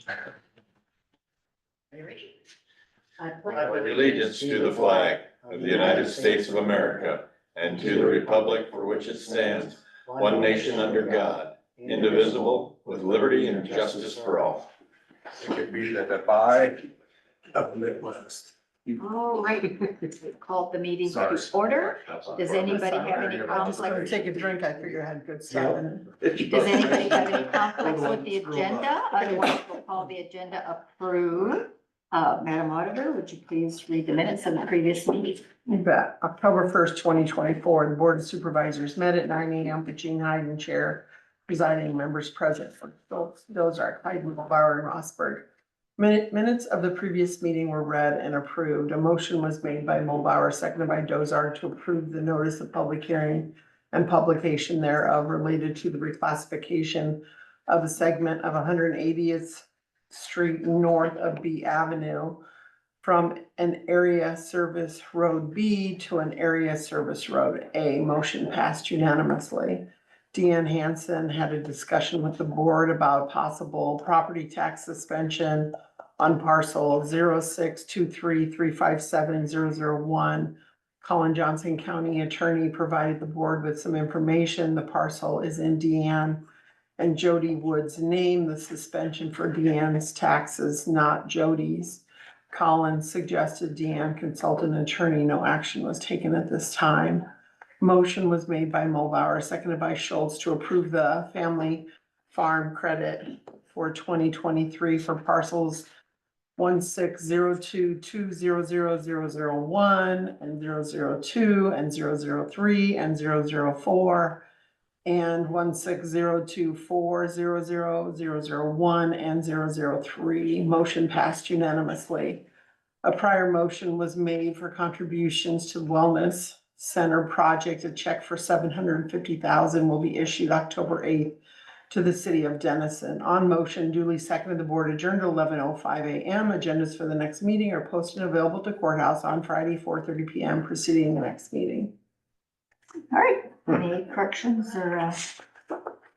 Are you ready? I pledge allegiance to the flag of the United States of America and to the republic for which it stands, one nation under God, indivisible, with liberty and justice for all. It could be that the buy of the Midwest. All right, called the meeting to order. Does anybody have any I was gonna conflicts? take a drink, I figured I had good stuff in it. Does anybody have any conflicts with the agenda? Otherwise, we'll call the agenda approved. Madam Auditor, would you please read the minutes of the previous meeting? You bet. October 1st, 2024, the Board of Supervisors met at 9 a.m. with Gene Hyden, Chair, presiding members present for Dozark, Hyden, Bauer, and Rosberg. Minutes of the previous meeting were read and approved. A motion was made by Mulbauer, seconded by Dozark, to approve the notice of public hearing and publication thereof related to the reclassification of a segment of 180th Street north of B Avenue from an area service road B to an area service road A. Motion passed unanimously. Deanne Hansen had a discussion with the board about possible property tax suspension on parcel 0623357001. Colin Johnson, County Attorney, provided the board with some information. The parcel is in Deanne and Jody Wood's name. The suspension for Deanne's taxes, not Jody's. Colin suggested Deanne consult an attorney. No action was taken at this time. Motion was made by Mulbauer, seconded by Schultz, to approve the family farm credit for 2023 for parcels 1602200001 and 002 and 003 and 004 and 1602400001 and 003. Motion passed unanimously. A prior motion was made for contributions to Wellness Center project. A check for $750,000 will be issued October 8th to the city of Denison. On motion, duly seconded, the board adjourned to 11:05 a.m. Agendas for the next meeting are posted and available to courthouse on Friday, 4:30 p.m. preceding the next meeting. All right, any corrections or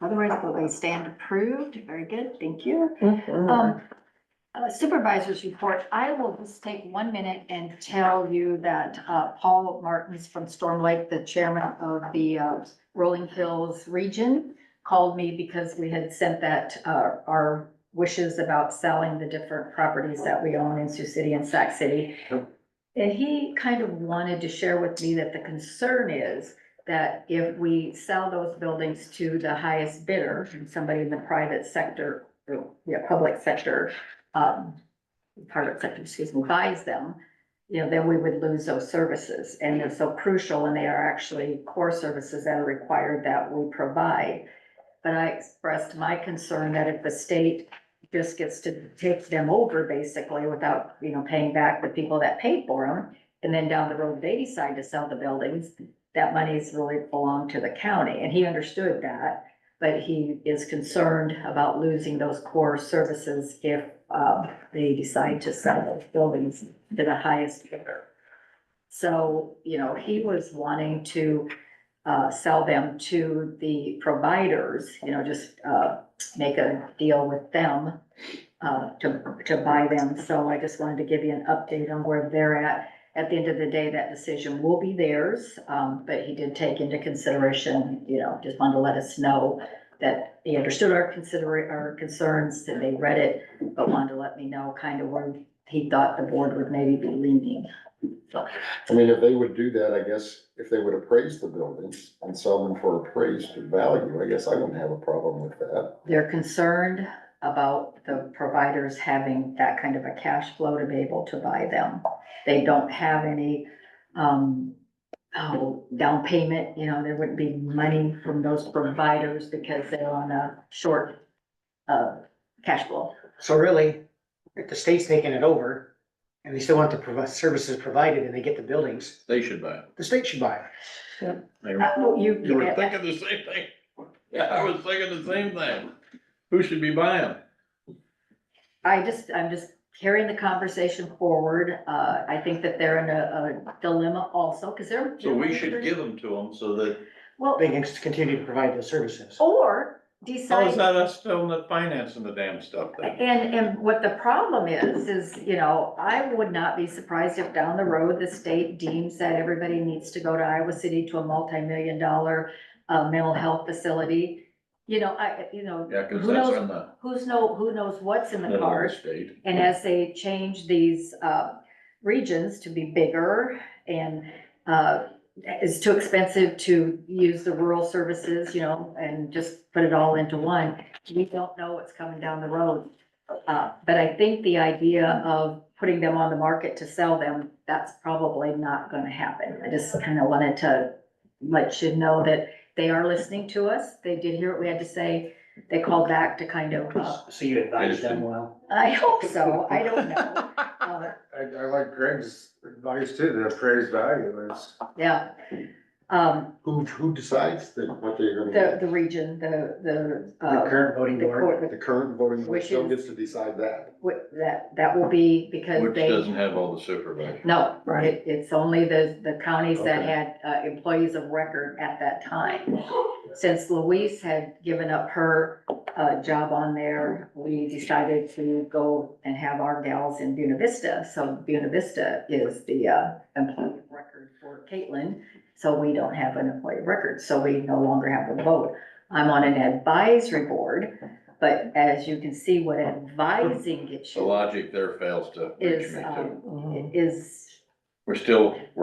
otherwise, will they stand approved? Very good, thank you. Supervisors report, I will just take 1 minute and tell you that Paul Martins from Storm Lake, the chairman of the Rolling Hills region, called me because we had sent that our wishes about selling the different properties that we own in Sioux City and Sac City. And he kind of wanted to share with me that the concern is that if we sell those buildings to the highest bidder, somebody in the private sector, public sector, buys them, then we would lose those services. And they're so crucial, and they are actually core services that are required that we provide. But I expressed my concern that if the state just gets to take them over basically without, paying back the people that paid for them, and then down the road, they decide to sell the buildings, that money's really belong to the county. And he understood that, but he is concerned about losing those core services if they decide to sell those buildings to the highest bidder. So, he was wanting to sell them to the providers, just make a deal with them to buy them. So I just wanted to give you an update on where they're at. At the end of the day, that decision will be theirs, but he did take into consideration, just wanted to let us know that he understood our concerns, and they read it, but wanted to let me know kind of where he thought the board would maybe be leaning. So, I mean, if they would do that, I guess, if they would appraise the buildings and sell them for appraised value, I guess I wouldn't have a problem with that. they're concerned about the providers having that kind of a cash flow to be able to buy them. They don't have any, down payment, there wouldn't be money from those providers because they're on a short, cash flow. So really, if the state's taking it over and they still want the services provided and they get the buildings, They should buy it. the state should buy it. You were thinking the same thing. Yeah, I was thinking the same thing. Who should be buying? I'm just carrying the conversation forward. I think that they're in a dilemma also, because they're. So we should give them to them so that, Well, They can continue to provide those services. or How is decide. that us still not financing the damn stuff then? And what the problem is, you know, I would not be surprised if down the road, the state deems that everybody needs to go to Iowa City to a multi-million-dollar mental health facility. You know, Yeah, cause who that's knows, on the who knows what's in the middle of the cards? state. And as they change these regions to be bigger and it's too expensive to use the rural services, you know, and just put it all into one, we don't know what's coming down the road. But I think the idea of putting them on the market to sell them, that's probably not gonna happen. I just kind of wanted to let you know that they are listening to us. They did hear what we had to say. They called back to kind of, So you advise them well. I hope so, I don't know. I like Greg's advice too, the appraised value is. Yeah. Who decides that what they're gonna The region, the The current voting the board. court, get? The current voting board Which still is- gets to decide that. that will be because Which they, doesn't have all the supervisors. no, Right. it's only the counties that Okay. had employees of record at that time. Since Louise had given up her job on there, we decided to go and have our gals in Buena Vista. So Buena Vista is the employee of record for Caitlin, so we don't have an employee of record, so we no longer have a vote. I'm on an advisory board, but as you can see, what advising gets The you logic there fails to reach is, me too. is. We're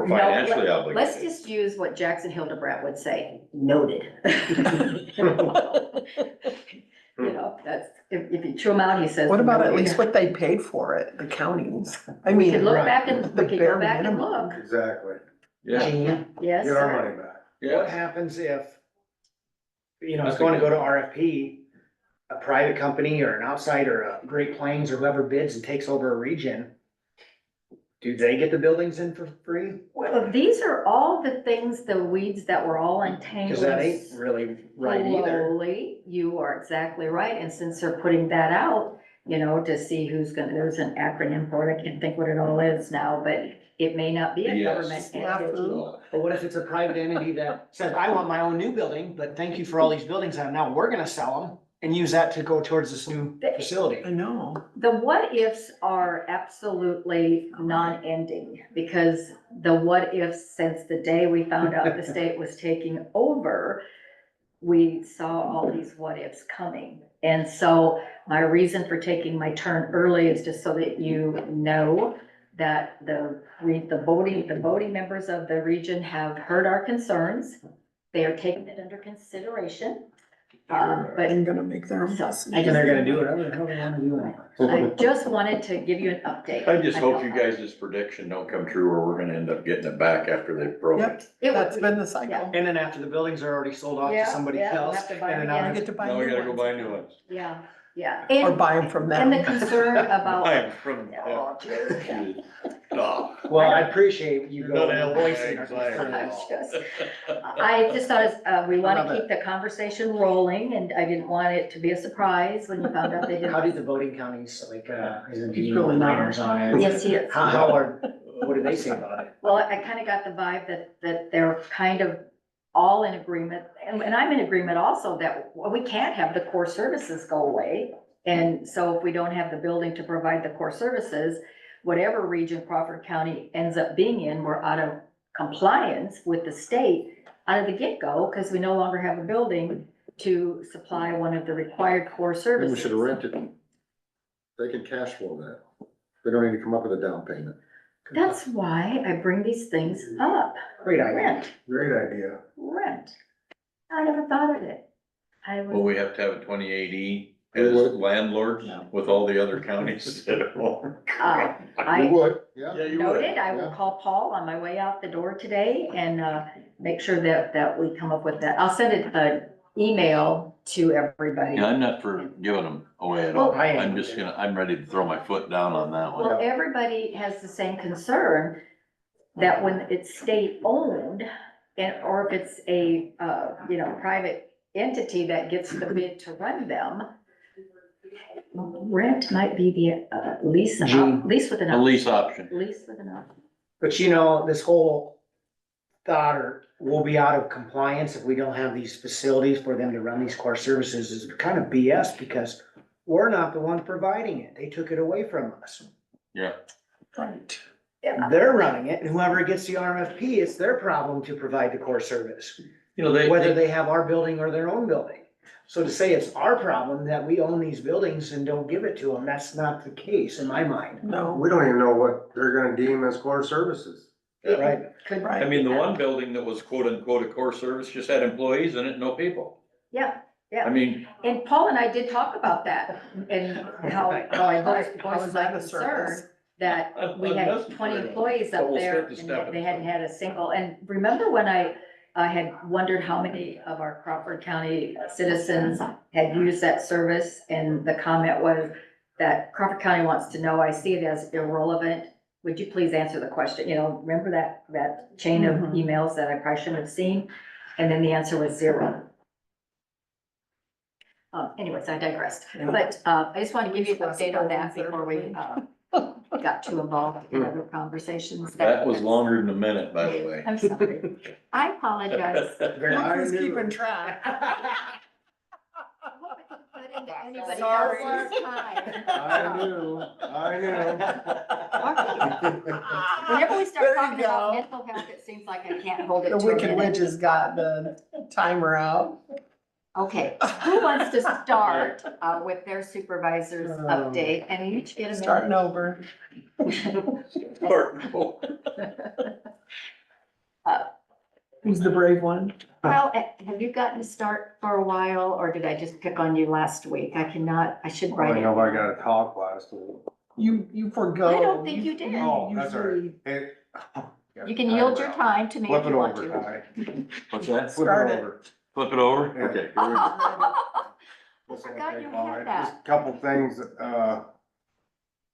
No, financially Let's obligated. just use what Jackson Hildebrandt would say, noted. You know, that's, if you chew them out, he says. What about at noted. least what they paid for it, the counties? I We mean, could look right, back and, the we could bare go back and minimum. look, Exactly. Yeah, Gene, yes, Get our sir. money back. what yeah. happens if, you know, it's That's a going to go good to RFP, a private company or an outside or a Great Plains or whoever bids and takes over a region? Do they get the buildings in for free? Well, these are all the things, the weeds that were all entangled. Cause that ain't really right either. Slowly, you are exactly right, and since they're putting that out, you know, to see who's gonna, there's an acronym for it, I can't think what it all is now, but it may not be a Yes. government Yeah. entity. But what if it's a private entity that says, I want my own new building, but thank you for all these buildings, and now we're gonna sell them and use that to go towards this new facility? I know. The what ifs are absolutely non-ending, because the what ifs, since the day we found out the state was taking over, we saw all these what ifs coming. And so my reason for taking my turn early is just so that you know that the voting members of the region have heard our concerns. They are taking it under consideration. But I'm gonna make their own So, decision. I And they're gonna do whatever the hell they wanna do anyway. I just wanted to give you an update. I just hope felt you guys' prediction don't come true or we're gonna end up getting it back after they broke Yep, it. It that's would- been the cycle. And then after the buildings are already sold off Yeah, to somebody yeah, we'll else, have to buy and then them now I again. get to buy Now we new gotta go ones. buy new ones. Yeah, yeah. Or And, buy them from and the them. concern about. I am from. Oh, geez. Oh. well, I appreciate you None of going help voicing our my anxiety. concerns. I just thought, we I wanna love keep the conversation rolling, and I didn't want it to be a surprise when you found out they How do didn't. the voting counties, like, is it He's Gene really not. Miners on it? Yes, he is. How what do they say about it? Well, I kinda got the vibe that they're kind of all in agreement, and I'm in agreement also that we can't have the core services go away. And so if we don't have the building to provide the core services, whatever region Crawford County ends up being in, we're out of compliance with the state out of the get-go, because we no longer have a building to supply one of the required core Maybe we services. should rent it. They can cash flow that. They don't need to come up with a down payment. That's why I bring these things up. Great idea. Rent, Great idea. rent. I never thought of it. Will we have to have a 28E We as would. landlords No. with all the other counties that are on? Uh, You I would, yeah. Yeah, you would. noted, I will Yeah. call Paul on my way out the door today and, make sure that we come up with that. I'll send an email to everybody. Yeah, I'm not for giving them away at all. Well, I am. I'm just gonna, I'm ready to throw my foot down on that Well, one. everybody has the same concern that when it's state-owned, and, or if it's a, private entity that gets the bid to run them, rent might be the, lease, Gene. lease with an A option. lease option. Lease with an option. But you know, this whole thought or we'll be out of compliance if we don't have these facilities for them to run these core services is kind of BS because we're not the ones providing it. They took it away from us. Yeah. Right. They're running it, and whoever gets the RMFP, it's their problem to provide the core service, You know, whether they have our building or their own building. So to say it's our problem that we own these buildings and don't give it to them, that's not the case in my mind. No, We don't even know what they're gonna deem as core services. Right. Could- I mean, the one building that was quote unquote a core service just had employees in it, no people. Yeah, I mean, and Paul and I did talk about that and how I voiced How is my that a service? concern that we had 20 employees But up we'll there start to and step they it. hadn't had a single, and remember when I had wondered how many of our Crawford County citizens had used that service, and the comment was that Crawford County wants to know, I see it as irrelevant. Would you please answer the question? You know, remember that chain of Mhm. emails that I probably shouldn't have seen? And then the answer was 0. Anyways, I digressed, Yeah. but, I just want to give you an update on that before we, got too involved in other conversations. that was longer than a minute, by the way. I'm sorry. I apologize. Mark was keeping track. I hope it didn't cut into anybody Sorry. else's time. I knew. Whenever we There start you talking about go. mental health, it seems like I can't hold it The to a Wicked Witch minute. has got the timer out. Okay, who wants to start, with their supervisor's update, and you each get a minute? Starting over. Who's the brave one? Well, have you gotten to start for a while, or did I just pick on you last week? I should I write it. know I got a talk last week. You forgo. I don't think you did. Oh, that's all right. usually It- You can yield your time to me Flip if it you want over, to. Ty. What's that? Flip Start it it. over. Flip it over? Yeah. Okay. I This won't forgot take you long. had Just that. a couple things,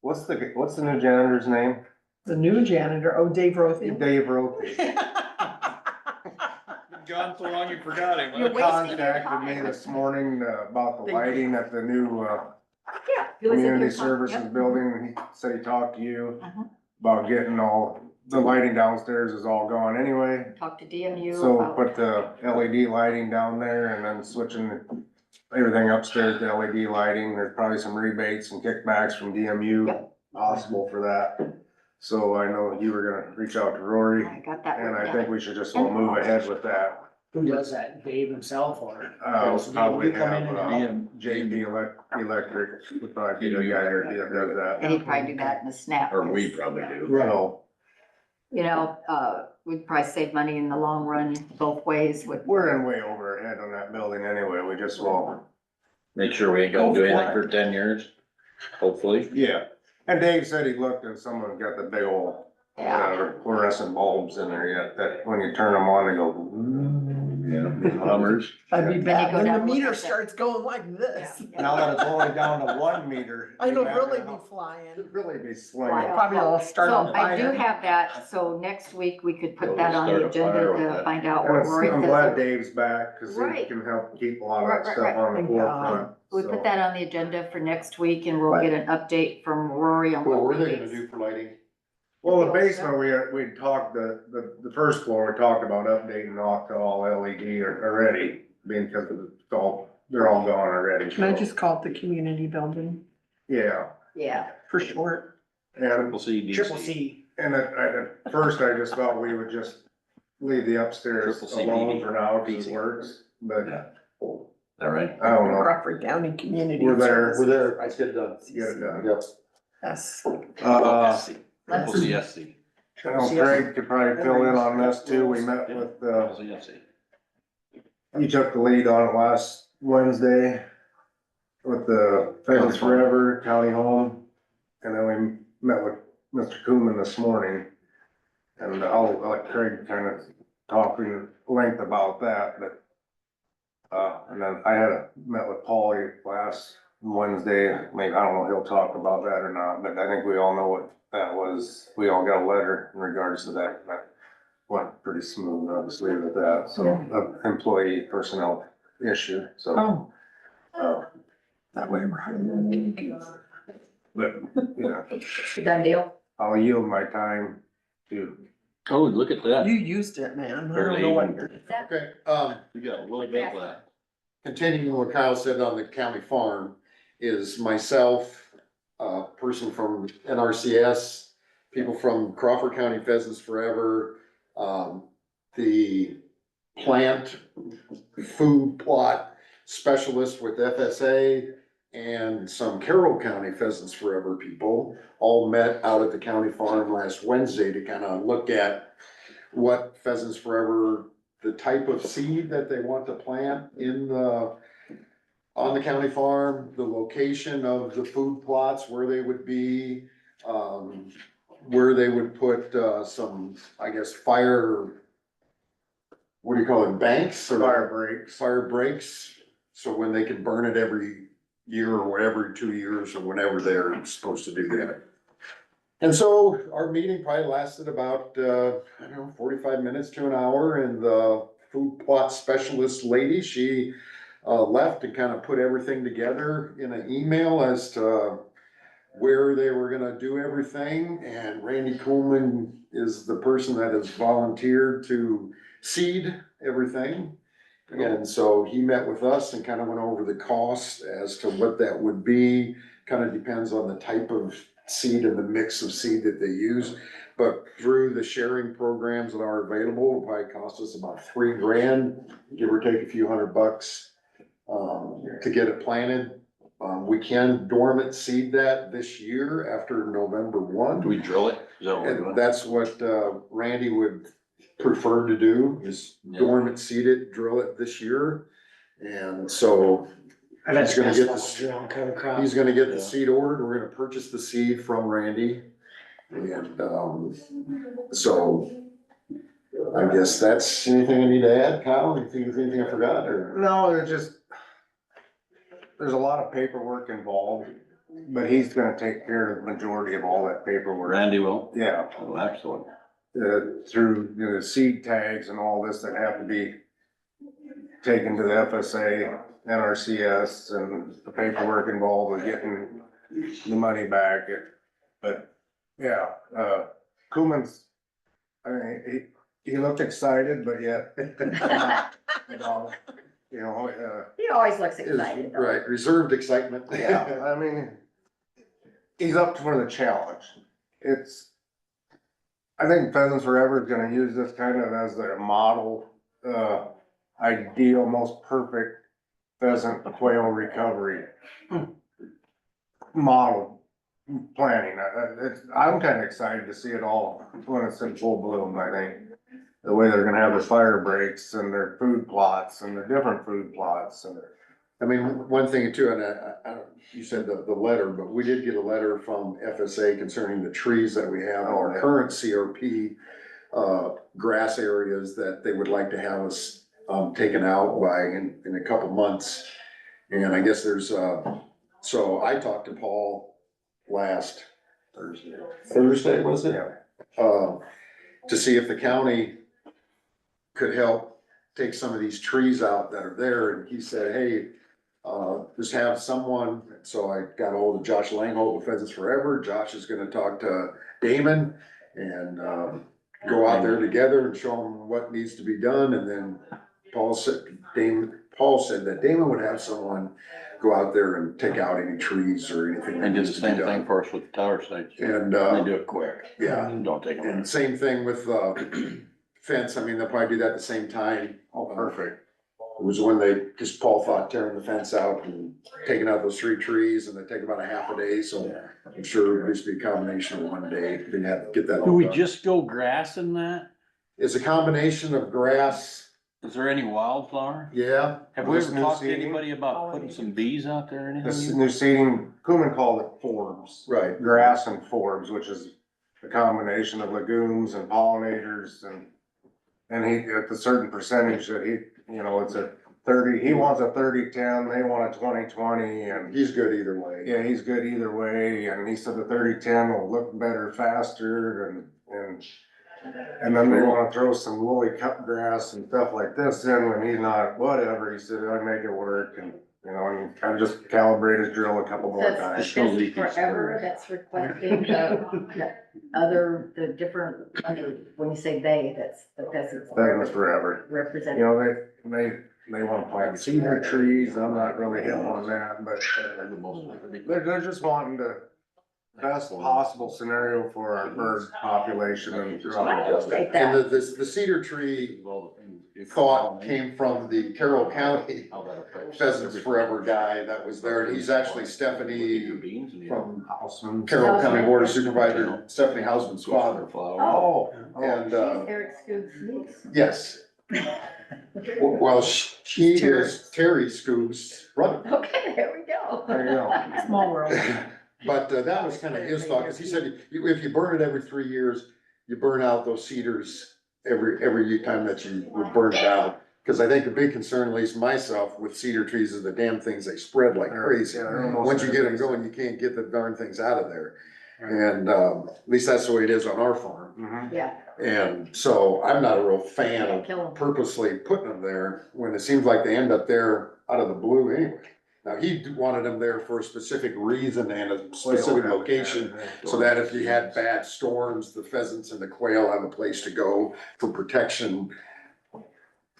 what's the new janitor's name? The new janitor, Dave Rothy. Dave Rope. Gone so long you forgot him. You're wasting your Contacted me time. this morning about the lighting at the new, Yeah. it was in your community time. services Yep. building. He said he talked to you Mhm. about getting all, the lighting downstairs is all gone anyway. Talk to DMU So about. put the LED lighting down there and then switching everything upstairs to LED lighting. There's probably some rebates and kickbacks from DMU Yep. possible for that. So I know you were gonna reach out to Rory, I got that. and I written think down. we should just all move ahead with that. Who does that, Dave himself or? We'll probably You come in have, and help? JP Electric would probably be the guy that does that. And he'd probably do that in a snap. Or we probably do. So, You know, we'd probably save money in the long run both ways with. we're in way overhead on that building anyway, we just won't. Make sure we ain't gonna do anything for 10 years, hopefully. Yeah, and Dave said he looked and someone got the big old, whatever, fluorescent bulbs in there yet, that when you turn them on, they go. Yeah, Hummers. That'd be Yeah. bad. Go Then down the and look meter at that. starts going like this. Yeah. Now that it's only down to 1 meter. It'll really be It'd flying. really be Fly slinging. off. Probably will start So on I do fire. have that, so next week we could put We'll that on start the a fire agenda with to that. find out And what it's- Rory I'm glad says. Dave's back, cause he Right. can help keep a lot of Right, that right, stuff right. on the Thank God. forefront. We so. put that on the agenda for next week and we'll Right. get an update from Rory on What what were they rebates. gonna do for lighting? Well, the basement, we talked, the first floor, we talked about updating off to all LED already, being because it's all, they're all gone already. Can I so, just call it the community building Yeah, Yeah, for short? and, Triple C, Triple DC. C. and at first I just thought we would just leave the upstairs Triple C alone BD. for now, cause it works, but Yeah. All right. I don't know. Crawford County Community. We're there. Services. We're there, let's get it done. Get it done. Yep. Yes. Triple CSC. I know Craig could probably fill in on this too, we met with, Triple CSC. he took the lead on it last Wednesday with the Pheasants Forever County Home. And then we met with Mr. Cooman this morning. And I'll let Craig kind of talk in length about that, but, and then I met with Paulie last Wednesday. Maybe, I don't know if he'll talk about that or not, but I think we all know what that was. We all got a letter in regards to that. That went pretty smooth, I'll just leave it at that. So, employee personnel issue, so. Oh, that way we're. But, you know, done deal. I'll yield my time to Oh, look at that. You used it, man. I don't Barely know what even. you're. Okay, You got a little bit left. continuing what Kyle said on the county farm is myself, a person from NRCS, people from Crawford County Pheasants Forever, the plant food plot specialist with FSA, and some Carroll County Pheasants Forever people all met out at the county farm last Wednesday to kind of look at what Pheasants Forever, the type of seed that they want to plant on the county farm, the location of the food plots, where they would be, where they would put, some, I guess, what do you call it, banks or? Fire breaks. Fire breaks, so when they can burn it every year or every 2 years or whenever they're supposed to do that. And so our meeting probably lasted about, I don't know, 45 minutes to an hour, and the food plot specialist lady, she left and kind of put everything together in an email as to where they were gonna do everything, and Randy Coolman is the person that has volunteered to seed everything. And so he met with us and kind of went over the cost as to what that would be. Kind of depends on the type of seed and the mix of seed that they use. But through the sharing programs that are available, it'll probably cost us about $3,000, give or take a few $100, to get it planted. We can dormant seed that this year after November 1. Do we drill it? Is that what we're And doing? that's what Randy would prefer to do, is Yeah. dormant seed it, drill it this year. And so I bet He's gonna get the this- drill and cover crop. he's gonna get the Yeah. seed ordered, we're gonna purchase the seed from Randy. And so I guess that's anything I need to add, Kyle, anything I forgot, or? No, there's a lot of paperwork involved, but he's gonna take care of the majority of all that paperwork. Randy will? Yeah, Oh, excellent. through, the seed tags and all this that have to be taken to the FSA, NRCS, and the paperwork involved with getting the money back. But, yeah, Cooman's, I mean, he looked excited, but yet, He always looks Is- excited though. Right, reserved excitement. yeah, I mean, he's up for the challenge. I think Pheasants Forever is gonna use this kind of as their model, ideal, most perfect pheasant quail recovery model planning. I'm kinda excited to see it all when it's in full bloom, I think. The way they're gonna have their fire breaks and their food plots and their different food plots and. I mean, one thing too, and I don't, you said the letter, but we did get a letter from FSA concerning the trees that we have, our current CRP grass areas that they would like to have us taken out by in a couple months. And I guess there's so I talked to Paul last Thursday, was it? To see if the county could help take some of these trees out that are there, and he said, hey, just have someone, so I got ahold of Josh Langholt with Pheasants Forever. Josh is gonna talk to Damon and go out there together and show them what needs to be done, and then Paul said that Damon would have someone go out there and take out any trees or anything. that And do the needs to be same done. thing for us with the tower sites. And They do it quick. yeah, Don't take a and minute. same thing with fence, I mean, they'll probably do that at the same time. Oh, perfect. It was when cause Paul thought tearing the fence out and taking out those 3 trees, and they take about a half a day, so I'm sure it used to be a combination of one day, they have to get that all Do we done. just go grass in that? It's a combination of grass, Is there any wildflower? yeah, Have we This ever new talked to seeding? anybody about putting some bees out there or This anything? new seeding, Cooman called it forbs. right. Grass and forbs, which is a combination of legumes and pollinators and he, at a certain percentage that it's a 30, he wants a 30-10, they want a 20-20, and He's good either way. yeah, he's good either way, and he said the 30-10 will look better faster and then they wanna throw some woolly cut grass and stuff like this in when he's not, whatever, he said, I make it work, and you know, and kind of just calibrate his drill a couple more That's times. Pheasants Forever, that's requesting the different, when you say they, that's the Pheasants Pheasants Forever forever. You represent. know, they wanna plant cedar trees, I'm not really hip on that, but they're just wanting the best possible scenario for our bird population and I throughout. appreciate And that. the cedar tree thought came from the Carroll County Pheasants Forever guy that was there. He's actually Stephanie from Houseman. Carroll County Board of Supervisor, Stephanie Hausman's father. Oh, And, She's Eric Scoob's niece. yes. Well, she is Terry Scoob's brother. Okay, there we go. there you go. Small world. But that was kind of his thought, because he said, if you burn it every 3 years, you burn out those cedars every time that you would burn it out. Because I think the big concern, at least myself, with cedar trees is the damn things, they spread like crazy. Yeah, they're almost Once you get them everything. going, you can't get the darn things out of there. And, at least that's the way it is on our farm. Mhm. Yeah. And so I'm not a real fan Can't of kill 'em. purposely putting them there when it seems like they end up there out of the blue anyway. Now, he wanted them there for a specific reason and a specific location, so that if you had bad storms, the pheasants and the quail have a place to go for protection.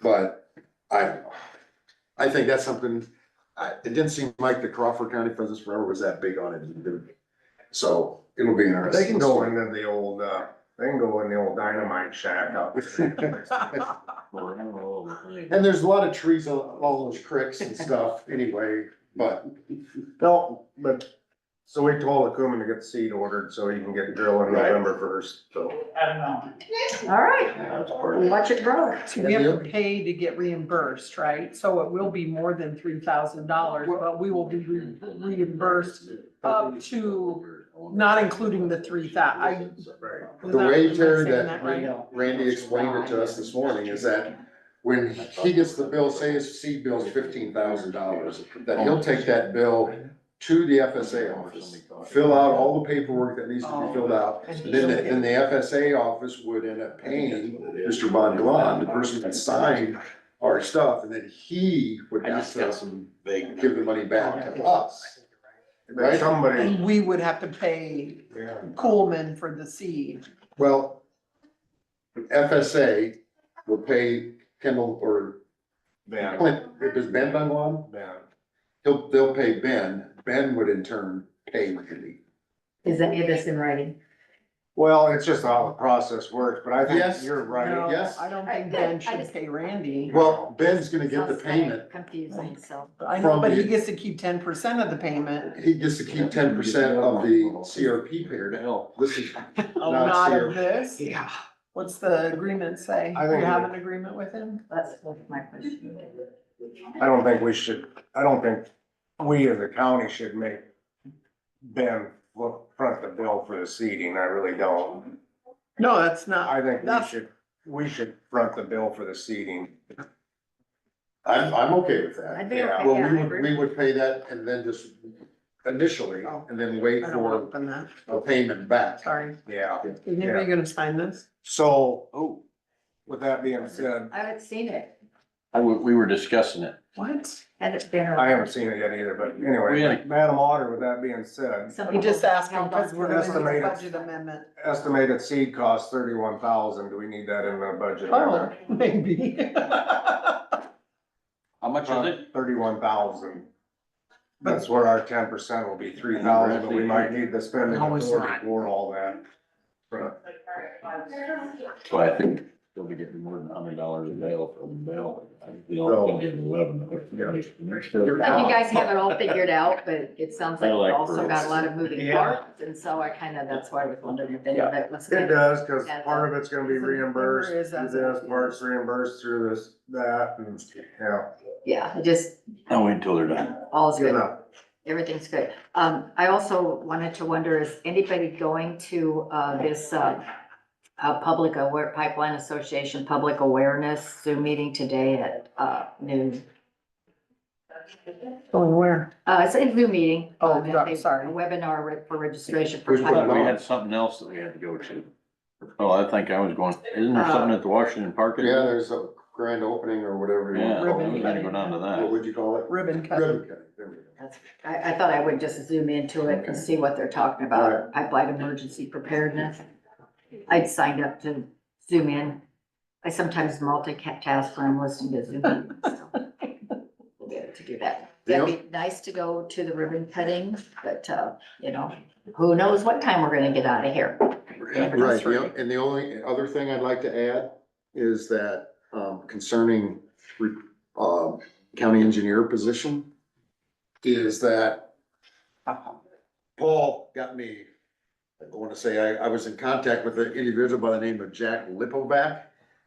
But I think that's something, it didn't seem like the Crawford County Pheasants Forever was that big on it either. So it'll be interesting. They can go into the old, they can go in the old dynamite shack out there. And there's a lot of trees along those creeks and stuff anyway, but No, but, so we told the Cooman to get the seed ordered, so he can get drilling Right. November 1st, so. All right, watch it grow. So we have to pay to get reimbursed, right? So it will be more than $3,000, but we will be reimbursed up to, not including the 3,000. the way, Terry, that Randy explained it to us this morning is that when he gets the bill, say his seed bill's $15,000, that he'll take that bill to the FSA office, fill out all the paperwork that needs to be filled out, and then the FSA office would end up paying Mr. Bondelon, the person that signed our stuff, and then he would have to give the money back to us. But somebody, And we would have to pay Coolman for the seed. Well, FSA will pay Kendall or Ben, Clint, is Ben Bondelon? They'll pay Ben. Ben would in turn pay Randy. Is any of this in writing? well, it's just how the process works, but I think Yes. you're right. No, yes. I don't think Ben should pay Randy. Well, Ben's gonna get the Sounds kinda payment. Confusing, so. I know, from but he the- gets to keep 10% of the payment. He gets to keep 10% of the CRP payer. This is Oh, not not CRP. of this? Yeah. What's the agreement say? I think You have we- an agreement with him? That's my question. I don't think we as a county should make Ben front the bill for the seeding, I really don't. No, that's not. I think That's- we should front the bill for the seeding. I'm okay with that. I'd be Yeah. okay, Well, yeah, I agree. we would pay that and then just initially, and then wait I don't wanna for open that, a payment back. sorry. Yeah. Is anybody gonna sign this? So, with that being said, I haven't seen it. We were discussing it. What? Hadn't been. I haven't seen it yet either, but We anyway, had Madam Auditor, with that being said, Some We just people asked him held on because to we're it. gonna do a Estimated. budget amendment. estimated seed cost 31,000, do we need that in the budget? Oh, maybe. How much is it? 31,000. That's where our 10% will be 3,000, but we might need to spend No, it's authority not. for all that. So I think they'll be getting more than $100 a bale from Bell. They'll get 11. If you guys have it all figured out, but it sounds like I you like also got a birds. lot of moving Yeah. parts, and so I that's why I was wondering if any of it was. It does, cause part of it's gonna be reimbursed, Is through that- this, part's reimbursed through this, that, and, yeah. Yeah, it just, I'll wait until they're done. all's Good good. enough. Everything's good. I also wanted to wonder, is anybody going to, this, Public Aware, Pipeline Association Public Awareness Zoom meeting today at, noon? Going where? It's a Zoom meeting. Oh, They- yeah, sorry. A webinar for registration for Who's putting it pipeline. We had something else that we had to go to. Oh, I think I was going, isn't there something at the Washington Park? Yeah, there's a grand opening or whatever you Yeah, wanna I call was it. gonna go down to What that. would you call it? Ribbon cutting. Ribbon cutting, there we go. I thought I would just zoom into it and see what they're talking about, pipeline emergency preparedness. I'd signed up to zoom in. I sometimes multitask when I'm listening to Zoom meetings, so we'll be able to do that. It'd be nice to go to the ribbon cutting, but, you know, who knows what time we're gonna get out of here. Right, and the only other thing I'd like to add is that, concerning, county engineer position, is that Paul got me, I wanna say, I was in contact with an individual by the name of Jack Lipovac.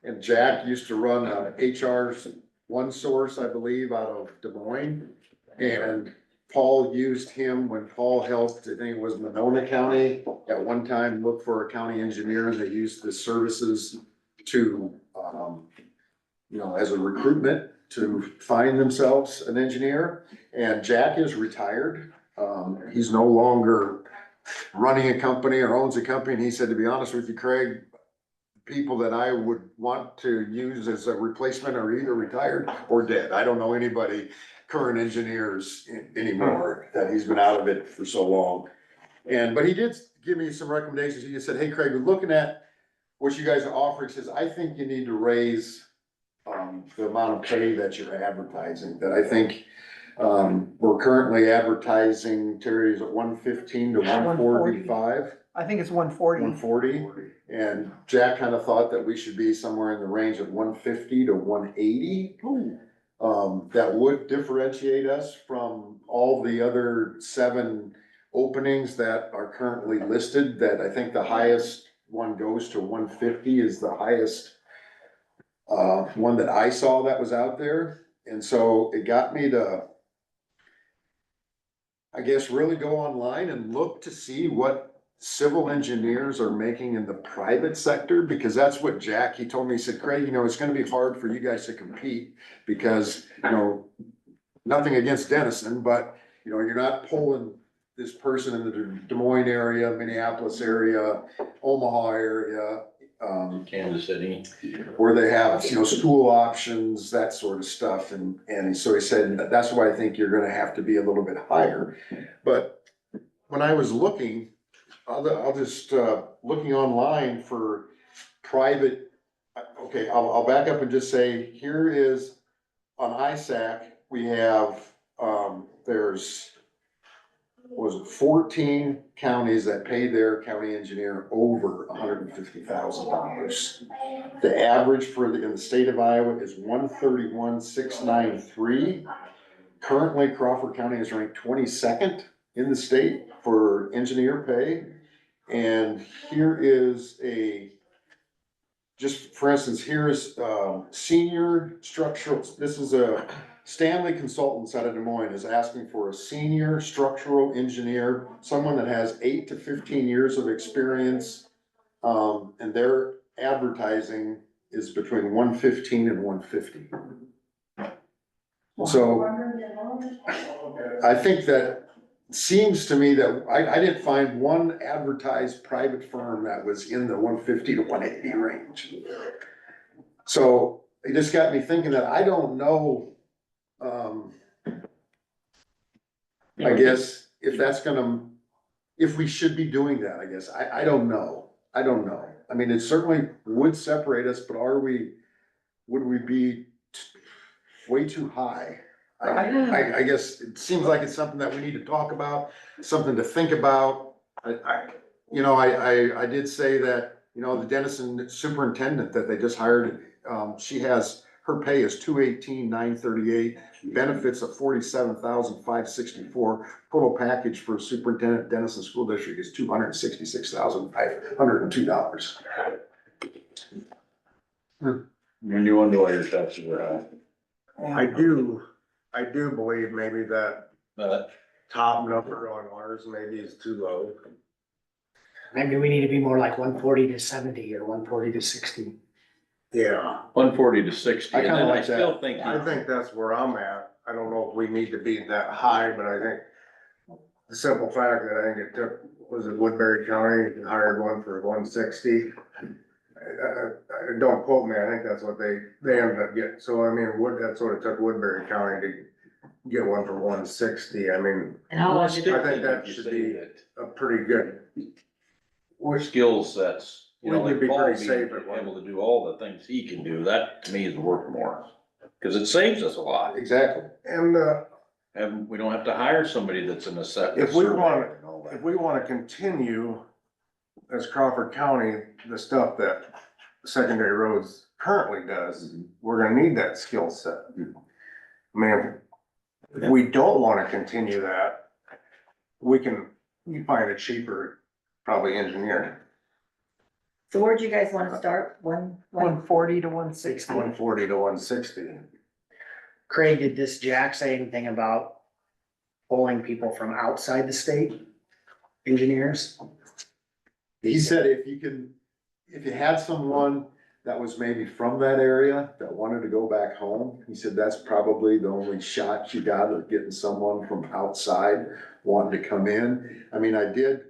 And Jack used to run, HR's One Source, I believe, out of Des Moines. And Paul used him when Paul helped, I think it was Monona County, at one time look for a county engineer, and they used the services to, you know, as a recruitment to find themselves an engineer. And Jack is retired. He's no longer running a company or owns a company. And he said, to be honest with you, Craig, people that I would want to use as a replacement are either retired or dead. I don't know anybody, current engineers anymore, that he's been out of it for so long. But he did give me some recommendations. He just said, hey, Craig, we're looking at what you guys are offering. He says, I think you need to raise the amount of pay that you're advertising, that I think we're currently advertising, Terry, is at 115 to 145. I think it's 140. 140, and Jack kind of thought that we should be somewhere in the range of 150 to 180. That would differentiate us from all the other 7 openings that are currently listed, that I think the highest one goes to 150 is the highest one that I saw that was out there. And so it got me to, I guess, really go online and look to see what civil engineers are making in the private sector, because that's what Jack, he told me, he said, Craig, you know, it's gonna be hard for you guys to compete because, you know, nothing against Denison, but, you know, you're not pulling this person in the Des Moines area, Minneapolis area, Omaha area, Kansas City. where they have, you know, school options, that sort of stuff. And so he said, that's why I think you're gonna have to be a little bit higher. But when I was looking, I'll just, looking online for private, okay, I'll back up and just say, here is, on ISAC, we have, there's, was it 14 counties that pay their county engineer over $150,000. The average in the state of Iowa is 131,693. Currently, Crawford County is ranked 22nd in the state for engineer pay. And here is just for instance, here's senior structural, this is a Stanley Consultants out of Des Moines is asking for a senior structural engineer, someone that has 8 to 15 years of experience. And their advertising is between 115 and 150. So I think that seems to me that I didn't find one advertised private firm that was in the 150 to 180 range. So it just got me thinking that I don't know, I guess if that's if we should be doing that, I guess, I don't know. I don't know. I mean, it certainly would separate us, but would we be way too high? I guess it seems like it's something that we need to talk about, something to think about. I did say that, you know, the Denison superintendent that they just hired, her pay is $218,938, benefits of $47,564. Total package for superintendent Denison School District is $266,502. And you wonder why your taxes are I do believe maybe that high. top number on ours maybe is too low. Maybe we need to be more like 140 to 70 or 140 to 60. Yeah, 140 to 60. I kinda and then like I still that. think. I think that's where I'm at. I don't know if we need to be that high, but I think the simple fact that I think it took, was it Woodbury County, hired one for 160? don't quote me, I think that's what they ended up getting, so I mean, that's what it took Woodbury County to get one for 160, I mean, And how long did I think that should be a pretty good. Skill sets, you know, We would like be Paul pretty being safe at one. able to do all the things he can do, that to me is worth more. Cause it saves us a lot, Exactly. And, and we don't have to hire somebody that's an assessor. if we wanna continue as Crawford County, the stuff that secondary roads currently does, we're gonna need that skill set. I mean, if we don't wanna continue that, we can find a cheaper, probably engineer, So where'd you guys wanna start? One? 140 to 160. 140 to 160. Craig, did this Jack say anything about pulling people from outside the state? Engineers? He said if you had someone that was maybe from that area that wanted to go back home, he said that's probably the only shot you got of getting someone from outside wanting to come in. I mean, I did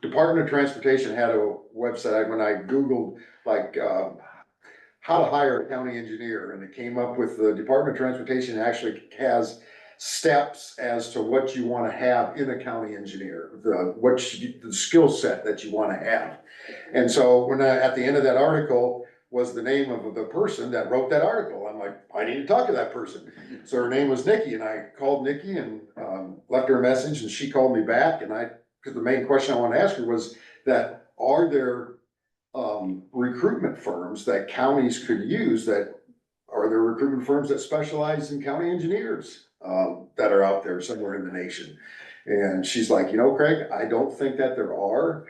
Department of Transportation had a website, when I Googled like, how to hire a county engineer, and it came up with the Department of Transportation actually has steps as to what you wanna have in a county engineer, the skill set that you wanna have. And so when at the end of that article was the name of the person that wrote that article, I'm like, I need to talk to that person. So her name was Nikki, and I called Nikki and, left her a message, and she called me back, and cause the main question I wanted to ask her was that, are there recruitment firms that counties could use are there recruitment firms that specialize in county engineers, that are out there somewhere in the nation? And she's like, Craig, I don't think that there are,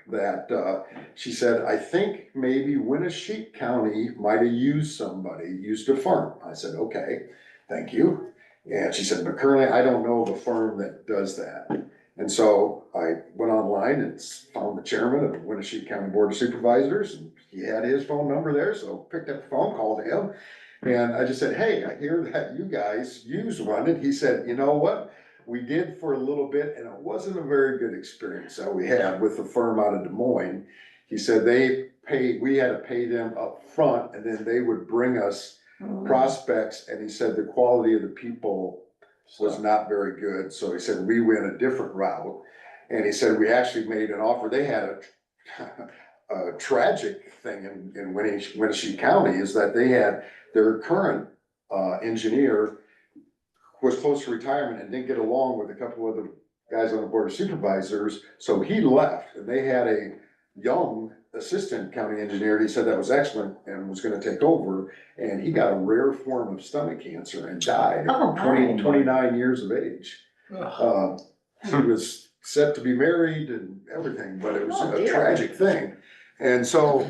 she said, I think maybe Winneshiek County might have used a firm. I said, okay, thank you. And she said, but currently I don't know of a firm that does that. And so I went online and found the chairman of the Winneshiek County Board of Supervisors, and he had his phone number there, so picked up the phone, called him. And I just said, hey, I hear that you guys use one. And he said, you know what? We did for a little bit, and it wasn't a very good experience that we had with the firm out of Des Moines. He said we had to pay them up front, and then they would bring us prospects, and he said the quality of the people was not very good, so he said we went a different route. And he said we actually made an offer. They had a tragic thing in Winneshiek County, is that they had their current engineer was close to retirement and didn't get along with a couple of the guys on the Board of Supervisors, so he left, and they had a young assistant county engineer, and he said that was excellent and was gonna take over, and he got a rare form of stomach cancer and died Oh, at my. 29 years of age. He was set to be married and everything, but it was Oh, a dear. tragic thing. And so,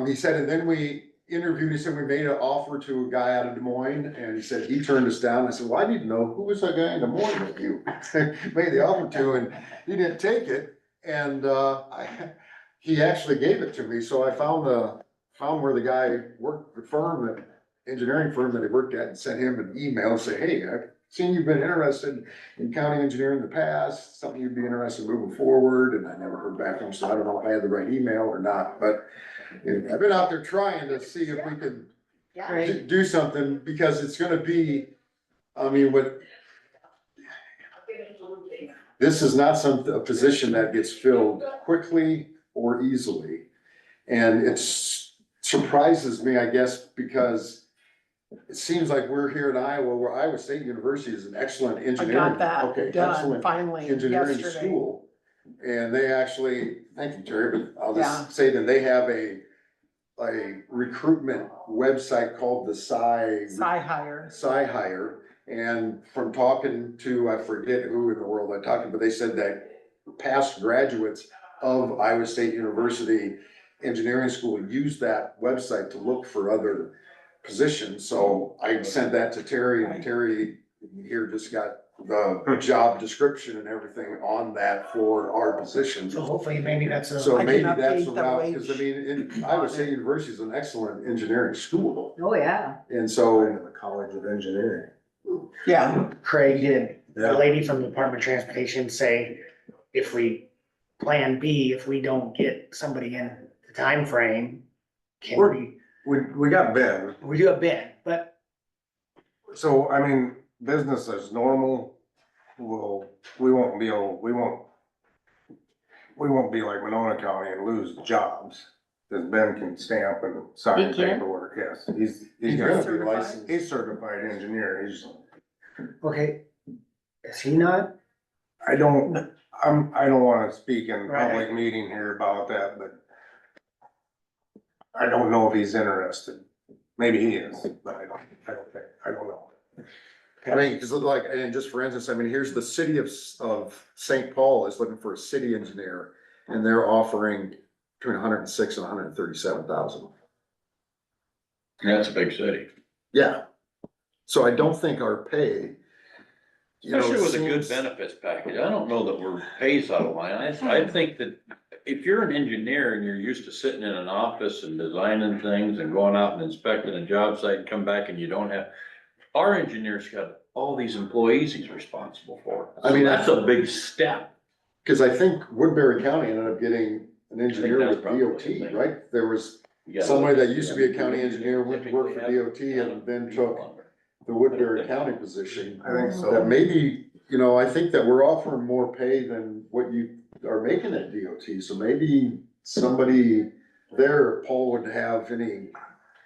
he said, and then we interviewed, he said, we made an offer to a guy out of Des Moines, and he said, he turned us down. I said, well, I need to know, who was that guy in Des Moines that you made the offer to? And he didn't take it, and, he actually gave it to me, so I found where the guy worked, the engineering firm that he worked at, and sent him an email and say, hey, I've seen you've been interested in county engineering in the past, something you'd be interested in moving forward, and I never heard back from him, so I don't know if I had the right email or not, but I've been out there trying to see if we can Yeah. do something, because it's gonna be, I mean, this is not a position that gets filled quickly or easily. And it surprises me, I guess, because it seems like we're here in Iowa, where Iowa State University is an excellent I engineering. got that Okay, done excellent finally engineering yesterday. school. And they actually, thank you, Terry, but I'll Yeah. just say that they have a recruitment website called the Hire. And from talking to, I forget who in the world I talked to, but they said that past graduates of Iowa State University Engineering School use that website to look for other positions. So I sent that to Terry, and Terry here just got the job description and everything on that for our position. So hopefully maybe that's So I can maybe that's update a the route, because I wage mean, Iowa State University is an excellent engineering school. Oh, yeah. And so, The College of Engineering. Yeah, Craig, did the Yeah. lady from the Department of Transportation say if we plan B if we don't get somebody in the timeframe? Can We're- we got Ben, we do a bid, but so I mean, business as normal, we won't be like Winona County and lose jobs. Cause Ben can stamp and sign He can? paperwork, yes, he's He's got, gonna be Certified. licensed. he's certified engineer, okay, is he not? I don't wanna speak in Right. public meeting here about that, but I don't know if he's interested. Maybe he is, but I don't know. I mean, cause like, and just for instance, I mean, here's the city of St. Paul is looking for a city engineer, and they're offering between 106 and 137,000. That's a big city. Yeah. So I don't think our pay, you know, Especially with a good seems- benefits package. I don't know that we're pays out of line. I think that if you're an engineer and you're used to sitting in an office and designing things and going out and inspecting a job site and come back and you don't have, our engineer's got all these employees he's responsible for. I mean, That's a big step. Cause I think Woodbury County ended up getting an engineer that's with probably the DOT, thing. right? There was You gotta somebody look that at used to the- be a county engineer, went to work for DOT and then took the Woodbury County position. I think so. That maybe, you know, I think that we're offering more pay than what you are making at DOT, so maybe somebody there, Paul, would have any,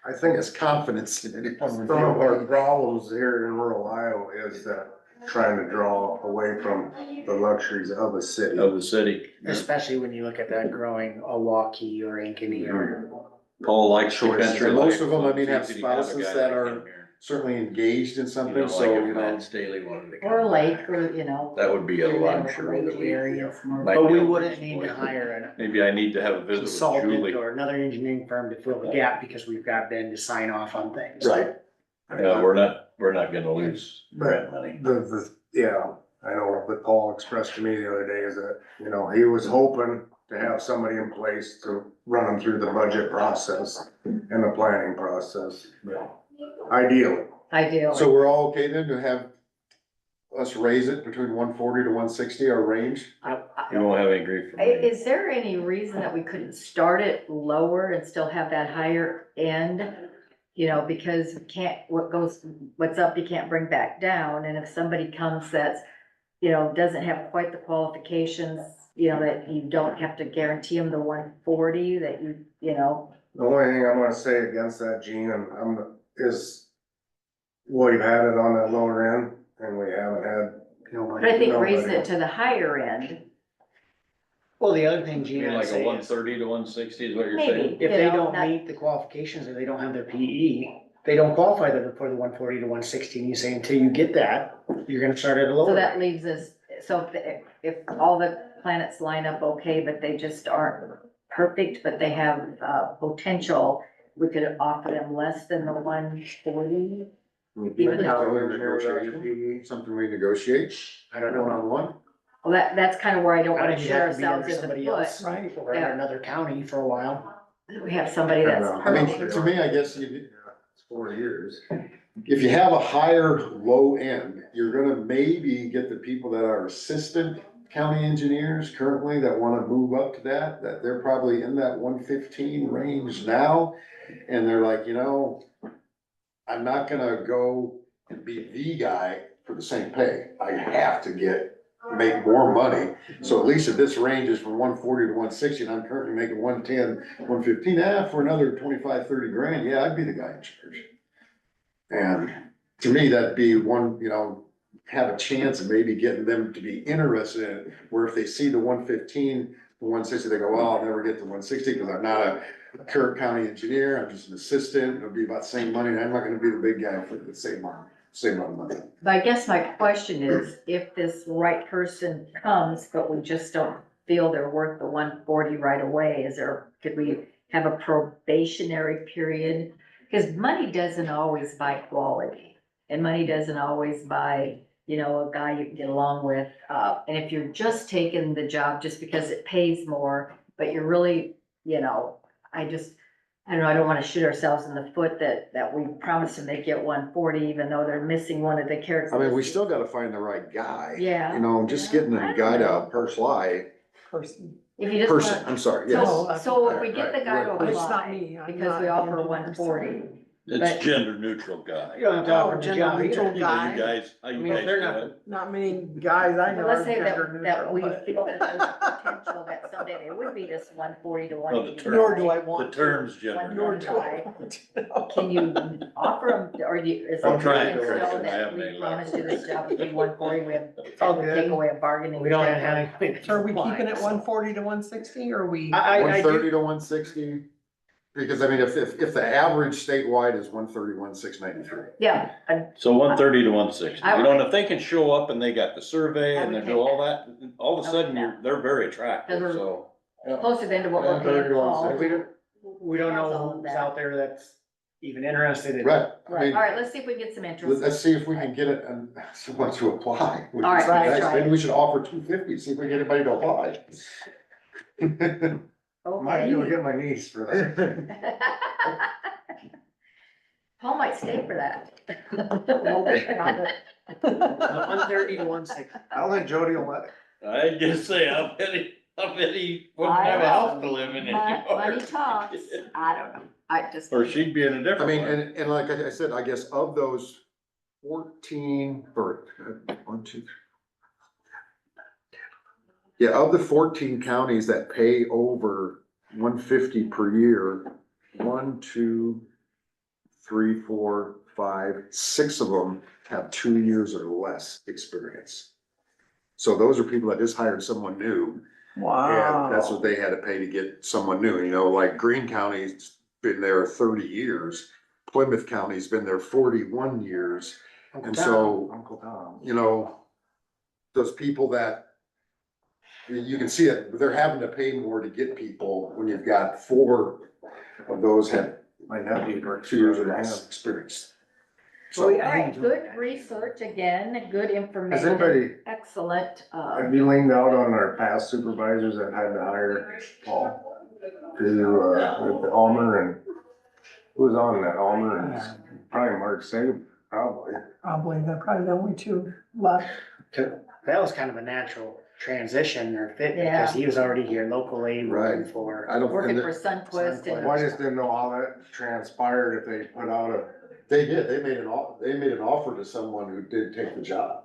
I think, has confidence in any. Some of our problems here in rural Iowa is that trying to draw away from the luxuries of a city. Of the city. Especially when you look at that growing Milwaukee or Ankeny or. Paul likes the Sure, country. and most life, of them, I mean, so have it's easy to have a spouses guy that like are him here. Certainly engaged in You something, know, so, like you if know. Matt Staley wanted to come. Or Lake, or, you know. That would be a you know, luxury that we. areas more- might But be we able wouldn't exploit. need to hire Maybe I need to have a a visit with consultant Julie. or another engineering firm to fill the gap because we've got Ben to sign off on things. Right. Yeah, we're not gonna lose grant money. Yeah, I know, but Paul expressed to me the other day is that, you know, he was hoping to have somebody in place to run him through the budget process and the planning process, but ideally. Ideally. So we're all okay then to have us raise it between 140 to 160, our range? You won't have any grief from me. Is there any reason that we couldn't start it lower and still have that higher end? You know, because we can't, what's up, you can't bring back down, and if somebody comes that's, you know, doesn't have quite the qualifications, you know, that you don't have to guarantee them the 140, that you know. The only thing I'm gonna say against that, Gene, is we've had it on that lower end and we haven't had. But I think raising nobody. it to the higher end, Well, the other thing, Gene, You mean I'd like a say one is, thirty to 160 is what you're maybe. saying? if you they know, don't not- meet the qualifications or they don't have their PE, they don't qualify for the 140 to 160, and you say until you get that, you're gonna start at a lower. So that leaves us, so if all the planets line up okay, but they just aren't perfect, but they have, potential, we could offer them less than the 140. Even Something we negotiate? I don't know. One-on-one? Well, that's kind of where I don't I wanna think shoot you have to be ourselves under in the somebody foot. else, Right. or under another county for a while. We have somebody that's I mean, perfect. to me, I guess you, It's 4 years. if you have a higher low end, you're gonna maybe get the people that are assistant county engineers currently that wanna move up to that they're probably in that 115 range now. And they're like, you know, I'm not gonna go and be the guy for the same pay. I have to make more money. So at least if this range is from 140 to 160, and I'm currently making 110, 115, for another 25, 30 grand, yeah, I'd be the guy in charge. And to me, that'd be one, you know, have a chance of maybe getting them to be interested in it, where if they see the 115, the 160, they go, well, I'll never get to 160 because I'm not a current county engineer, I'm just an assistant, it'll be about the same money, and I'm not gonna be the big guy for the same amount of money. But I guess my question is, if this right person comes, but we just don't feel they're worth the 140 right away, could we have a probationary period? Because money doesn't always buy quality, and money doesn't always buy, you know, a guy you can get along with. And if you're just taking the job just because it pays more, but you're really, you know, I don't know, I don't wanna shoot ourselves in the foot that we promised them they get 140, even though they're missing one of the characteristics. I mean, we still gotta find the right guy. Yeah. You know, just getting a guy to apply, person. If you just Person, want, I'm sorry, so, yes. so if we get the guy to Right, right. It's not apply, me. I'm because not we an offer engineer, 140. so- It's But- gender neutral guy. You don't have to Oh, offer the gender job neutral either. You know, guy. you guys, how I you mean, if guys they're not- doing? Not many guys I But know let's are say gender that we neutral, but feel that there's a potential that someday they would be this 140 to the 180. term. nor do I The want. to. term's gender Nor neutral. do I want to know. Can you offer them, or you, is I'm it trying, so Chris, I that haven't we any promise luck. you this job would be 140, we have, all that would good. take away a bargaining. We don't chip. have any. So are we keeping it 140 to 160 or are we? I 130 do, to 160, because I mean, if the average statewide is 131, 693. Yeah, and So 130 to 160. I- You know, and if they can show up and they got the survey I and would they take do all that, all of a I sudden would they're very attractive, Because so. closer than to what we're 130 paying to Paul. 160. we don't Has all know of who's that. out there that's even interested in. Right, I Right, mean, all right, let's see if we can get some interest. let's see if we can get it and someone to apply. All right, let's try Maybe it. we should offer 250, see if we get anybody to apply. Might be able to Okay. get my niece for that. Paul might stay for that. 130 to 160. I don't think Jody will let. I just say, I bet he wouldn't have a house to live in anymore. Money talks, I don't know, I just. Or she'd be in a I different mean, one. and like I said, I guess of those 14, or 1, 2, 3. Yeah, of the 14 counties that pay over 150 per year, 1, 2, 3, 4, 5, 6 of them have 2 years or less experience. So those are people that just hired someone new. Wow. And that's what they had to pay to get someone new, you know, like Greene County's been there 30 years. Plymouth County's been there 41 years. Uncle And Tom. so, Uncle Tom. you know, those people that, you can see it, they're having to pay more to get people when you've got 4 of those have My nephew works 2 years or for less him. experience. Well, So, yeah. All right, good research again, good Has information, anybody, excellent, have you leaned out on our past supervisors that had to hire Paul? To, with the Almer and, who was on that, Almer and probably Mark Saban, probably. Probably, they're probably the only two left. That was kind of a natural transition or fit Yeah. because he was already here locally working Right. for. I don't, working and for Sunquist and. Well, I just didn't know how that transpired, if they put out a, they did, they made an offer to someone who did take the job.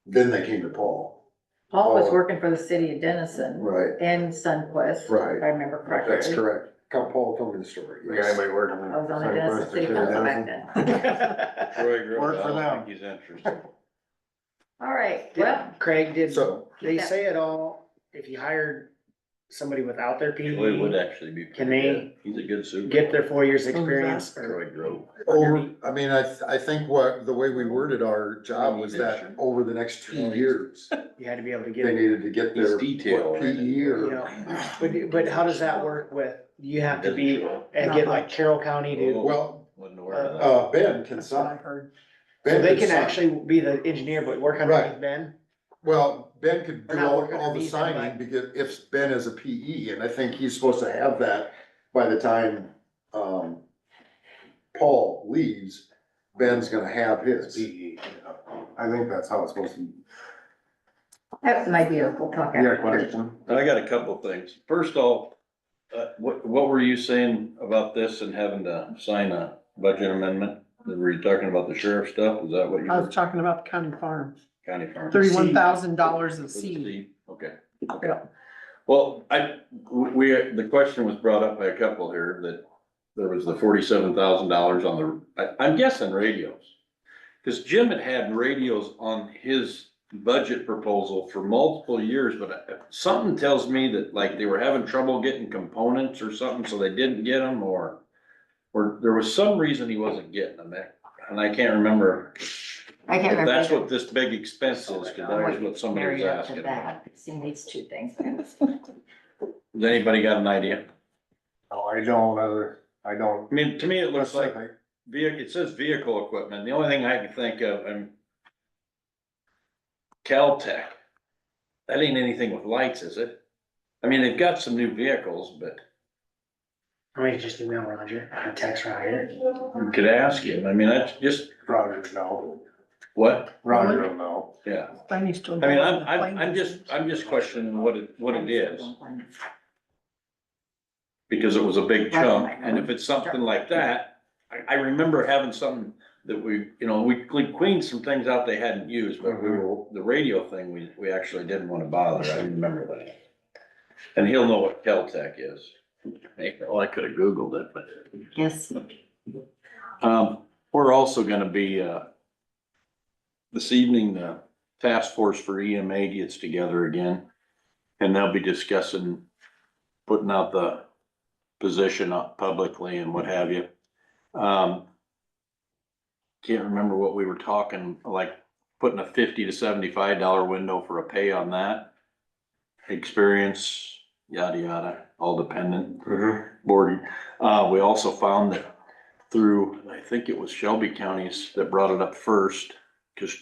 Then they came to Paul. Paul was Oh. working for the city of Denison Right, and Sunquist, Right. if I remember correctly. that's correct. Paul told me the story. the yes. guy might work. I was on the Denison City Council back then. Troy Grove, Work I for don't them. think he's interested. All right, well, Craig, did So, they say at all, if you hired somebody without their Troy would PE, actually be Can pretty they good. He's a good supervisor. get their 4 years experience? or- Troy Grove. over, I mean, I think the way we worded our job was that over the next 2 years, You had to be able to they get, needed to get He's their detailed. PE you or. know, but how does that work with, you have to be, Doesn't show. and get like Carroll County to, Well, Wasn't aware of that. Ben can That's what I sign. heard. so Ben they can can sign. actually be the engineer, but work Right. underneath Ben? Well, Ben could Or do not all work the underneath him, signing because if Ben is a PE, and I think he's supposed to have that by the time, Paul leaves, Ben's gonna have his. PE. I think that's how it's supposed to be. that might be, we'll talk Yeah, after. question. I got a couple of things. First off, what were you saying about this and having to sign a budget amendment? Were you talking about the sheriff stuff? Is that what you I were, was talking about the county farm, county farm? $31,000 of For the seed. seed? Okay. Yeah. Well, the question was brought up by a couple here that there was the $47,000 on I'm guessing radios. Cause Jim had radios on his budget proposal for multiple years, but something tells me that like they were having trouble getting components or something, so they didn't get them, or there was some reason he wasn't getting them, and I can't remember. I can't If remember. that's either. what this big expense is, cause that was what somebody was Marry up to asking. that. Seen these two things. Does anybody got an idea? No, I don't, I don't. I mean, to me, it looks like Specific. it says vehicle equipment. The only thing I can think of, Caltech. That ain't anything with lights, is it? I mean, they've got some new vehicles, but Or maybe just email Roger, or text Roger. you could ask him. I mean, that's just, Roger, no. What? Roger will know. Yeah. I used to. I mean, I'm just questioning what it is. Because it was a big chunk, and if it's something like that, I remember having something that we cleaned some things out they hadn't used, but the radio thing, we actually didn't wanna bother, I remember that. And he'll know what Kel-Tec is. Well, I could've Googled it, but. Yes. We're also gonna be, this evening, the task force for EMA gets together again, and they'll be discussing putting out the position up publicly and what have you. Can't remember what we were talking, like putting a $50 to $75 window for a pay on that. Experience, yada, yada, all dependent. Board. We also found that through, I think it was Shelby counties that brought it up first, because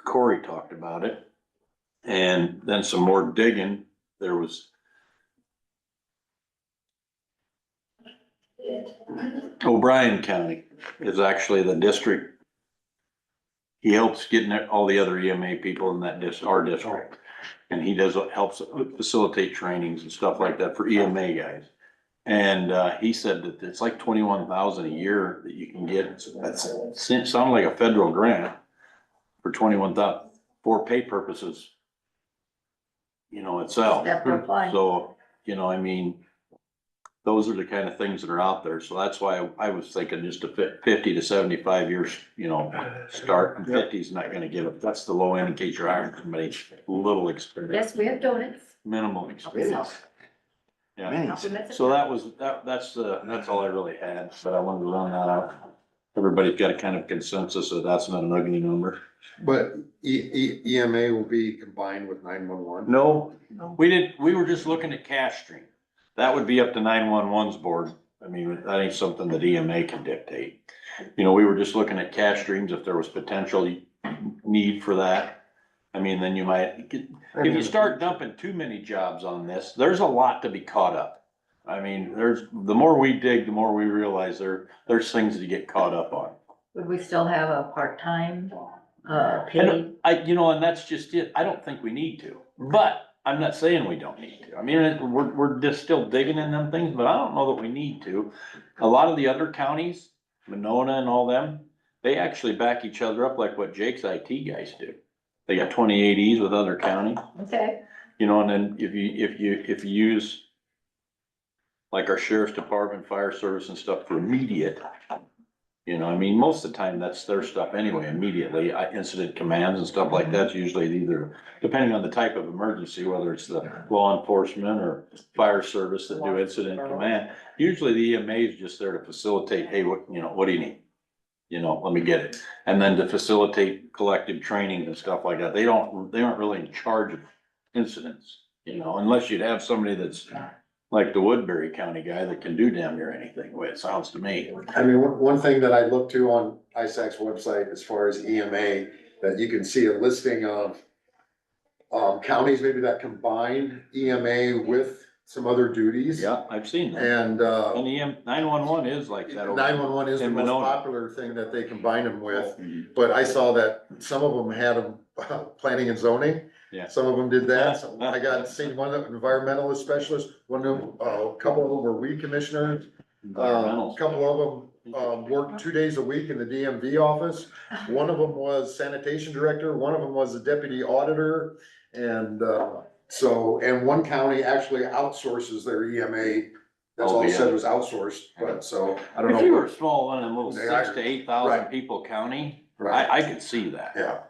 Corey talked about it. And then some more digging, there was O'Brien County is actually the district. He helps getting all the other EMA people in that our district. And he helps facilitate trainings and stuff like that for EMA guys. And, he said that it's like 21,000 a year that you can get. That's sounded like a federal grant for 21,000 for pay purposes, itself. Have to apply. So, I mean, those are the kind of things that are out there. So that's why I was thinking just a 50 to 75 years, start, and 50 is not gonna give it. That's the low end in case you're hiring somebody little experience, Yes, we have donuts. minimal experience. Yeah, That's so that's all I really had, but I wanted to run that out. Everybody's got a kind of consensus that that's not an ugly number. But EMA will be combined with 911? No, we were just looking at cash stream. That would be up to 911's board. I mean, that ain't something that EMA can dictate. We were just looking at cash streams, if there was potential need for that. I mean, then you might, if you start dumping too many jobs on this, there's a lot to be caught up. I mean, the more we dig, the more we realize there's things to get caught up on. Would we still have a part-time, And paid? and that's just it. I don't think we need to, but I'm not saying we don't need to. I mean, we're just still digging in them things, but I don't know that we need to. A lot of the other counties, Monona and all them, they actually back each other up like what Jake's IT guys do. They got 2080s with other counties, Okay, and then if you use like our sheriff's department, fire service and stuff for immediate, I mean, most of the time that's their stuff anyway, immediately. Incident commands and stuff like that's usually either, depending on the type of emergency, whether it's the law enforcement or fire service that do incident command. Usually the EMA is just there to facilitate, hey, what do you need? Let me get it. And then to facilitate collective training and stuff like that. They aren't really in charge of incidents, unless you'd have somebody that's like the Woodbury County guy that can do damn near anything, the way it sounds to me. I mean, one thing that I looked to on ISAC's website as far as EMA, that you can see a listing of counties maybe that combine EMA with some other duties. Yeah, I've seen that. And, And 911 is like that. 911 is the in most Monona. popular thing that they combine them with, Mhm. but I saw that some of them had them planning and zoning. Yeah. Some of them did that. So I got seen one environmentalist specialist, one of them, a couple of them were weed commissioners. A Environmentals. couple of them, worked 2 days a week in the DMV office. One of them was sanitation director, one of them was the deputy auditor. And, and one county actually outsources their EMA. That's all it said was outsourced, but so, I don't know. If you were a small one, in a little They 6 to are- 8,000 right. people county, Right, I could see that. yeah,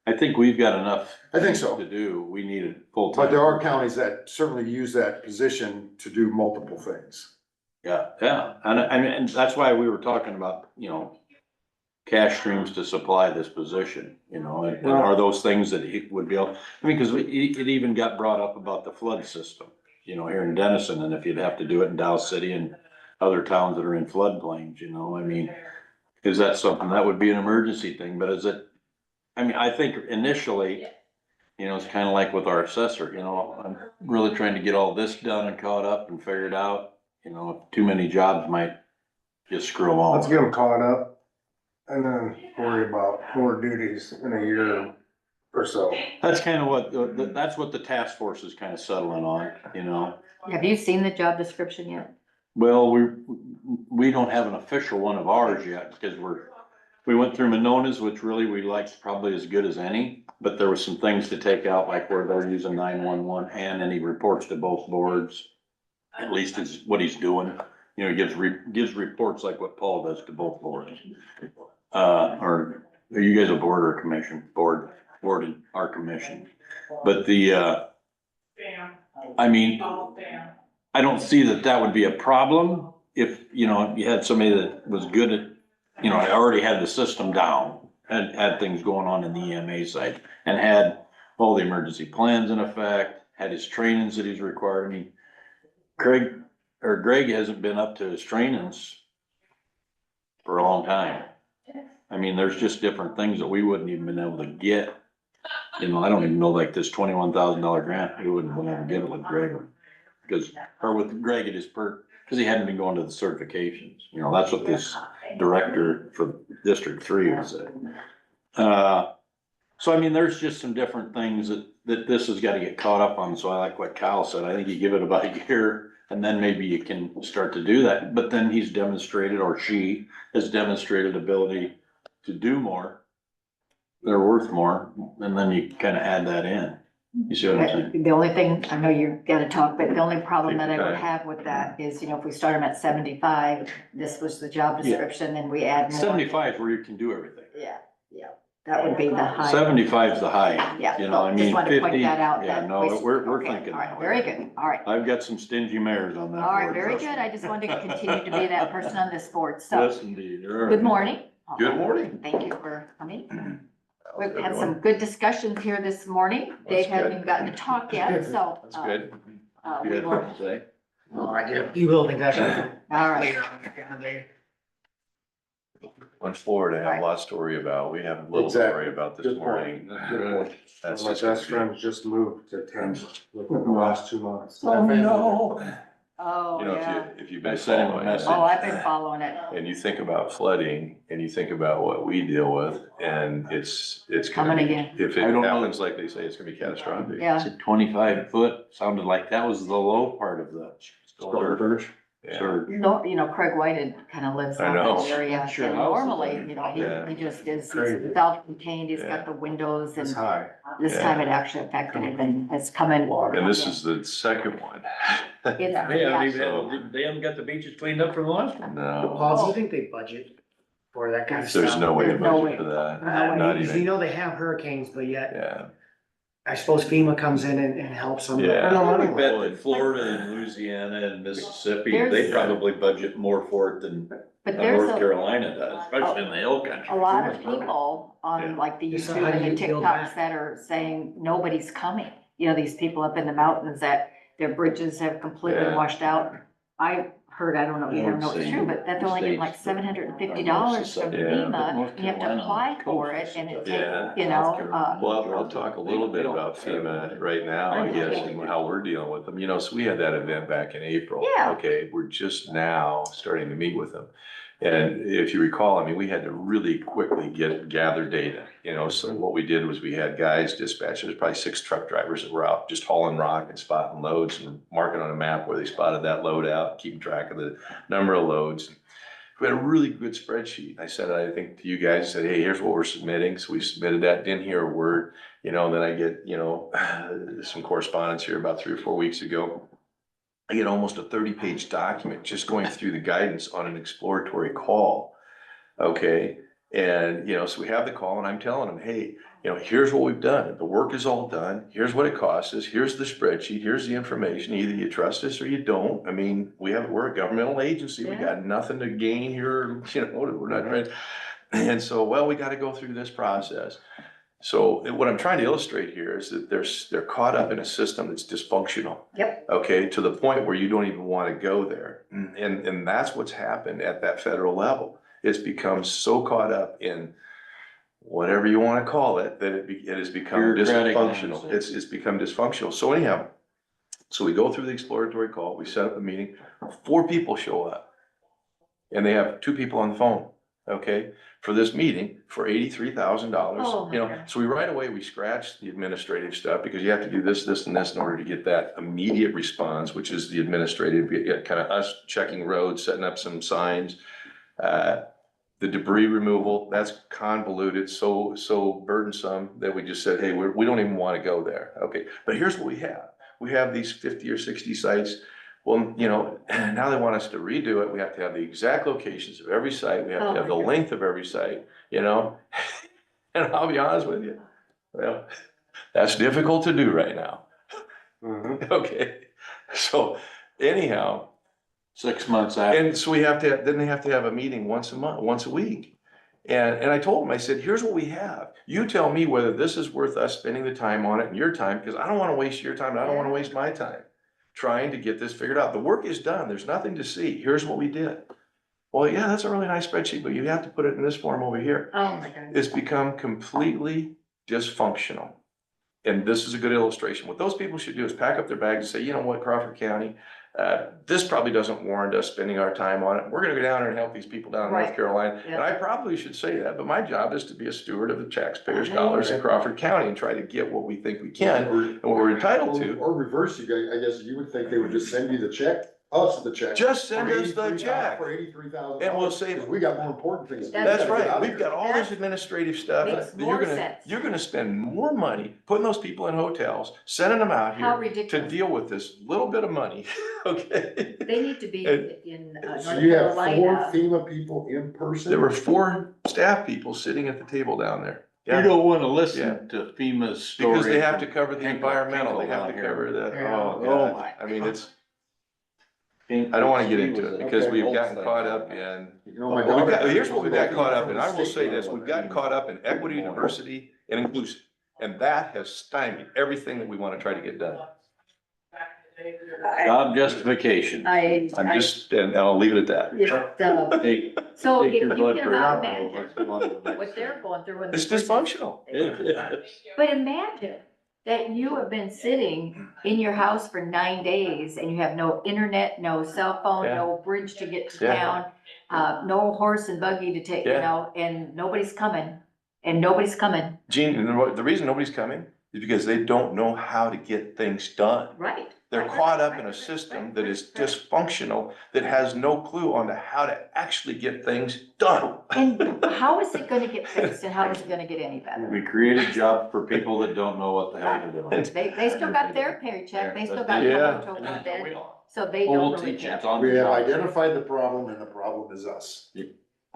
I think we've got enough. I think so. To do, we need it full time. But there are counties that certainly use that position to do multiple things. Yeah, and that's why we were talking about, cash streams to supply this position, and are those things that it would be, cause it even got brought up about the flood system, here in Denison, and if you'd have to do it in Dow City and other towns that are in floodplains, I mean, is that something that would be an emergency thing, but is it, I think initially, it's kinda like with our assessor, I'm really trying to get all this done and caught up and figured out, too many jobs might just screw them all. Let's get them caught up. and then worry about more duties in a year or so. That's kind of what, that's what the task force is kind of settling on, you know? Have you seen the job description yet? Well, we don't have an official one of ours yet, because we went through Monona's, which really we liked probably as good as any, but there were some things to take out, like where they're using 911, and then he reports to both boards. At least is what he's doing, you know, he gives reports like what Paul does to both boards. Or are you guys a board or a commission? Board and our commission. But I mean, I don't see that would be a problem if, you know, you had somebody that was good at, you know, already had the system down, had things going on in the EMA side, and had all the emergency plans in effect, had his trainings that he's required. I mean, Greg hasn't been up to his trainings for a long time. I mean, there's just different things that we wouldn't even been able to get. You know, I don't even know, like this $21,000 grant, we wouldn't been able to get it with Greg. With Greg at his because he hadn't been going to the certifications. You know, that's what this director for District 3 was saying. So I mean, there's just some different things that this has got to get caught up on. So I like what Kyle said. I think you give it about a year and then maybe you can start to do that. But then he's demonstrated, or she has demonstrated ability to do more. They're worth more, and then you kind of add that in. You see what I'm saying? The only thing, I know you've got to talk, but the only problem that I would have with that is, you know, if we start them at 75, this was the job description, and we add more. 75 is where you can do everything. Yeah, that would be the high. 75 is the high. Yeah, You know, I just mean, wanted to 50. point that out. Yeah, that no, we- we're okay, thinking. All right, that very way. good, all right. I've got some stingy mayors on that. All right, board, very trust good. me. I just wanted to continue to be that person on this board, so. Yes, indeed. Good morning. Good morning. Thank you for coming. We've had some good discussions here this morning. Dave hasn't even gotten to talk yet, so. That's good. You We had will, something to say? Oh, I did a few little things I should. all right. Later on in the day. On Florida, I have lots to worry about. We have a little to worry about this Good morning. point. Good point. That's My just gonna best be- friend just moved to Tampa within the last 2 months. Oh, no. Oh, You know, yeah. if you've I been sent him a following message. it, Oh, I've been following it. and you think about flooding, and you think about what we deal with, and it's gonna Coming be, again. if it I don't know. happens like they say, it's gonna be catastrophic. Yeah. It's a 25 foot, sounded like that was the low part of the. Yeah. Sure. No, you know, Craig Whited kind of lives I out know. that area, Sure, and houses normally, are- you know, Yeah. he just is Crazy. self-contained, he's Yeah. got the windows, It's and high. this Yeah. time it actually affected him, and it's coming. And this is the second one. It's- They yeah. they haven't got the beaches cleaned up for the last one. No, Paul, do you think they budget for that kind of stuff? there's no way to There's no budget way. for that, I not mean, you even, know, they have hurricanes, but yet, yeah, I suppose FEMA comes in and helps them. Yeah. I bet that Florida and Louisiana and Mississippi, they There's- probably budget more for it than But there's North a, Carolina does, especially in the hill country. a lot of people Yeah. on like the Just YouTube how and do the you build TikToks that? that are saying nobody's coming. You know, these people up in the mountains that their bridges have completely Yeah. washed out. I heard, I don't know, you don't know if it's true, but that they're only getting like $750 from Yeah. FEMA. You have to apply for it, and it Yeah. takes, you know, well, I'll talk a little bit about FEMA right now, I guess, and how we're dealing with them, you know, so we had that event back in April. Yeah. Okay, we're just now starting to meet with them. And if you recall, I mean, we had to really quickly gather data, you know, so what we did was we had guys dispatched, there's probably 6 truck drivers that were out just hauling rock and spotting loads and marking on a map where they spotted that load out, keeping track of the number of loads. We had a really good spreadsheet. I said, I think to you guys, said, hey, here's what we're submitting. So we submitted that, didn't hear a word, you know, then I get, you know, some correspondence here about 3 or 4 weeks ago. I get almost a 30-page document just going through the guidance on an exploratory call. Okay, and, you know, so we have the call and I'm telling them, hey, you know, here's what we've done. The work is all done. Here's what it costs us. Here's the spreadsheet. Here's the information. Either you trust us or you don't. I mean, we're a governmental agency. We Yeah. got nothing to gain here, you know, we're not trying. And so, well, we gotta go through this process. So what I'm trying to illustrate here is that they're caught up in a system that's dysfunctional. Yep. Okay, to the point where you don't even want to go there. And that's what's happened at that federal level. It's become so caught up in whatever you want to call it, that it has become Bureaucratic dysfunctional. nonsense. It's become dysfunctional. So anyhow, so we go through the exploratory call, we set up a meeting, 4 people show up. And they have 2 people on the phone. okay, for this meeting for $83,000. Oh, You know, okay. so right away, we scratched the administrative stuff because you have to do this, this and this in order to get that immediate response, which is the administrative, kind of us checking roads, setting up some signs. The debris removal, that's convoluted, so burdensome that we just said, hey, we don't even want to go there. Okay, but here's what we have. We have these 50 or 60 sites. Well, you know, now they want us to redo it. We have to have the exact locations of every site. We have Oh to have my the God. length of every site, you know? And I'll be honest with you, well, that's difficult to do right now. Mhm. Okay, so anyhow, 6 months after. and so then they have to have a meeting once a month, once a week. And I told them, I said, here's what we have. You tell me whether this is worth us spending the time on it and your time, because I don't want to waste your time and I don't want to waste my time trying to get this figured out. The work is done. There's nothing to see. Here's what we did. Well, yeah, that's a really nice spreadsheet, but you have to put it in this form over here. Oh, my God. It's become completely dysfunctional. And this is a good illustration. What those people should do is pack up their bags and say, you know what, Crawford County, this probably doesn't warrant us spending our time on it. We're gonna go down there and help these people down in North Right. Carolina. And Yeah. I probably should say that, but my job is to be a steward of the taxpayers' dollars in Crawford County and try to get what we think we can and what we're entitled to. Or reverse, you guys, I guess you would think they would just send you the check, us the check. Just send us the check. For $83,000. And we'll save- We got more important things to do. That's That's right. We've got all this administrative stuff. Makes that more sense. You're gonna spend more money putting those people in hotels, sending them out How here to ridiculous. deal with this little bit of money, okay? They need to be And- in So North you have 4 Carolina. FEMA people in person? There were 4 staff people sitting at the table down there. You Yeah, don't wanna Yeah. listen to FEMA's story. because they have to cover the Hinkle- environmental, they Hinkle have to down here. cover the, Yeah. oh, Oh, God. my I mean, it's, I I don't wanna get into it because we've gotten caught up in. You know, my Well, we've daughter- got- here's what we got caught up in. I will say this, we've gotten caught up in equity, diversity, and inclusion. And that has stymied everything that we wanna try to get done. Job justification. I, I'm just, and I'll leave it at that. Hey, so if take you your blood cannot pressure. imagine Let's go on to the next what they're thing. going through. when It's the person- dysfunctional. But imagine that you have been sitting in your house for 9 days and you have no internet, no cell phone, Yeah. no bridge to get to Yeah. town, no horse and buggy to take, you Yeah. know, and nobody's coming. And nobody's coming, Gene, and the reason nobody's coming is because they don't know how to get things done. right? They're Right, caught up right, in a right, system right, that right, is right. dysfunctional, that has no clue on to how to actually get things done. And how is it gonna get fixed and how is it gonna get any better? We created jobs for people that don't know what the hell they're doing. They still got their paycheck, they still got Yeah. covered to one bed, so they don't Old really teacher, care. it's on We the have job. identified the problem and the problem is us.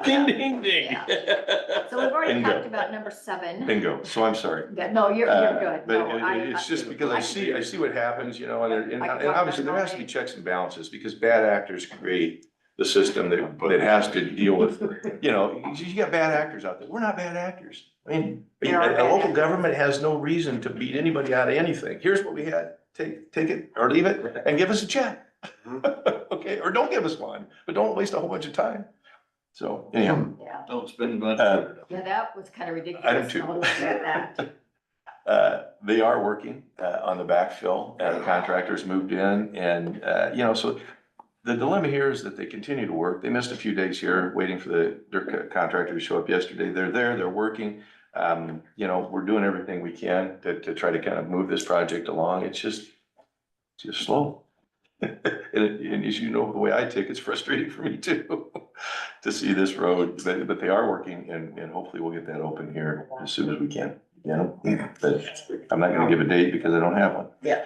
Ding, ding, ding. So we've already Bingo. talked about number 7. Bingo, so I'm sorry. Yeah, no, you're good. But No, it's just because I see what happens, you know, and I can talk obviously about there it has to all be day. checks and balances because bad actors create the system that has to deal with, you know, you got bad actors out there. We're not bad actors. I mean, There are a bad local actors. government has no reason to beat anybody out of anything. Here's what we had. Take it or leave it and give us a check. Okay, or don't give us one, but don't waste a whole bunch of time. So anyhow, Yeah, Don't spend much. yeah, that was kind of ridiculous. Item 2. Now looking at that. They are working on the backfill. The contractors moved in and, you know, so the dilemma here is that they continue to work. They missed a few days here waiting for their contractor to show up yesterday. They're there, they're working. You know, we're doing everything we can to try to kind of move this project along. It's just slow. And as you know, the way I tick, it's frustrating for me too, to see this road, but they are working and hopefully we'll get that open here as soon as we can, you know? But I'm not gonna give a date because I don't have one. Yeah.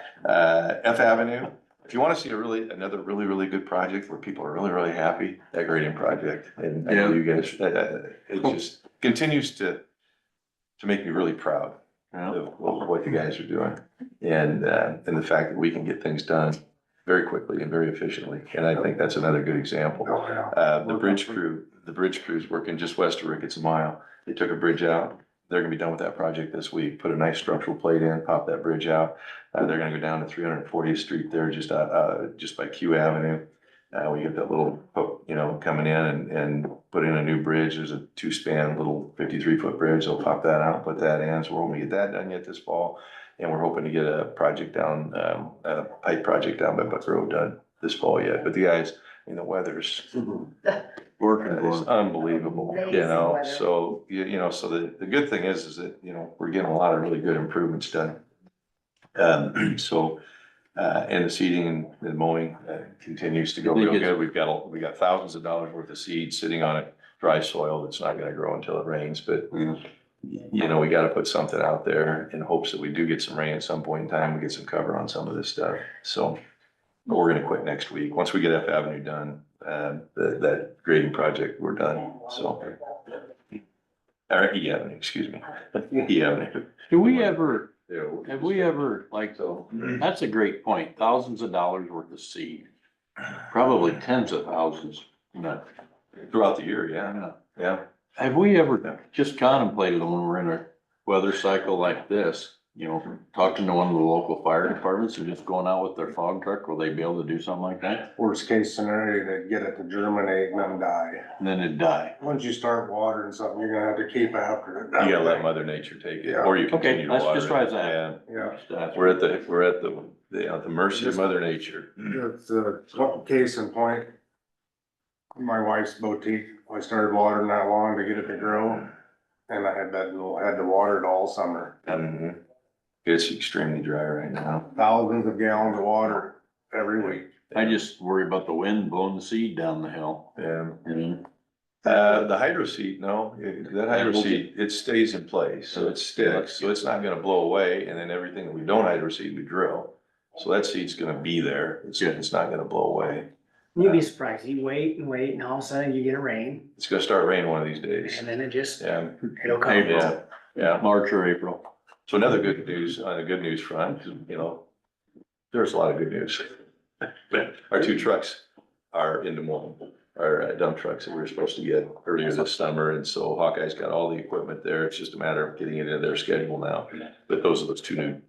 F Avenue, if you wanna see another really good project where people are really happy, that grading project. And I know you guys, it just continues to make me really proud of what you guys are doing. And the fact that we can get things done very quickly and very efficiently. And I think that's another good example. The bridge crew's working just west of Ricketts a mile. They took a bridge out. They're gonna be done with that project this week. Put a nice structural plate in, pop that bridge out. They're gonna go down to 340th Street there, just by Q Avenue. We get that little hook, you know, coming in and put in a new bridge. There's a 2-span little 53-foot bridge. They'll pop that out, put that in. So we're hoping to get that done yet this fall. And we're hoping to get a project down, a pipe project down by Buck Road done this fall yet. But the guys, the weather's Working for It's 'em. unbelievable, you Amazing know, weather. so, so the good thing is that, we're getting a lot of really good improvements done. So, and the seeding and mowing continues to go real good. We got thousands of dollars worth of seed sitting on a dry soil that's not gonna grow until it rains, but we gotta put something out there in hopes that we do get some rain at some point in time, we get some cover on some of this stuff, so. But we're gonna quit next week. Once we get F Avenue done, that grading project, we're done, so. Or E Avenue, excuse me. E Avenue. Do we ever, Yeah. have we ever, like, that's a great point, thousands of dollars worth of seed. Probably tens of thousands, but Throughout the year, yeah. have we ever just contemplated when we're in a weather cycle like this? Talking to one of the local fire departments and just going out with their fog truck, will they be able to do something like that? Worst case scenario, they get it to germinate and then die. And then it'd die. Once you start watering something, you're gonna have to keep after it. You gotta let Mother Nature take it, Yeah. or you Okay, continue to that's water just it. where it's at. Yeah. Yeah, That's- We're at the mercy of Mother Nature. it's a case in point. My wife's boutique, I started watering that lawn to get it to grow, and I had to water it all summer. Mhm. It's extremely dry right now. Thousands of gallons of water every week. I just worry about the wind blowing the seed down the hill. Yeah. You The hydro seed, no, that hydro seed, it stays in place, so it sticks, so it's not gonna blow away, and then everything that we don't hydro seed, we drill. So that seed's gonna be there, it's not gonna blow away. You'd be surprised, you wait and wait, and all of a sudden you get a rain, It's gonna start raining one of these days. and then it just, Yeah, it'll come. yeah, yeah. March or April. So another good news, on the good news front, there's a lot of good news. Our two trucks are in Des Moines, our dump trucks that we were supposed to get earlier this summer, and so Hawkeye's got all the equipment there, it's just a matter of getting it in their schedule now. But those are those two new,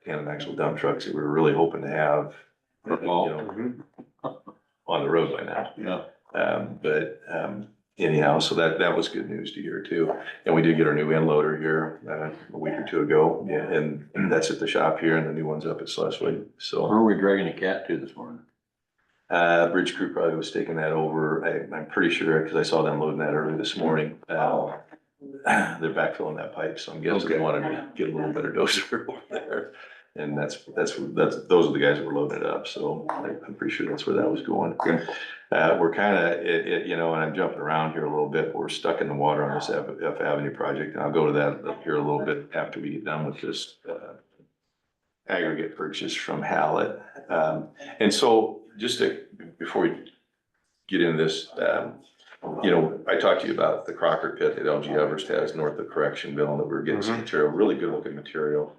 tandem axle dump trucks that we were really hoping to have, on the road by now. Yeah. Anyhow, so that was good news to hear too. And we did get our new end loader here, a week or two ago, and that's at the shop here, and the new one's up at Schleswig, so. Where are we dragging a cat to this morning? Bridge crew probably was taking that over, I'm pretty sure, cause I saw them loading that early this morning. They're backfilling that pipe, so I'm guessing they Okay. wanted to get a little better doser over there. And those are the guys that were loading it up, so I'm pretty sure that's where that was going. We're kinda, and I'm jumping around here a little bit, but we're stuck in the water on this F Avenue project, and I'll go to that up here a little bit after we get done with this, aggregate purchase from Hallett. And so before we get into this, I talked to you about the Crawford pit that LG Everest has north of Correctionville, and that we're getting some material, really good looking material.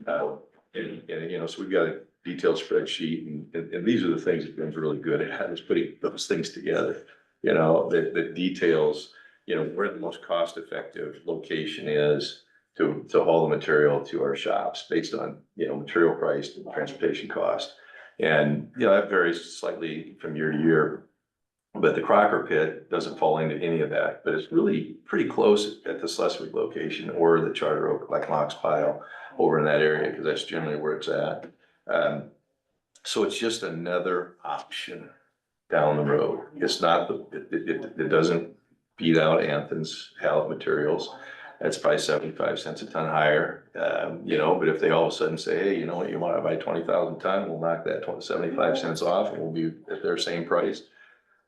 So we've got a detailed spreadsheet, and these are the things that Ben's really good at, is putting those things together. That details, where the most cost effective location is to haul the material to our shops based on, material price and transportation cost. And, that varies slightly from year to year. But the Crocker pit doesn't fall into any of that, but it's really pretty close at the Schleswig location or the Charter Oak, like Mox Pile over in that area, because that's generally where it's at. So it's just another option down the road. It's not, it doesn't beat out Anthony's Hallett Materials. That's probably 75 cents a ton higher, but if they all of a sudden say, hey, you know what, you want to buy 20,000 ton, we'll knock that 75 cents off, and we'll be at their same price.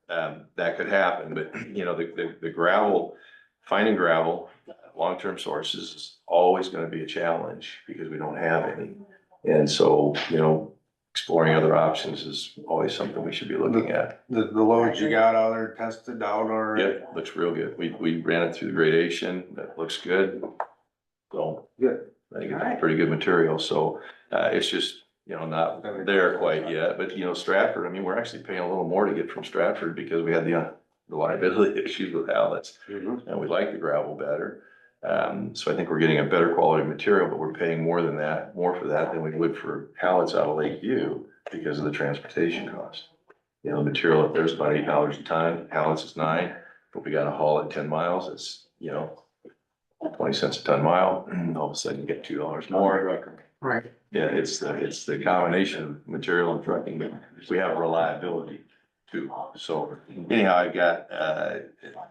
That could happen, but the gravel, finding gravel, long-term sources is always gonna be a challenge because we don't have any. And so, exploring other options is always something we should be looking at. The loads you got out there tested out already? Yep, looks real good. We ran it through the gradation, that looks good. So, Good. I think it's pretty good material, so, it's just, not there quite yet, but Stratford, we're actually paying a little more to get from Stratford because we had the liability issues with Hallett's, and we like the gravel better. So I think we're getting a better quality material, but we're paying more for that than we would for Hallett's out of Lakeview because of the transportation cost. The material up there's about $8 a ton, Hallett's is $9, but we gotta haul it 10 miles, it's, 20 cents a ton mile, all of a sudden you get $2 more. Right. Yeah, it's the combination of material and trucking, but we have reliability. too. So anyhow, I got,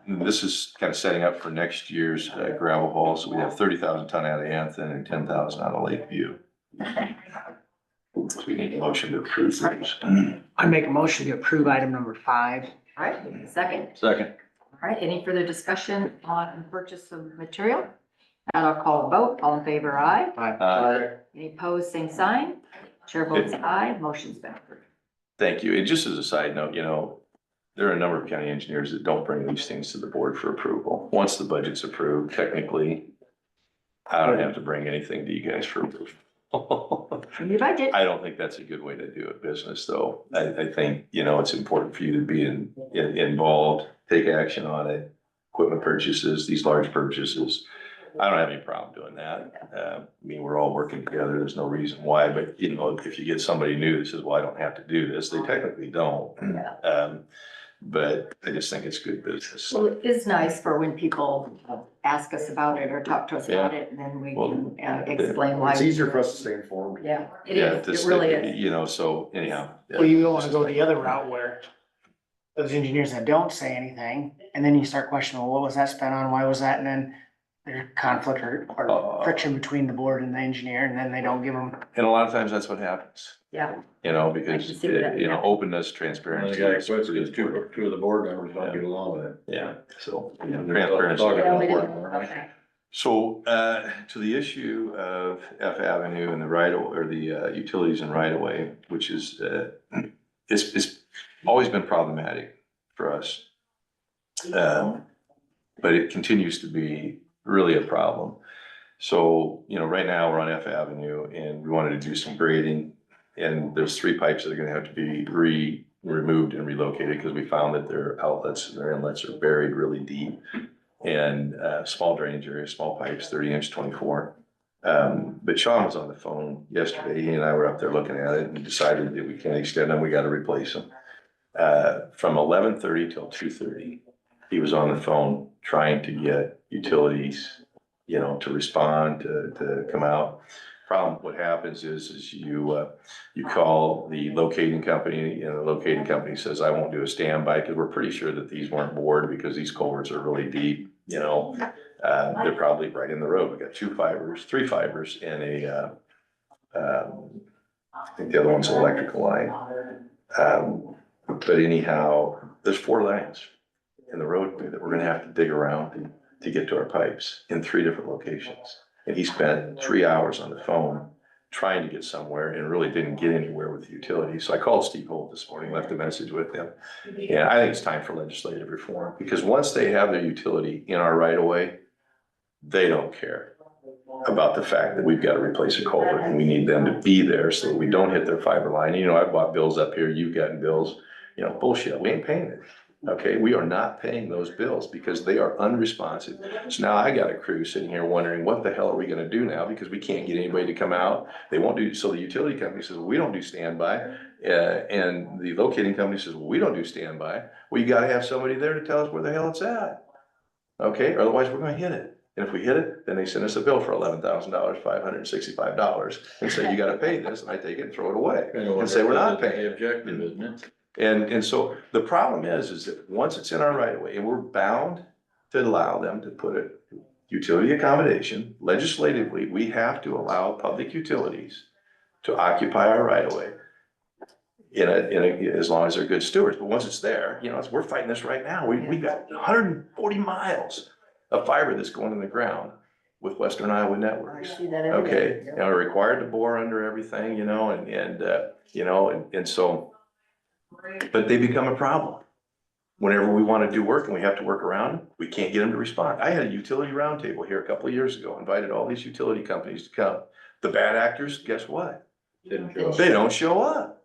this is kind of setting up for next year's gravel haul. So we have 30,000 ton out of Anthony and 10,000 out of Lakeview. So we need a motion to approve those. I make a motion to approve item number 5. All right, second. Second. All right, any further discussion on purchase of material? And I'll call a vote. All in favor, aye. Any opposed, same sign. Chair votes aye, motion's been approved. Thank you. And just as a side note, you know, there are a number of county engineers that don't bring these things to the board for approval. Once the budget's approved, technically, I don't have to bring anything to you guys for approval. New budget. I don't think that's a good way to do a business, though. I think, you know, it's important for you to be involved, take action on it, equipment purchases, these large purchases. I don't have any problem doing that. I mean, we're all working together. There's no reason why, but you know, if you get somebody new that says, well, I don't have to do this, they technically don't. Yeah. But I just think it's good business. Well, it is nice for when people ask us about it or talk to us about it, and then we can explain why. It's easier for us to stay informed. Yeah, it Yeah, is. It really is. you know, so anyhow. Well, you don't wanna go the other route where those engineers that don't say anything, and then you start questioning, well, what was that spent on? Why was that? And then there's conflict or friction between the board and the engineer, and then they don't give them. And a lot of times that's what happens, Yeah, you know, I because, can see that, you know, yeah. openness, And the transparency. guy is quits pretty because two important. of the board members don't get along with it. Yeah, so, you know, Yeah, transparency. talking yeah, about we do. board, right? Okay. So, to the issue of F Avenue and the or the utilities and right of way, which is, it's always been problematic for us. But it continues to be really a problem. So, you know, right now we're on F Avenue and we wanted to do some grading. And there's 3 pipes that are gonna have to be removed and relocated because we found that their outlets, their inlets are buried really deep. And small drainage area, small pipes, 30-inch, 24. But Sean was on the phone yesterday. He and I were up there looking at it and decided that we can't extend them. We got to replace them. From 11:30 till 2:30, he was on the phone trying to get utilities, you know, to respond, to come out. Problem, what happens is you call the locating company, and the locating company says, I won't do a standby, because we're pretty sure that these weren't bored because these culverts are really deep, you know. They're probably right in the road. We got 2 fibers, 3 fibers, and I think the other one's an electrical line. But anyhow, there's 4 lines in the roadway that we're gonna have to dig around to get to our pipes in 3 different locations. And he spent 3 hours on the phone trying to get somewhere and really didn't get anywhere with the utility. So I called Steve Holt this morning, left a message with him. And I think it's time for legislative reform, because once they have their utility in our right of way, they don't care about the fact that we've got to replace a culvert and we need them to be there so that we don't hit their fiber line. You know, I've bought bills up here, you've gotten bills, you know, bullshit, we ain't paying it. Okay, we are not paying those bills because they are unresponsive. So now I got a crew sitting here wondering, what the hell are we gonna do now? Because we can't get anybody to come out. They won't do, so the utility company says, well, we don't do standby. And the locating company says, well, we don't do standby. Well, you gotta have somebody there to tell us where the hell it's at. Okay, otherwise we're gonna hit it. And if we hit it, then they send us a bill for $11,000, $565, and say, you gotta pay this, and I take it and throw it away, and say, we're not paying. The objective, isn't it? And so the problem is that once it's in our right of way, and we're bound to allow them to put a utility accommodation, legislatively, we have to allow public utilities to occupy our right of way as long as they're good stewards. But once it's there, you know, we're fighting this right now. We've got 140 miles of fiber that's going in the ground with Western Iowa Networks. I see that every day. Okay, you know, we're required to bore under everything, you know, and so, but they become a problem. Whenever we want to do work and we have to work around them, we can't get them to respond. I had a utility roundtable here a couple of years ago, invited all these utility companies to come. The bad actors, guess what? Didn't show up. They don't show up.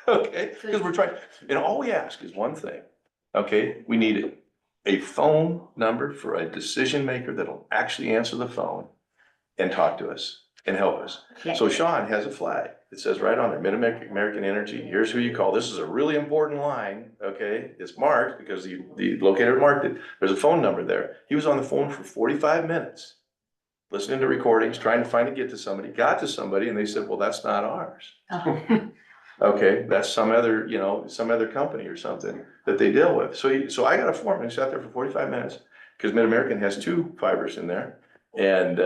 Okay, because we're trying, and all we ask is one thing. Okay, we need a phone number for a decision maker that'll actually answer the phone and talk to us and help us. So Sean has a flag. It says right on there, Mid-American Energy, here's who you call. This is a really important line, okay? It's marked because the locator marked it. There's a phone number there. He was on the phone for 45 minutes, listening to recordings, trying to get to somebody, got to somebody, and they said, well, that's not ours. Oh. Okay, that's some other, some other company or something that they deal with. So I got a foreman who sat there for 45 minutes, because Mid-American has 2 fibers in there and,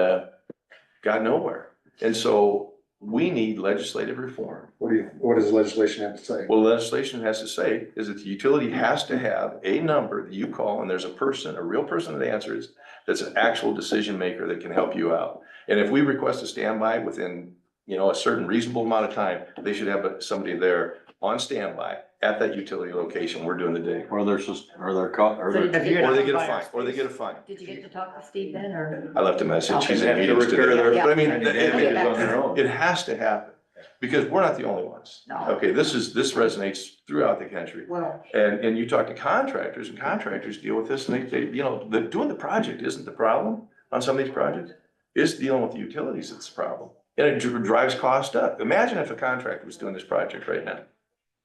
got nowhere. And so we need legislative reform. What does legislation have to say? Well, legislation has to say is that the utility has to have a number that you call, and there's a person, a real person that answers, that's an actual decision maker that can help you out. And if we request a standby within, a certain reasonable amount of time, they should have somebody there on standby at that utility location. We're doing the dig. Or their, or their, or So their. did you Or they get, get a fine, or they get a fine. did you get to talk to Steve then, or? I left a message. He's Have in to meetings repair today. their- But I mean, and it- damage it- is on their own. it has to happen, because we're not the only ones. No. Okay, this resonates throughout the country. Well, And you talk to contractors, and contractors deal with this, and they, doing the project isn't the problem on some of these projects. It's dealing with the utilities that's the problem. And it drives cost up. Imagine if a contractor was doing this project right now,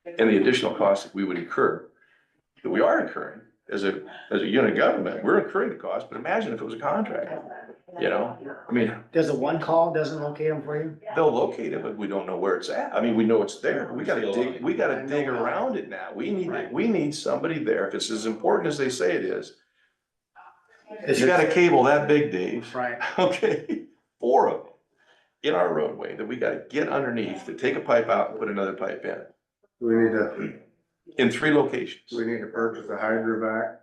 and the additional costs that we would incur, that we are incurring as a unit of government, we're incurring the cost, but imagine if it was a contractor, I mean, Does a one call doesn't locate them for you? they'll locate it, but we don't know where it's at. I mean, we know it's there. We gotta dig around it now. We need somebody there. If it's as important as they say it is. You got a cable that big, Dave. Right. Okay, 4 of them in our roadway that we gotta get underneath to take a pipe out and put another pipe in, We need to, in 3 locations. we need to purchase a hydrovac.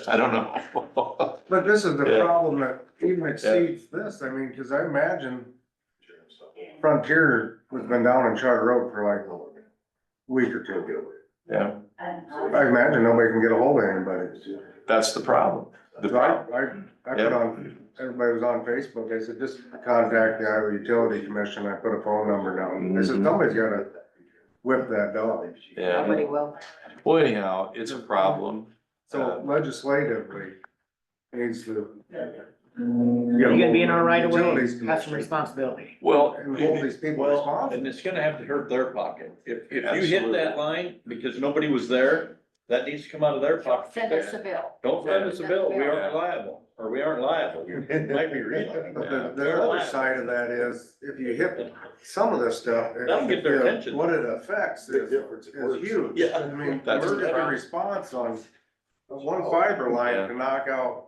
I don't know. But this is the Yeah. problem that even exceeds this, I mean, cause I imagine Frontier has been down on Charter Road for like a week or 2. Yeah, I imagine nobody can get a hold of anybody. that's the problem. The So problem. I put on, everybody was on Facebook, I said, just contact the Iowa Utility Commission, I put a phone number down, I said, Mhm. somebody's gotta whip that dog. Yeah. Nobody will. Well, anyhow, it's a problem. So legislatively, needs to. You're gonna be in our right of way, Utilities have some Commission. responsibility. Well, And hold these people Well, responsible. and it's gonna have to hurt their pocket. If you hit Absolutely. that line because nobody was there, that needs to come out of their pocket. Send us a bill. Don't send us a bill. We aren't liable, or we aren't liable. You might be reading. But the other side of that is, if you hit some of this stuff. That'll get their attention. What it affects is huge. Yeah. I mean, That's the emergency problem. response on one fiber line Yeah. can knock out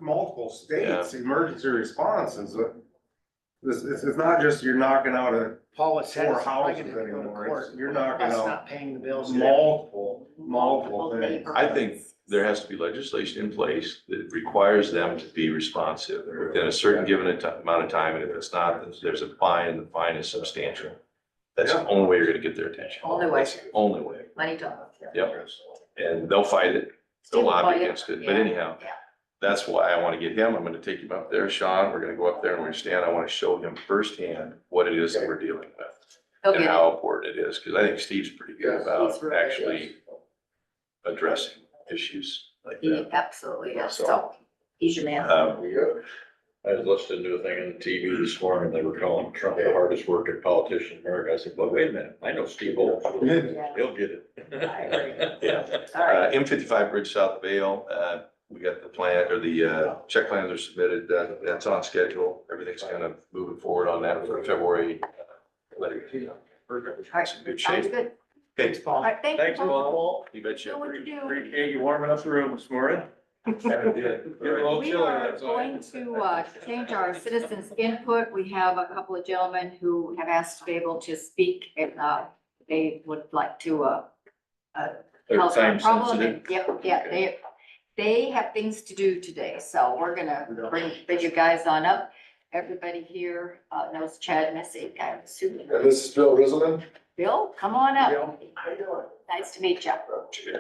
multiple states' emergency responses. It's not just you're knocking out Paul, what said, Four is I houses get to go to anymore. court. You're knocking Us out not paying the bills. multiple things. I think there has to be legislation in place that requires them to be responsive within a certain given amount of time, and if it's not, then there's a fine, and the fine is substantial. That's the only way you're gonna get their attention. Only way. That's the only way. Money talks. Yep. And they'll fight it, they'll lobby against it, but anyhow, Yeah. that's why I wanna get him, I'm gonna take him up there, Sean, we're gonna go up there and we're gonna stand, I wanna show him firsthand what it is that we're dealing with. He'll And get it. how important it is, cause I think Steve's pretty good about He's really actually addressing issues like He that. absolutely is. So he's your man. I was listening to a thing on the TV this morning, they were calling Trump the hardest working politician in America. I said, well, wait a minute, I know Steve Olds. He'll get it. Yeah. All right. M55 Bridge South of Vale, we got the plan, or the check plans are submitted, that's on schedule. Everything's kind of moving forward on that for February. All right. It's in good Sounds shape. good. Okay, All right, thank you. Thanks, Paul. you betcha. Do what you do. Appreciate you warming up the room this morning. Get a little We chilly, are that's all. going to change our citizens' input. We have a couple of gentlemen who have asked to be able to speak and they would like to They're tell us their time problem. sensitive. Yep, yeah, they have things to do today, so we're gonna bring you guys on up. Everybody here knows Chad Missy, I'm assuming. This is Bill Rizzleman, Bill, come on up. Nice to meet you.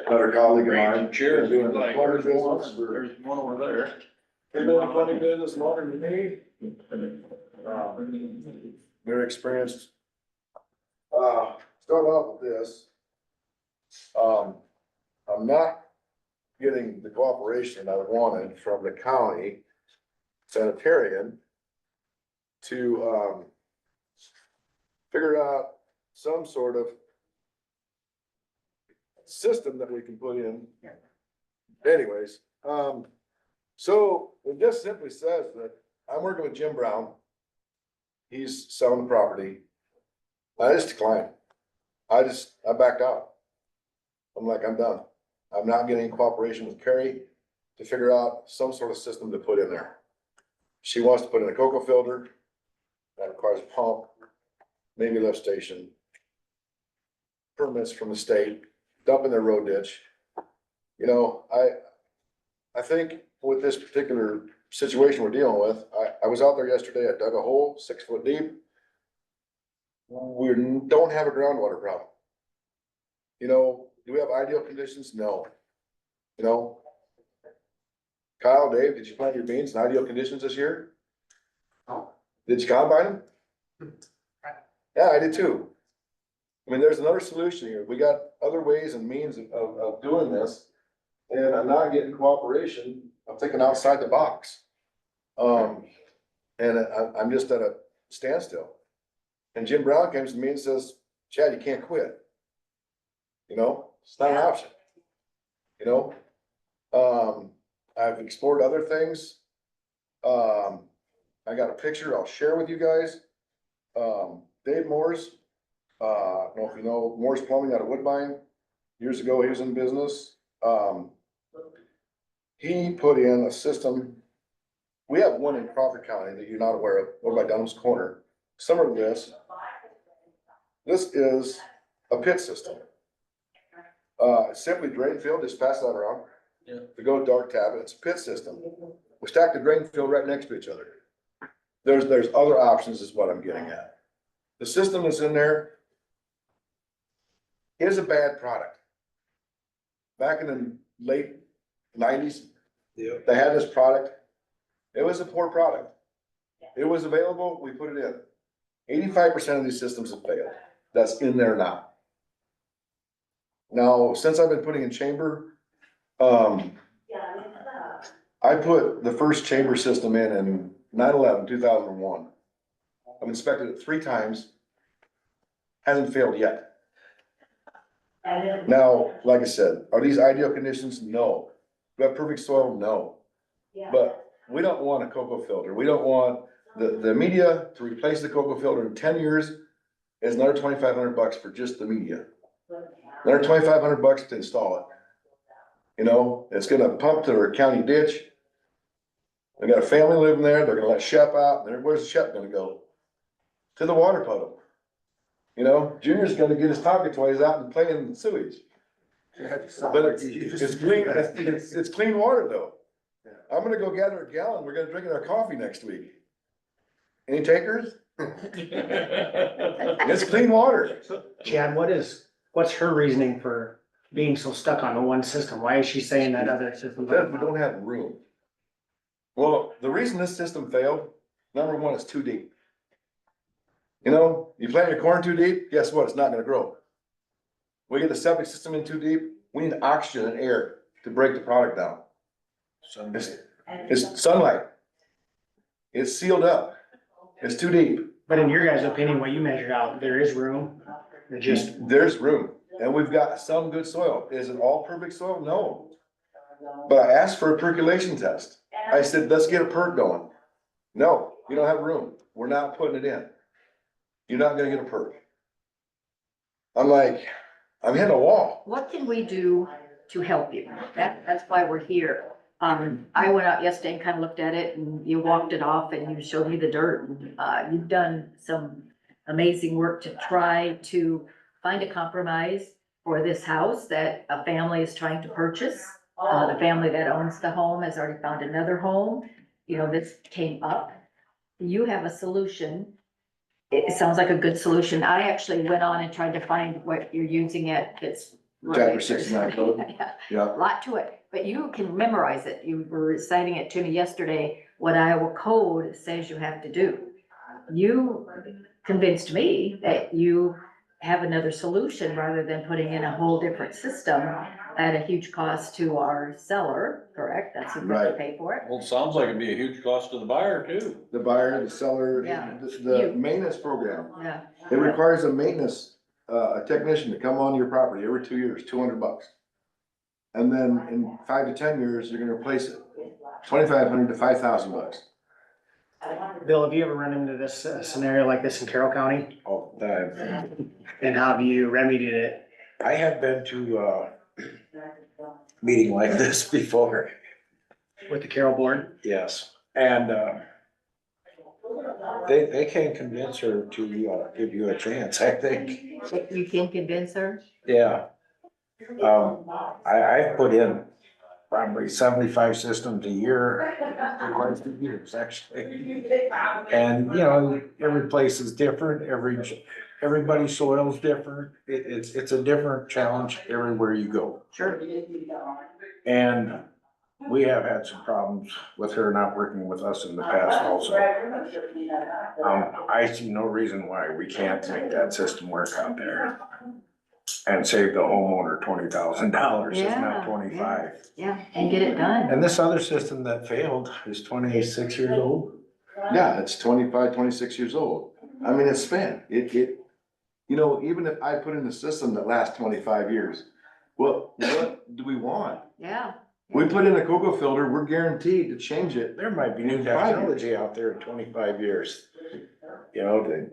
another colleague of Ranking mine. chairs, Been doing like, water business for, there's one over there. been doing funny business longer than me. Very experienced. Start off with this. I'm not getting the cooperation I wanted from the county sanitarian to, figure out some sort of system that we can put in. Anyways, so it just simply says that I'm working with Jim Brown. He's selling the property. I just declined. I backed out. I'm like, I'm done. I'm not getting cooperation with Carrie to figure out some sort of system to put in there. She wants to put in a cocoa filter. That requires a pump, maybe a lift station. Permits from the state, dump in their road ditch. You know, I think with this particular situation we're dealing with, I was out there yesterday, I dug a hole 6 foot deep. We don't have a groundwater problem. You know, do we have ideal conditions? No. You know? Kyle, Dave, did you plant your beans in ideal conditions this year? Did you combine them? Yeah, I did too. I mean, there's another solution here. We got other ways and means of doing this. And I'm not getting cooperation. I'm thinking outside the box. And I'm just at a standstill. And Jim Brown comes to me and says, Chad, you can't quit. You know, it's not an option. You know, I've explored other things. I got a picture I'll share with you guys. Dave Moore's, I don't know if you know, Moore's Plumbing out of Woodbine. Years ago, he was in business. He put in a system. We have one in Crawford County that you're not aware of, over by Dunham's Corner. Similar to this. This is a pit system. Simply drain field, just pass that around. Yeah. To go dark tab, it's a pit system. We stack the drain field right next to each other. There's other options is what I'm getting at. The system that's in there is a bad product. Back in the late 90s, they had this product. It was a poor product. It was available, we put it in. 85% of these systems have failed. That's in there now. Now, since I've been putting in chamber, I put the first chamber system in 9/11/2001. I've inspected it 3 times. Hasn't failed yet. Now, like I said, are these ideal conditions? No. Do we have perfect soil? No. But we don't want a cocoa filter. We don't want the media to replace the cocoa filter in 10 years is another $2,500 for just the media. Another $2,500 to install it. You know, it's gonna pump to their county ditch. They got a family living there. They're gonna let Shep out. And where's Shep gonna go? To the water puddle. You know, Junior's gonna get his pocket toys out and play in the sewage. But it's clean, it's clean water though. I'm gonna go gather a gallon. We're gonna drink in our coffee next week. Any takers? It's clean water. Chad, what's her reasoning for being so stuck on the one system? Why is she saying that other system? Because we don't have room. Well, the reason this system failed, number one, it's too deep. You know, you plant your corn too deep, guess what? It's not gonna grow. We get the septic system in too deep, we need oxygen and air to break the product down. It's sunlight. It's sealed up. It's too deep. But in your guys' opinion, what you measured out, there is room? There's room, and we've got some good soil. Is it all perfect soil? No. But I asked for a percolation test. I said, let's get a perk going. No, you don't have room. We're not putting it in. You're not gonna get a perk. I'm like, I'm hitting a wall. What can we do to help you? That's why we're here. I went out yesterday and kind of looked at it and you walked it off and you showed me the dirt. And you've done some amazing work to try to find a compromise for this house that a family is trying to purchase. The family that owns the home has already found another home. You know, this came up. You have a solution. It sounds like a good solution. I actually went on and tried to find what you're using it. It's Chapter 69 code. Yeah. A lot to it, but you can memorize it. You were reciting it to me yesterday, what Iowa code says you have to do. You convinced me that you have another solution rather than putting in a whole different system at a huge cost to our seller, correct? That's who has to pay for it. Well, it sounds like it'd be a huge cost to the buyer too. The buyer, the seller, Yeah. the maintenance program. Yeah. It requires a maintenance, a technician to come on your property every 2 years, $200. And then in 5 to 10 years, you're gonna replace it, $2,500 to $5,000. Bill, have you ever run into this scenario like this in Carroll County? all the time. And how have you remedied it? I have been to a meeting like this before, With the Carroll board? yes, and, they can convince her to, give you a chance, I think, You can convince her? yeah. I've put in probably 75 systems a year, for quite a few years, actually. And, you know, every place is different, everybody's soil's different, it's a different challenge everywhere you go. Sure. And we have had some problems with her not working with us in the past also. I see no reason why we can't make that system work out there and save the homeowner $20,000, if Yeah, not 25. Yeah, and get it done. And this other system that failed is 26 years old. Yeah, it's 25, 26 years old. I mean, it's spent. You know, even if I put in a system that lasts 25 years, well, what do we want? Yeah. We put in a cocoa filter, we're guaranteed to change it. There might be new technology out there in 25 years. You know,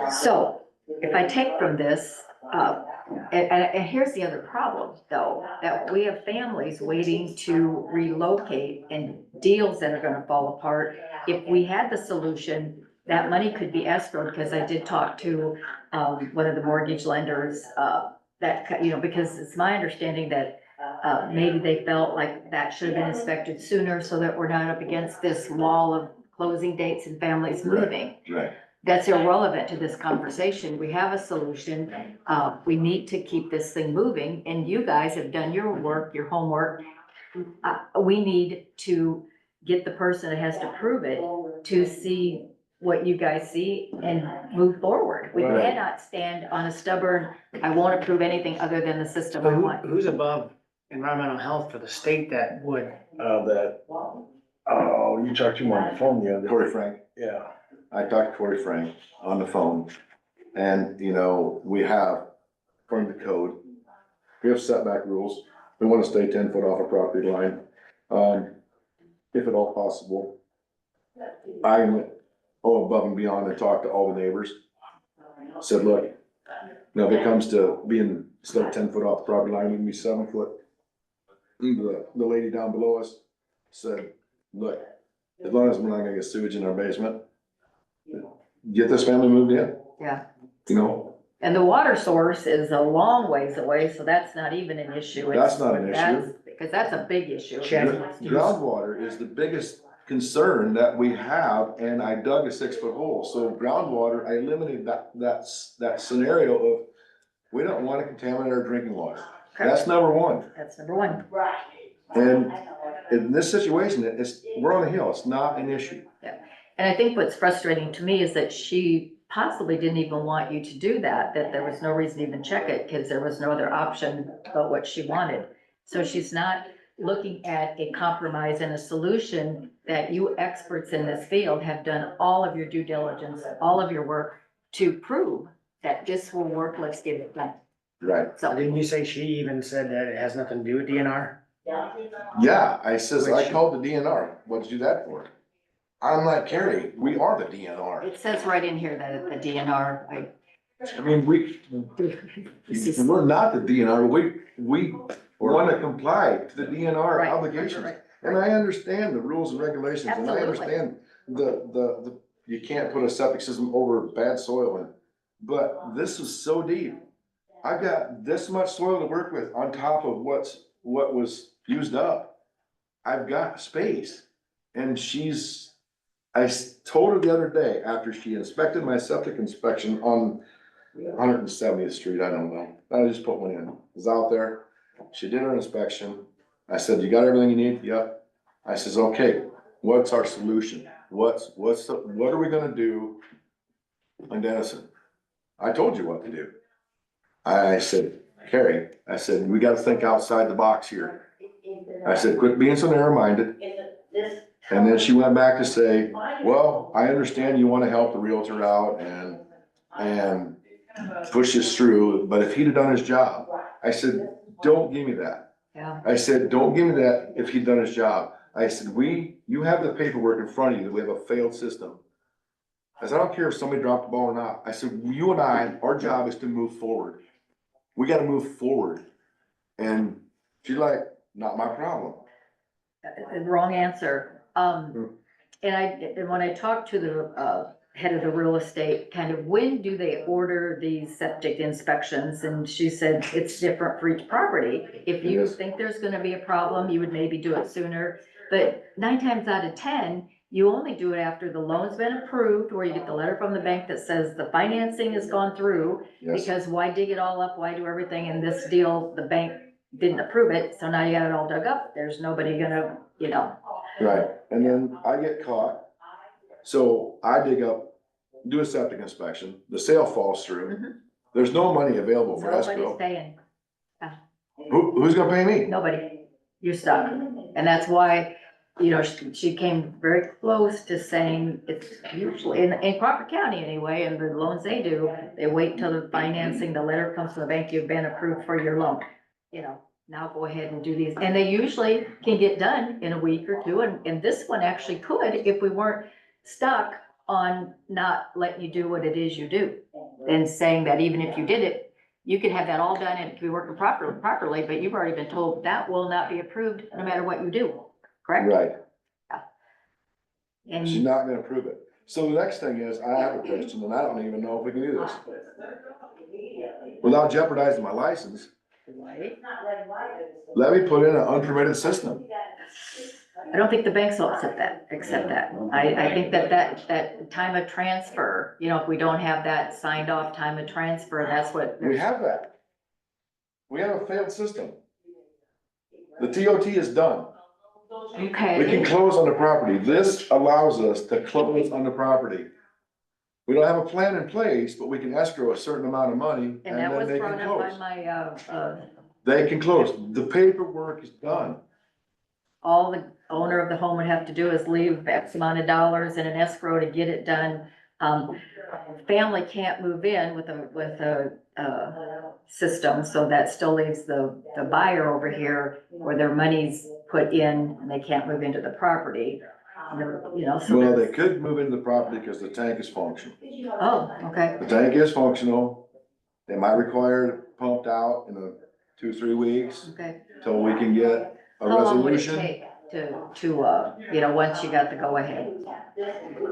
So if I take from this, and here's the other problem though, that we have families waiting to relocate and deals that are gonna fall apart. If we had the solution, that money could be escrowed, because I did talk to, one of the mortgage lenders, that, you know, because it's my understanding that maybe they felt like that should have been inspected sooner so that we're not up against this wall of closing dates and families moving. Right. That's irrelevant to this conversation. We have a solution. We need to keep this thing moving, and you guys have done your work, your homework. We need to get the person that has to prove it to see what you guys see and move forward. We Right. cannot stand on a stubborn, I won't approve anything other than the system I want. Who's above environmental health for the state that would? You talked to him on the phone the other day. Corey Frank, Yeah. I talked to Corey Frank on the phone. And, you know, we have, according to code, we have setback rules. We want to stay 10 foot off a property line. If at all possible. I went above and beyond and talked to all the neighbors. Said, look, now if it comes to being, instead of 10 foot off the property line, we can be 7 foot. The lady down below us said, look, as long as we're not gonna get sewage in our basement, get this family moved in, Yeah, you know? and the water source is a long ways away, so that's not even an issue. That's not an issue. Because that's a big issue. Groundwater is the biggest concern that we have, and I dug a 6-foot hole, so groundwater, I eliminated that scenario of, we don't wanna contaminate our drinking water. That's number one. That's number one. And in this situation, we're on a hill, it's not an issue. And I think what's frustrating to me is that she possibly didn't even want you to do that, that there was no reason to even check it, because there was no other option but what she wanted. So she's not looking at a compromise and a solution that you experts in this field have done all of your due diligence, all of your work to prove that this will work, let's get it done. Right. So, Didn't you say she even said that it has nothing to do with DNR? Yeah, I says, I called the DNR, what'd you do that for? I'm like, Carrie, we are the DNR. it says right in here that the DNR, I mean, we're not the DNR, we wanna comply to the DNR Right, obligations. right, And I understand the rules and regulations, and I Absolutely. understand the, you can't put a septic system over bad soil in. But this is so deep. I've got this much soil to work with on top of what was used up. I've got space. And I told her the other day, after she inspected my septic inspection on 170th Street, I don't know. I just put one in. It was out there. She did her inspection. I said, you got everything you need? Yep. I says, okay, what's our solution? What are we gonna do in Denison? I told you what to do. I said, Carrie, I said, we gotta think outside the box here. I said, quit being so narrow-minded. And then she went back to say, well, I understand you wanna help the realtor out and push this through, but if he'd have done his job, I said, don't give me that. yeah, I said, don't give me that if he'd done his job. I said, you have the paperwork in front of you that we have a failed system. I said, I don't care if somebody dropped the ball or not. I said, you and I, our job is to move forward. We gotta move forward. And she's like, not my problem. Wrong answer. And when I talked to the, head of the real estate, kind of, when do they order these septic inspections? And she said, it's different for each property. If you Yes. think there's gonna be a problem, you would maybe do it sooner. But 9 times out of 10, you only do it after the loan's been approved, or you get the letter from the bank that says the financing has gone through. Yes, Because why dig it all up? Why do everything in this deal? The bank didn't approve it, so now you got it all dug up. There's nobody gonna, right. And then I get caught. So I dig up, do a septic inspection, the sale falls through. Mhm. There's no money available for Nobody's escrow. paying. Who's gonna pay me? Nobody, you're stuck. And that's why, she came very close to saying it's usually, in Crawford County anyway, and the loans they do, they wait till the financing, the letter comes from the bank, you've been approved for your loan. Now go ahead and do these. And they usually can get done in a week or two. And this one actually could if we weren't stuck on not letting you do what it is you do. And saying that even if you did it, you could have that all done and it could be working properly, but you've already been told that will not be approved no matter what you do, correct? Right. And She's not gonna approve it. So the next thing is, I have a question, and I don't even know if we can do this. Without jeopardizing my license, let me put in an unpermitted system. I don't think the banks will accept that. I think that time of transfer, if we don't have that signed off time of transfer, that's what. We have that. We have a failed system. The TOT is done. We can Okay, close on the property. This allows us to close on the property. We don't have a plan in place, but we can escrow a certain amount of money and and that then was they brought can up by close. my, They can close. The paperwork is done. all the owner of the home would have to do is leave X amount of dollars in an escrow to get it done. Family can't move in with a system, so that still leaves the buyer over here where their money's put in and they can't move into the property. So. Well, they could move into the property because the tank is functional. Oh, okay. The tank is functional. They might require it pumped out in 2-3 weeks Okay. till we can get a How long would it resolution. take to, once you got the go ahead?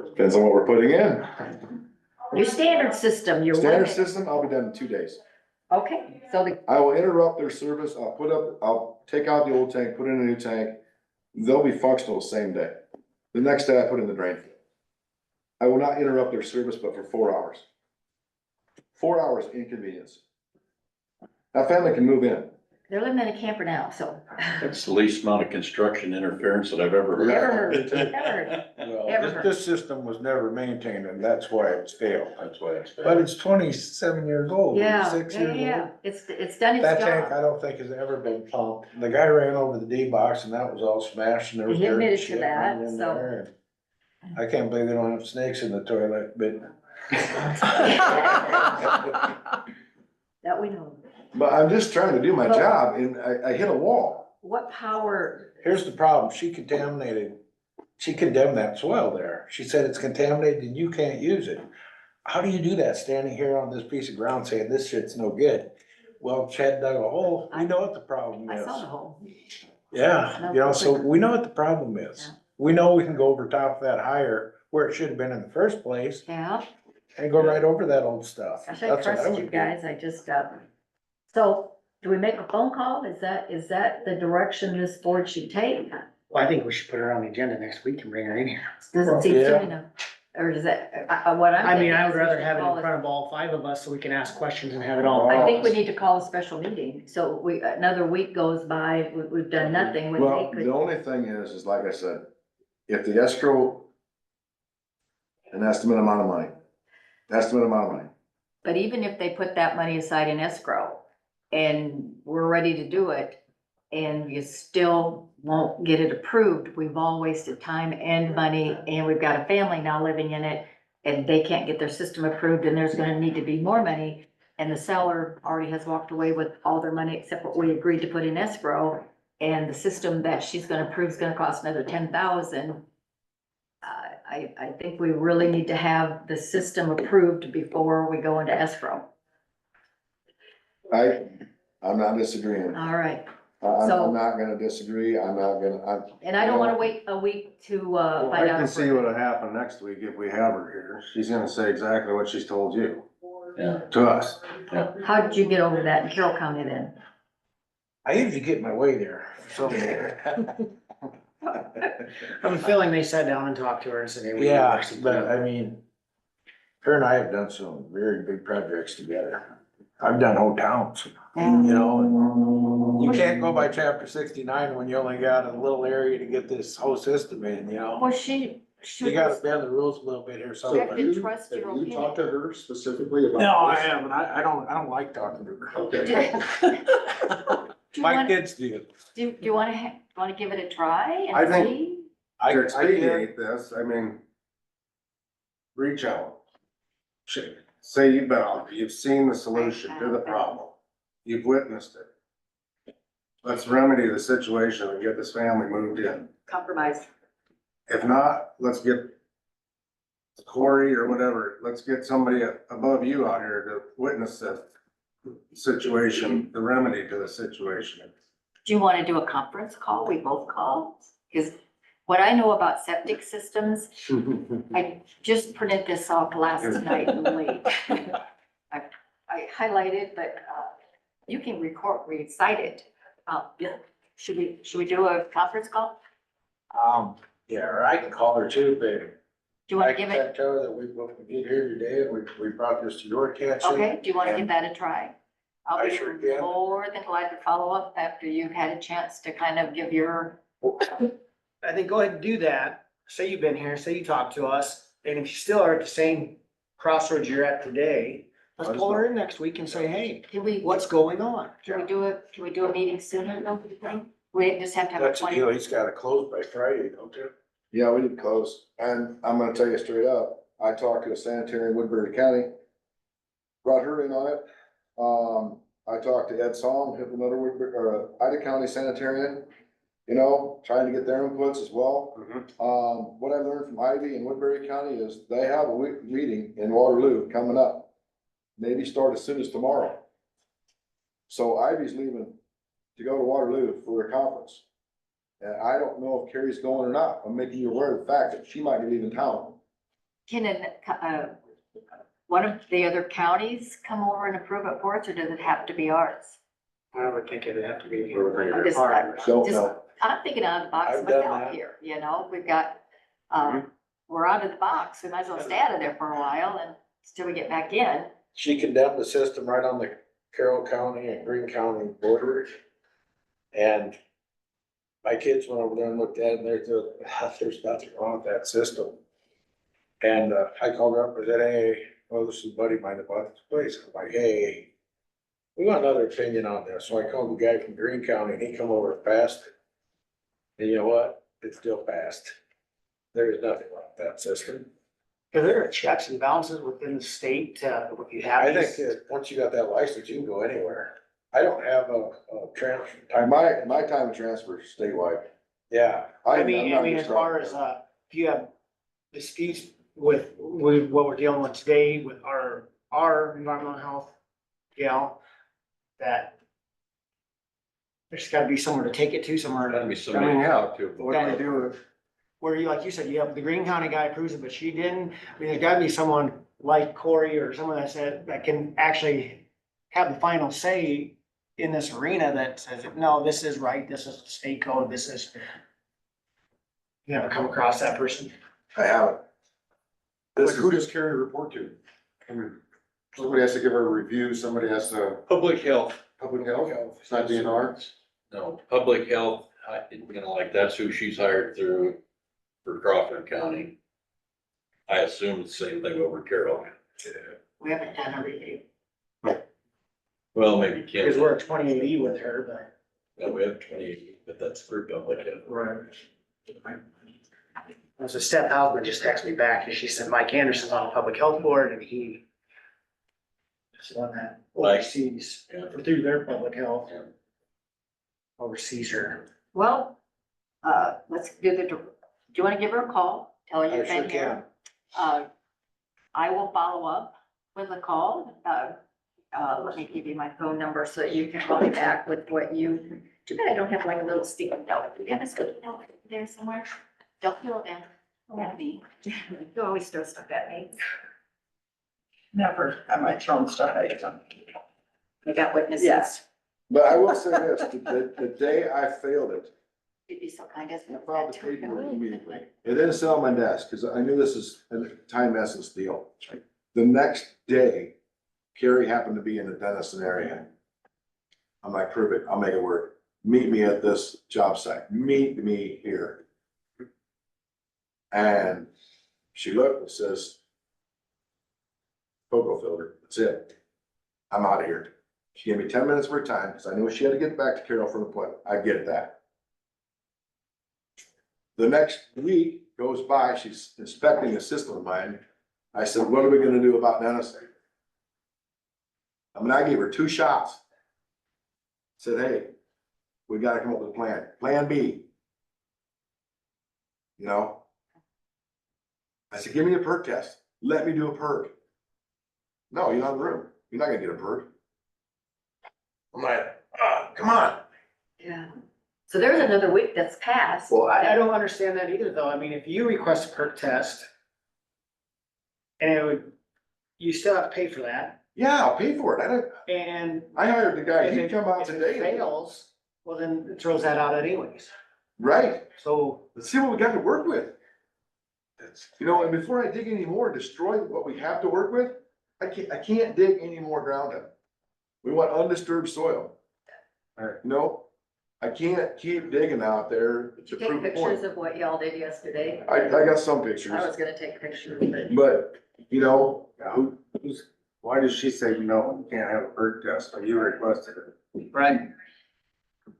Depends on what we're putting in. Your standard system, your Standard limit. system, I'll be done in 2 days. Okay, so I will interrupt their service. I'll take out the old tank, put in a new tank. They'll be functional the same day. The next day I put in the drain. I will not interrupt their service, but for 4 hours. 4 hours inconvenience. That family can move in. they're living in a camper now, so. That's the least amount of construction interference that I've ever heard. Never heard, never heard. Well, Ever heard. this system was never maintained and that's why it's failed. That's why it's. But it's 27 years old, Yeah, 6 years yeah. old. It's done its That tank, I job. don't think has ever been pumped. The guy ran over the D box and that was all smashed and there was He dirt and admitted to shit that, running in so- there. I can't believe they don't have snakes in the toilet, but That we know. But I'm just trying to do my job and I hit a wall. What power, here's the problem. She condemned that soil there. She said it's contaminated and you can't use it. How do you do that standing here on this piece of ground saying this shit's no good? Well, Chad dug a hole. We know what the problem I is. saw the hole. Yeah, so we know what the problem is. Yeah. We know we can go over top of that higher where it should have been in the first place Yeah, and go right over that old stuff. gosh, That's I what trust would you do. guys, I just, so do we make a phone call? Is that the direction this board should take? Well, I think we should put her on the agenda next week and bring her in here. Doesn't seem Yeah. soon enough, or does that, what I'm I mean, thinking I is would we rather should have it call in it- front of all 5 of us so we can ask questions and have it all. I think we need to call a special meeting, so another week goes by, we've done nothing, when Well, they the could, only thing is like I said, if the escrow, an estimate amount of money. but even if they put that money aside in escrow, and we're ready to do it, and you still won't get it approved, we've all wasted time and money, and we've got a family now living in it, and they can't get their system approved, and there's gonna need to be more money, and the seller already has walked away with all their money except what we agreed to put in escrow. and the system that she's gonna approve is gonna cost another 10,000. I think we really need to have the system approved before we go into escrow. I'm not disagreeing. All right, I'm So- not gonna disagree. I'm. and I don't wanna wait a week to, Well, find I out. can if see we're- what'll happen next week if we have her here. She's gonna say exactly what she's told you, Yeah. to us. How did you get over that in Carroll County then? I usually get my way there, so. I have a feeling they sat down and talked to her and said, hey, we. need to Yeah, work something but out. I mean, her and I have done some very big projects together. I've done whole towns, you know, and you can't go by chapter 69 when you only got a little area to get this whole system in, you know? Well, she You gotta bend the rules a little bit here So You have somewhere. to you, trust your have you opinion. talked to her specifically about this? No, I haven't, I don't like talking to her. Okay. Do you My want, kids do. do you wanna give it a try I and think- see? I To did. expedite this, I mean, reach out. Say you've been out, you've seen the solution to the problem. You've witnessed it. Let's remedy the situation and get this family moved in. Compromise. If not, let's get Corey or whatever, let's get somebody above you out here to witness the situation, the remedy to the situation. Do you wanna do a conference call? We both call? Cause what I know about septic systems, I just printed this off last night late. I highlighted, but, you can recite it. Yeah. Should we do a conference call? Yeah, or I can call her too, but Do you I wanna can give it, tell her that we get here today and we brought this to your attention. okay, do you wanna give that a try? I'll I be sure can. more than glad to follow up after you've had a chance to kind of give your, I think go ahead and do that. Say you've been here, say you talked to us, and if you still are at the same crossroads you're at today, let's pull her in next week and say, hey, can we, what's going on? can we do a meeting sooner, though, do you think? We just have to have a That's a 20. deal, he's gotta close by Friday, don't you? Yeah, we did close, and I'm gonna tell you straight up, I talked to a sanitary in Woodbury County. Brought her in on it, I talked to Ed Song, another Woodbury, or Ida County sanitarian, you know, trying to get their inputs as well. What I learned from Ivy in Woodbury County is they have a week meeting in Waterloo coming up, maybe start as soon as tomorrow. So Ivy's leaving to go to Waterloo for a conference. And I don't know if Carrie's going or not. I'm making you aware of the fact that she might be leaving town. Can one of the other counties come over and approve it for us, or does it have to be ours? I would think it'd have to be. I'm just- Don't Just- know. I'm thinking out of the box I've done myself that. here, you know, we've got, we're out of the box, we might as well stay out of there for a while and till we get back in. She condemned the system right on the Carroll County and Greene County border. And my kids went over there and looked at it, and there's nothing wrong with that system. And, I called her up and said, hey, well, this is a buddy of mine that bought this place. I'm like, hey, we want another opinion on this. So I called the guy from Greene County and he come over and passed it. And you know what? It still passed. There is nothing wrong with that system. Cause there are checks and balances within the state, if you have I these. think that once you got that license, you can go anywhere. I don't have a transfer. My time of transfer is statewide. Yeah, I I'm mean, not as just far dropping as, it. if you have disputes with what we're dealing with today with our environmental health gal, that there's gotta be somewhere to take it to, somewhere That'd to, be somebody to talk to. What do we do if where you, like you said, you have the Greene County guy approves it, but she didn't. I mean, there's gotta be someone like Corey or someone that said, that can actually have the final say in this arena that says, no, this is right, this is the state code, this is. You never come across that person. I haven't. Like, who does Carrie report to? I mean, somebody has to give her a review, somebody has to, Public health. public health, it's not DNR. No, public health, like that's who she's hired through for Crawford County. I assume the same thing over Carroll. We haven't done a review. Well, maybe Kim. Because we're at 2080 with her, Yeah, we have 20, but that's for public health. but. Right. So Steph Halpern just texted me back and she said Mike Anderson's on the public health board and he. Is on that Mike. oversees Yeah. through their public health. oversees her. Well, let's do do you wanna give her a call? Tell her I you've sure been here. I will follow up with a call. Let me give you my phone number so that you can call me back with what you, too bad I don't have like a little sticky note. Do you have a sticky note there somewhere? Don't throw it at me. You always throw stuff at me. Never, I might throw stuff at you. I got witnesses. Yes. But I will say this, the day I failed it, You'd be so kind as. I filed the paperwork immediately. It didn't sit on my desk, cause I knew this is a time essence deal. The next day, Carrie happened to be in the Denison area. I'm like, prove it, I'll make it work. Meet me at this job site, meet me here. And she looked and says, Cocoa filter, that's it. I'm out of here. She gave me 10 minutes of her time, cause I knew she had to get back to Carol for an appointment. I get that. The next week goes by, she's inspecting a system of mine. I said, what are we gonna do about Denison? I mean, I gave her 2 shots. Said, hey, we gotta come up with a plan, plan B. You know? I said, give me a perk test, let me do a perk. No, you're not in the room, you're not gonna get a perk. I'm like, come on. Yeah. So there's another week that's passed. Well, I don't understand that either, though. I mean, if you request a perk test, and it would, you still have to pay for that, Yeah, I'll pay for it, and I hired the guy, if he it come out if it today. fails, well, then it throws that out anyways. Right, So, let's see what we got to work with. You know, and before I dig any more, destroy what we have to work with, I can't dig any more ground up. We want undisturbed soil. No, I can't keep digging out there Did to you take prove a pictures point. of what y'all did yesterday? I got some I pictures, was gonna take pictures, but but, you know, Why did she say no, you can't have a perk test, or you requested it? right,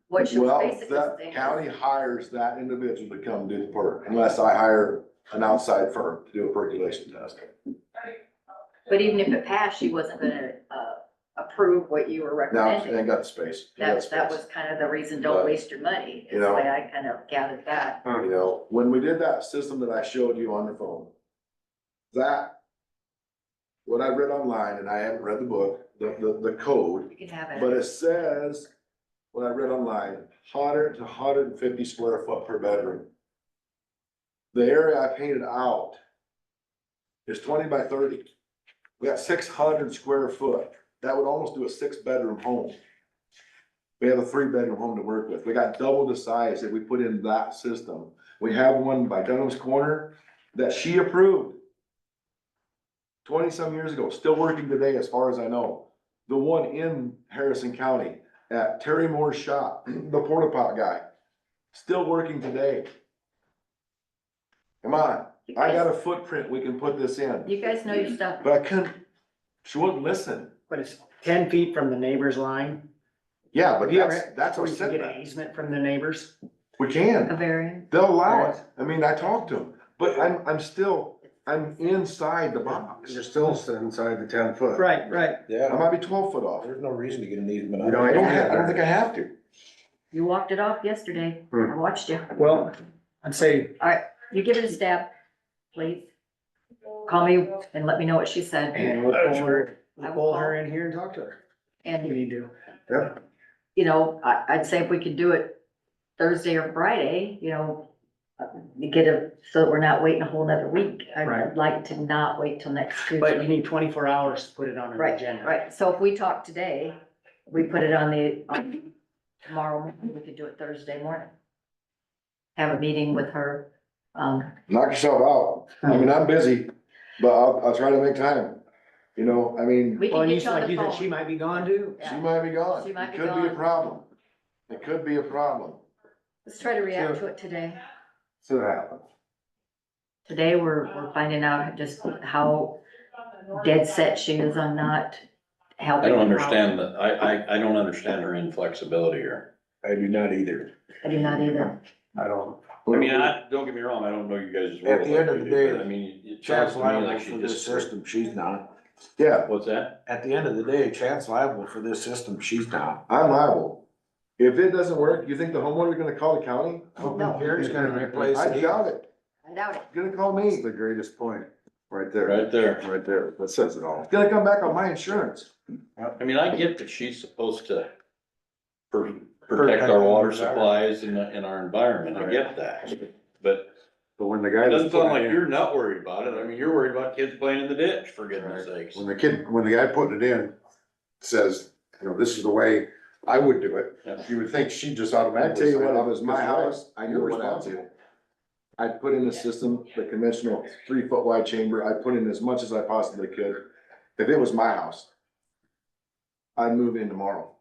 what she was well, basically that saying. county hires that individual to come do the perk, unless I hire an outside firm to do a percolation test. But even if it passed, she wasn't gonna, approve what you were Now, they recommending. ain't got the space. They got That space. was kind of the reason, don't But, waste your money, is you the know- way I kind of gathered that. You know, when we did that system that I showed you on the phone, that, what I read online, and I haven't read the book, the code, You can have it. but it says, what I read online, 100 to 150 square foot per bedroom. The area I painted out is 20 by 30. We got 600 square foot. That would almost do a 6-bedroom home. We have a 3-bedroom home to work with. We got double the size that we put in that system. We have one by Dunham's Corner that she approved 20-some years ago, still working today as far as I know. The one in Harrison County at Terry Moore's shop, the porta pot guy, still working today. Come on, You I got guys- a footprint, we can put this in, You guys know your stuff. but I couldn't, she wouldn't listen. but it's 10 feet from the neighbor's line. Yeah, Have but you that's ever, our so you can get an setback. easement from the neighbors? We A can, variance. they'll allow it. I mean, I talked to them, but I'm inside the box. You're still inside the 10 foot. Right. I Yeah, might be 12 foot off. there's no reason to get an easement. You don't I don't think I have to. You walked it off yesterday. I watched you. Well, I'd say, You give it a stab, please. Call me and let me know what she said. and we'll pull her, I we'll will pull call. her in here and talk to her. We And, need to. Yep. you know, I'd say if we could do it Thursday or Friday, you know, you get so that we're not waiting a whole nother week. I'd Right. like to not wait till next But you Tuesday. need 24 hours to put it on an Right, agenda. right. So if we talk today, we put it on tomorrow, morning, we could do it Thursday morning. Have a meeting with her. Knock yourself out. I mean, I'm busy, but I'll try to make time. You know, I mean, We Well, can and you get you on said, the you said she phone. might be gone too. she Yeah. might be gone. She might It be could be a gone. problem. It could be a problem. Let's try to react to it today. See what happens. Today, we're finding out just how dead set she is on not I helping. don't out. understand that, I don't understand her inflexibility here. I do not either. I do not either. I don't. I mean, don't get me wrong, I don't know you guys' At world. the end like of you the do, day, but I mean, it Chad's sounds to me liable like for she this just. system, she's not. Yeah, What's that? At the end of the day, Chad's liable for this system, she's not. I'm liable. If it doesn't work, you think the homeowner's gonna call the county? Hoping Gary's gonna replace I it. doubt it. I doubt it. He's gonna call That's me. the greatest point, right there. Right there. Right there, that says it all. It's gonna come back on my insurance. I mean, I get that she's supposed to protect our water supplies and our environment, I get that. But But when the guy it was doesn't sound putting like it in, you're not worried about it, I mean, you're worried about kids playing in the ditch, for goodness sakes. when the guy putting it in says, this is the way I would do it, Yeah. you would think she just I automatically. tell you what, if it was my sign off, house, I know You're what I'd responsible. do. I'd put in a system, the conventional 3 foot wide chamber, I'd put in as much as I possibly could. If it was my house, I'd move in tomorrow.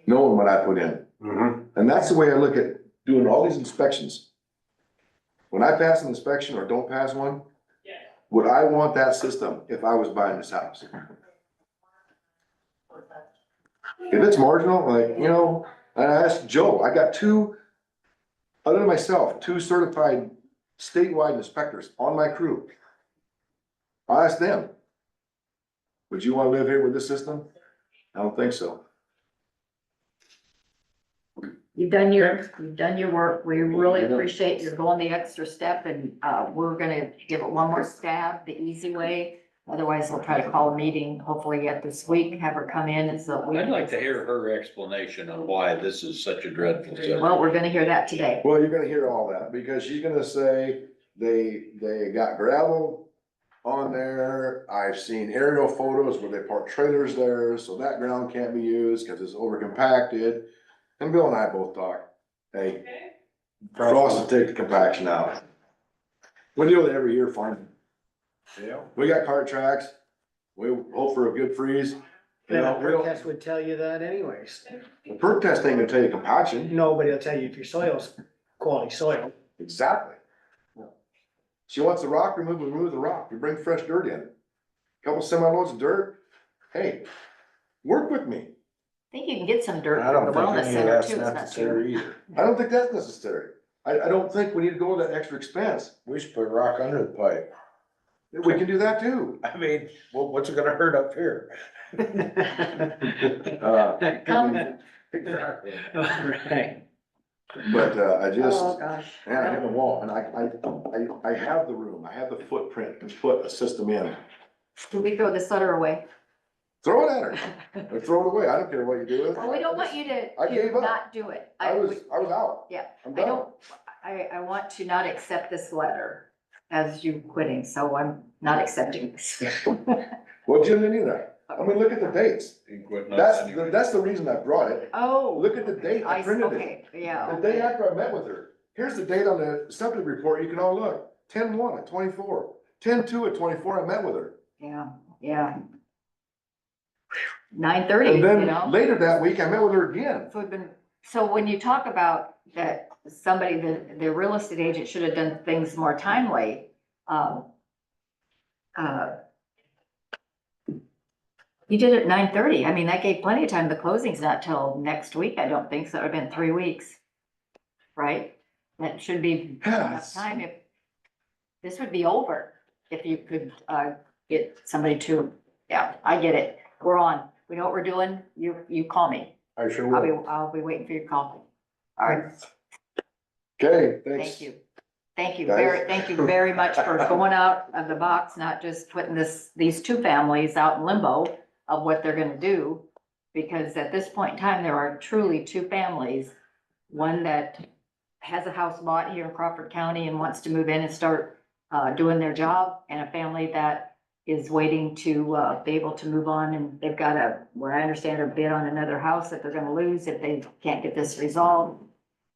Knowing what I put in. Mhm. And that's the way I look at doing all these inspections. When I pass an inspection or don't pass one, would I want that system if I was buying this house? If it's marginal, like, and I asked Joe, I got other than myself, 2 certified statewide inspectors on my crew. I asked them, would you wanna live here with this system? I don't think so. You've done your work. We really appreciate you going the extra step and, we're gonna give it one more stab, the easy way. Otherwise, we'll try to call a meeting, hopefully yet this week, have her come in and so. I'd like to hear her explanation on why this is such a dreadful subject. Well, we're gonna hear that today. Well, you're gonna hear all that, because she's gonna say they got gravel on there. I've seen aerial photos where they park trailers there, so that ground can't be used because it's over compacted. And Bill and I both talk, hey, Frost will take the compaction out. We deal with it every year farming. Yeah. We got cart tracks, we hope for a good freeze. Then a We perk don't, test would tell you that anyways. the perk test ain't gonna tell you compaction. Nobody will tell you if your soil's quality soil. Exactly. She wants the rock removed, we remove the rock, we bring fresh dirt in. Couple semi-loads of dirt, hey, work with me. I think you can get some dirt I from don't the think wellness any of center that's too. It's not necessary too. either. I don't think that's necessary. I don't think we need to go to that extra expense. We should put rock under the pipe. We can do that too. I mean, what's it gonna hurt up here? Exactly. Right. But, I just, Oh, gosh. man, I hit the wall and I have the room, I have the footprint to put a system in. Can we throw this letter away? Throw it at her, or throw it away, I don't care what you do with it. Well, we don't want you to, I gave up. not do it. I was out. Yeah, I'm I done. don't, I want to not accept this letter as you quitting, so I'm not accepting this. Well, Jim didn't either. I mean, look at the dates. You can quit now That's, anyway. that's the reason I brought it. Oh. Look at the date, I printed it. Okay, yeah. The day after I met with her. Here's the date on the septic report, you can all look. 10/1/24, 10/2/24, I met with her. Yeah. 9:30, And you then know? later that week, I met with her again. So when you talk about that somebody, the real estate agent should have done things more timely, you did it at 9:30. I mean, that gave plenty of time. The closing's not till next week, I don't think, so it would have been 3 weeks. Right? That should be enough Yes. time if, this would be over if you could, get somebody to, yeah, I get it. We're on. We know what we're doing. You call me. I sure will. I'll be waiting for your call. All right, Okay, thanks. thank you. Thank you Guys. thank you very much for going out of the box, not just putting these 2 families out in limbo of what they're gonna do. Because at this point in time, there are truly 2 families, one that has a house bought here in Crawford County and wants to move in and start, doing their job, and a family that is waiting to, be able to move on, and they've got what I understand, a bid on another house that they're gonna lose if they can't get this resolved.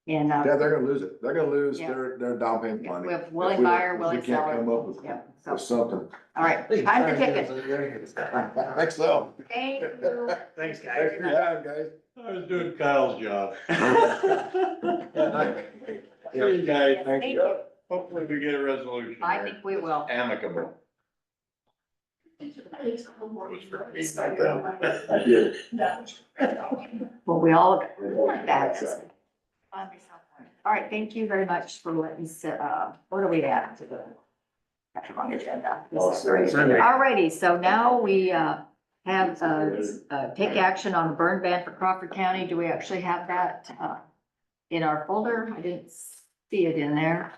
And, Yeah, they're gonna lose it. They're gonna lose Yeah. their down payment money. we have willing If we- buyer, if willing We can't seller. come up with, Yeah, with so, something. all right, time to ticket. Thanks, so. Thank you. Thanks, Thanks for your time, guys. I was doing Kyle's job. Yeah, Guys, Thank you. hopefully we get a resolution I here. think we will. Amicable. Well, we all, that's. All right, thank you very much for letting us, what are we at? That's the wrong agenda. This is great. All righty, so now we, have, take action on the burn ban for Crawford County. Do we actually have that, in our folder? I didn't see it in there.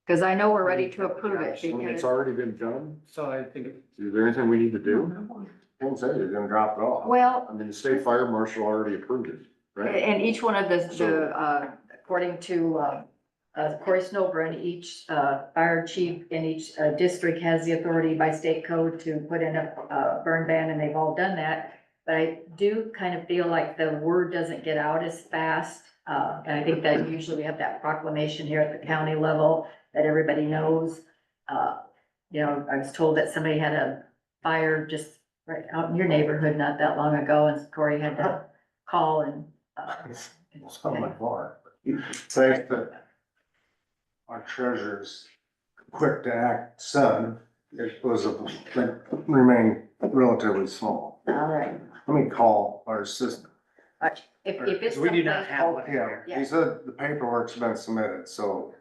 Cause I know we're ready to approve it When it's because, already been done, So I think, is there anything we need to do? Didn't say you're gonna drop it off. well, I mean, the state fire marshal already approved it, right? and each one of according to, Corey Snowburn, each, fire chief in each, district has the authority by state code to put in a burn ban, and they've all done that. But I do kind of feel like the word doesn't get out as fast. And I think that usually we have that proclamation here at the county level that everybody knows. You know, I was told that somebody had a fire just right out in your neighborhood not that long ago, and Corey had to call and, It's not my bar. Thanks to our treasurer's quick to act son, it was remained relatively small. all right. Let me call our assistant. If it's. we do not something- have one Yeah, here. he said the paperwork's been submitted, so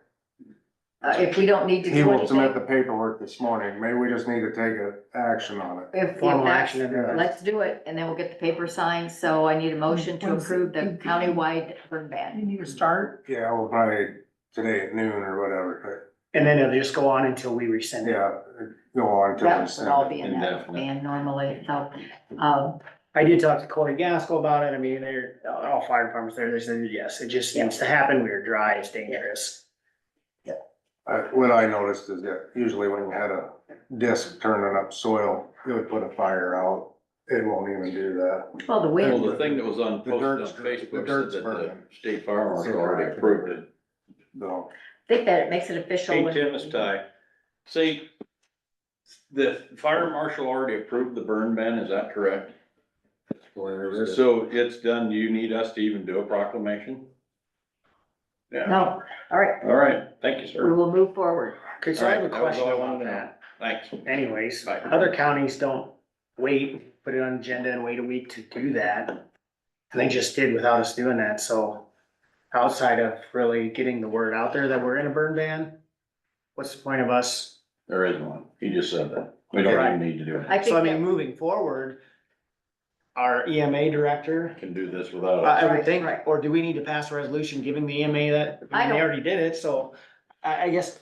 If we don't need to he do will submit the anything, paperwork this morning. Maybe we just need to take action on it. if Formal that's, action and then- let's do it, and then we'll get the paper signed, so I need a motion to When's approve the it? countywide burn You ban. need to start. Yeah, we'll probably today at noon or whatever, And then it'll just go on until we rescind but it. yeah, go on till we That send would all it. be in that Indefinite. ban normally, so, I did talk to Corey Gaskell about it. I mean, they're, all fire departments there, they said, yes, it just needs to happen. We are dry, it's dangerous. What I noticed is that usually when you had a disc turning up soil, it would put a fire out. It won't even do that. well, the Well, wind, the thing that was on The posted on dirt's- the Facebook dirt's said that the burning. state fire marshal already approved it. So, I think that it makes it official. Hey, when- Tim, it's Ty. See, the fire marshal already approved the burn ban, is that correct? So it's done, do you need us to even do a proclamation? Yeah, No, all right, all right, thank you, we sir. will move forward. Okay, so I have a All right, that was all question I about wanted to know. that. Thanks. Anyways, Bye. other counties don't wait, put it on agenda and wait a week to do that. And they just did without us doing that, so outside of really getting the word out there that we're in a burn ban, what's the point of us? There is one, he just said that, we don't even need to do it, I So I think mean, that, moving forward, our EMA director, can do this without I us. would think, Right. or do we need to pass a resolution giving the EMA that, I they don't- already did it, so I guess,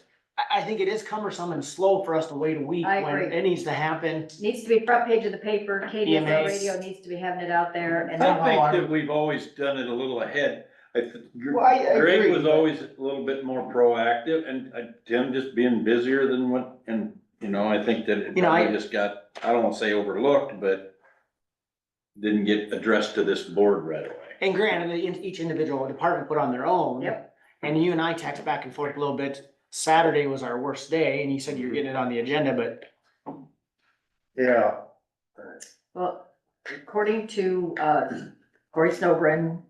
I think it is cumbersome and slow for us to wait a week I when agree. it needs to happen. needs to be front page of the paper, KDSL EMAs. radio needs to be having it out there, and I then, think that we've always done it a little ahead. Well, I agree, Greg was but- always a little bit more proactive and Tim just being busier than what, and, you know, I think that it You know, I- probably just got, I don't wanna say overlooked, but didn't get addressed to this board right away. And granted, each individual department put on their own. Yep. And you and I text back and forth a little bit. Saturday was our worst day and you said you're getting it on the agenda, but yeah. well, according to, Corey Snowbren,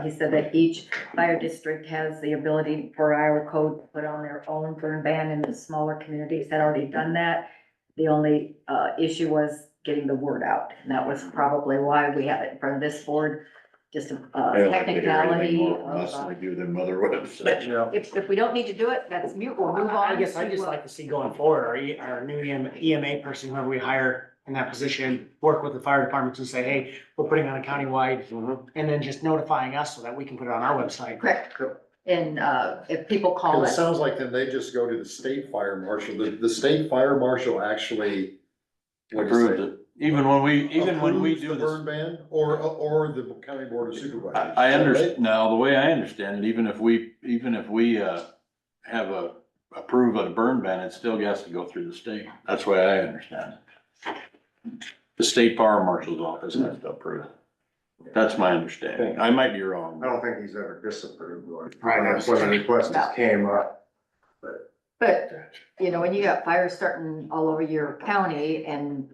he said that each fire district has the ability for Iowa code to put on their own burn ban, and the smaller communities had already done that. The only, issue was getting the word out, and that was probably why we have it in front of this board. Just a I don't think they hear anything technicality more from of, us than we do their mother would say. Yeah. if we don't need to do it, that's mute, we'll move on. I guess I'd just like to see going forward, our new EMA person, whoever we hire in that position, work with the fire departments and say, hey, we're putting on a countywide, and then just notifying us so that we can put it on our website. Correct, and, if people call It us, sounds like then they just go to the state fire marshal, the state fire marshal actually. what do you Approved say? it. Even when we Approves do the this. burn ban, or the county board of supervisors. I Is that understand, now, the way I understand it, even if we have a, approve a burn ban, it still has to go through the state. That's the way I understand it. The state fire marshal's office has to approve it. That's my understanding. I might be wrong. I don't think he's ever disapproved one. Right. That's when the request No. came up. but, you know, when you got fires starting all over your county, and,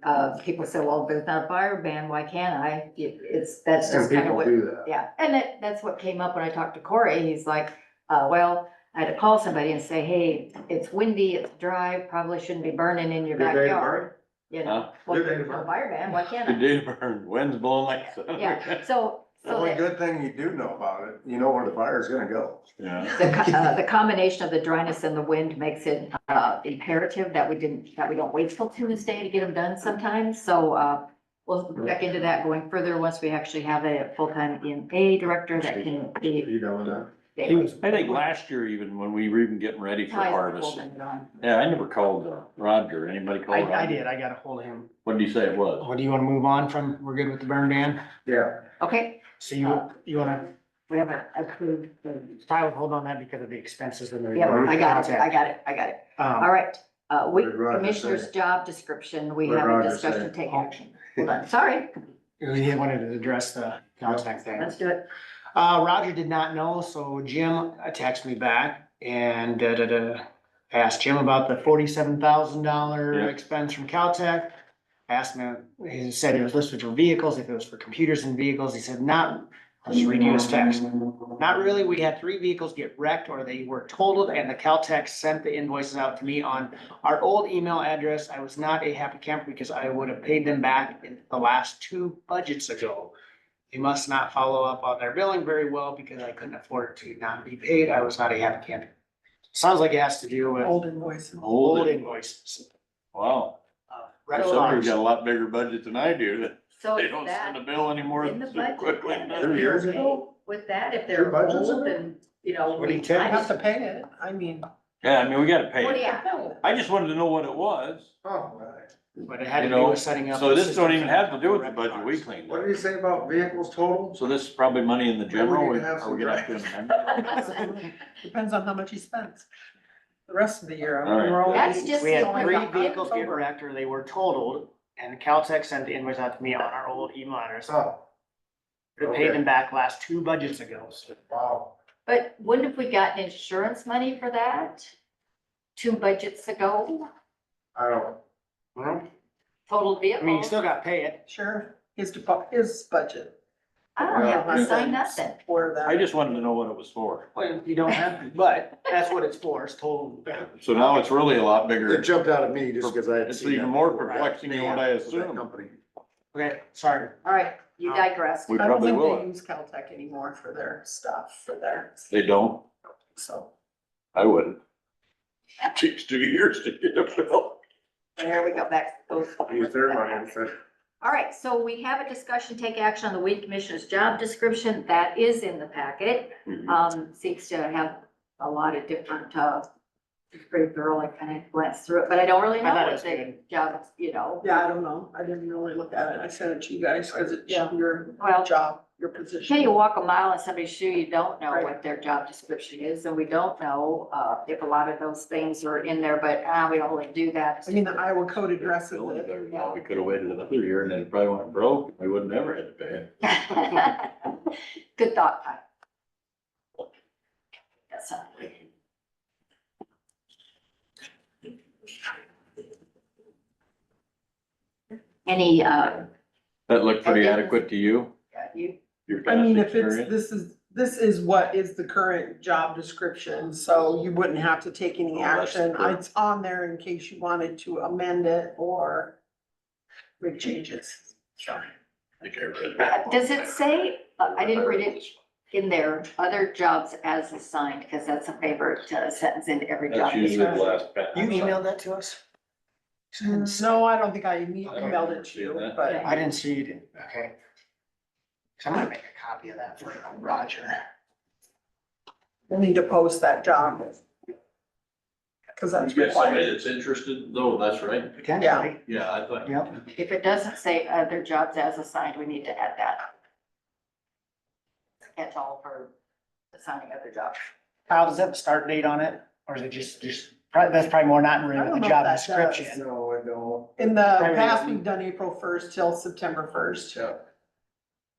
people say, well, there's not a fire ban, why can't I? That's And just kind of people what. do that. Yeah, and that's what came up when I talked to Corey. He's like, well, I had to call somebody and say, hey, it's windy, it's dry, probably shouldn't be burning in your Good day to backyard. You know, Huh? well, Good day to there's no burn. fire ban, why can't Good I? day to burn, wind's blowing like. Yeah, so The only that, good thing you do know about it, you know where the fire's gonna go. Yeah. the combination of the dryness and the wind makes it, imperative that we don't wait till Tuesday to get them done sometimes. So, we'll check into that going further once we actually have a full-time EMA director that can Are be. you done with that? He was, I think last year even when we were even getting ready for Ties are harvest. holding it on. Yeah, I never called Roger. Anybody called Roger? I did, I got a hold of him. What did he say it was? What, do you wanna move on from, we're good with the burn ban? Yeah. Okay, So you wanna, we haven't approved the, I would hold on that because of the expenses and the. yeah, I got it, I got it, I got it. All Um, right, we, What did Roger commissioner's say? job description, we What did have a Roger discussion, say? take action. Hold on, sorry, he wanted to address the contact thing. let's do it. Roger did not know, so Jim texted me back and, asked Jim about the $47,000 Yeah. expense from Caltech. Asked him, he said it was listed for vehicles, if it was for computers and vehicles, he said not, I'll just read you his text. Not really, we had 3 vehicles get wrecked or they were totaled and the Caltech sent the invoices out to me on our old email address. I was not a happy camper because I would have paid them back in the last 2 budgets ago. They must not follow up on their billing very well because I couldn't afford to not be paid. I was not a happy camper. Sounds like it has to do with Old invoice. old invoices. Wow. Wrecked Somebody's cars. got a lot bigger budget than I do. That So they is don't send a that bill anymore in the so budget? quickly. then? Two years Okay ago? With that, if 2 they're budgets old ago? and, you know. What do you we- take? I have to pay it, I mean. Yeah, I mean, we gotta pay What do it. you? I just wanted to know what it was. Oh, But it had to You do know, with setting up. so the this system don't even for have to do with the wrecked budget we cars. cleaned what up. did he say about vehicles total? So this is probably money in the general, we or need to have some we gonna have to amend? Depends on how much he spends. The rest of the year. I mean, All right. we're only- That's just We had only 3 the vehicles get October. wrecked or they were totaled and Caltech sent the invoice out to me on our old email address. Oh, We paid them back last 2 budgets ago. So wow. But wouldn't have we gotten insurance money for that 2 budgets ago? I don't, Total I mean, you vehicles? still got to pay it. Sure, his budget. I don't have to sign nothing. For that. I just wanted to know what it was for. Well, you don't have to, but that's what it's for, it's total. So now it's really a lot It bigger. jumped out at me just because I had It's seen even that more before. perplexing than what I With that assumed. company. Okay, sorry. All right, you digress. We I don't probably think they will. use Caltech anymore for their stuff, for their, They don't. so. I wouldn't. It takes 2 years to get a bill. There we go, back. use their money for. All right, so we have a discussion, take action on the weed commissioner's job description. That is in the packet. Seems to have a lot of different, it's pretty thorough, I kind of glanced through it, but I don't really I know thought it what was the good. job, you know. Yeah, I don't know. I didn't really look at it. I sent it to you guys because it's Yeah. your Well, job, your position. Can you walk a mile in somebody's shoe? You don't know Right. what their job description is, and we don't know, if a lot of those things are in there, but, we don't really do that. I mean, the Iowa code addresses Bill, it. We could have waited another year and then it probably went broke. We wouldn't ever had to pay it. Good thought, Ty. That's something. Any, That looked pretty Okay. adequate to you? you, Your I mean, past if it's, experience? this is what is the current job description, so you wouldn't have to take any Oh, that's action. good. It's on there in case you wanted to amend it or make changes. So, I think I read that. does it say, I didn't read it in there, other jobs as assigned, because that's a favorite sentence in every job That's usually the description. last. You emailed that to us? no, I don't think I I don't emailed remember it to you, seeing that. but I didn't see it. Okay. So I'm gonna make a copy of that for Roger. we'll need to post that job. Cause that's You get somebody required. that's interested, though, that's right. Potentially. Yeah, I thought. Yep. If it doesn't say other jobs as assigned, we need to add that. Catch all for assigning other jobs. Kyle, does that have a start date on it? Or is it just, that's probably more not I really don't with the know job if that does. description. No, I don't. In the Primary past, reason. we've done April 1st till September 1st. Yeah.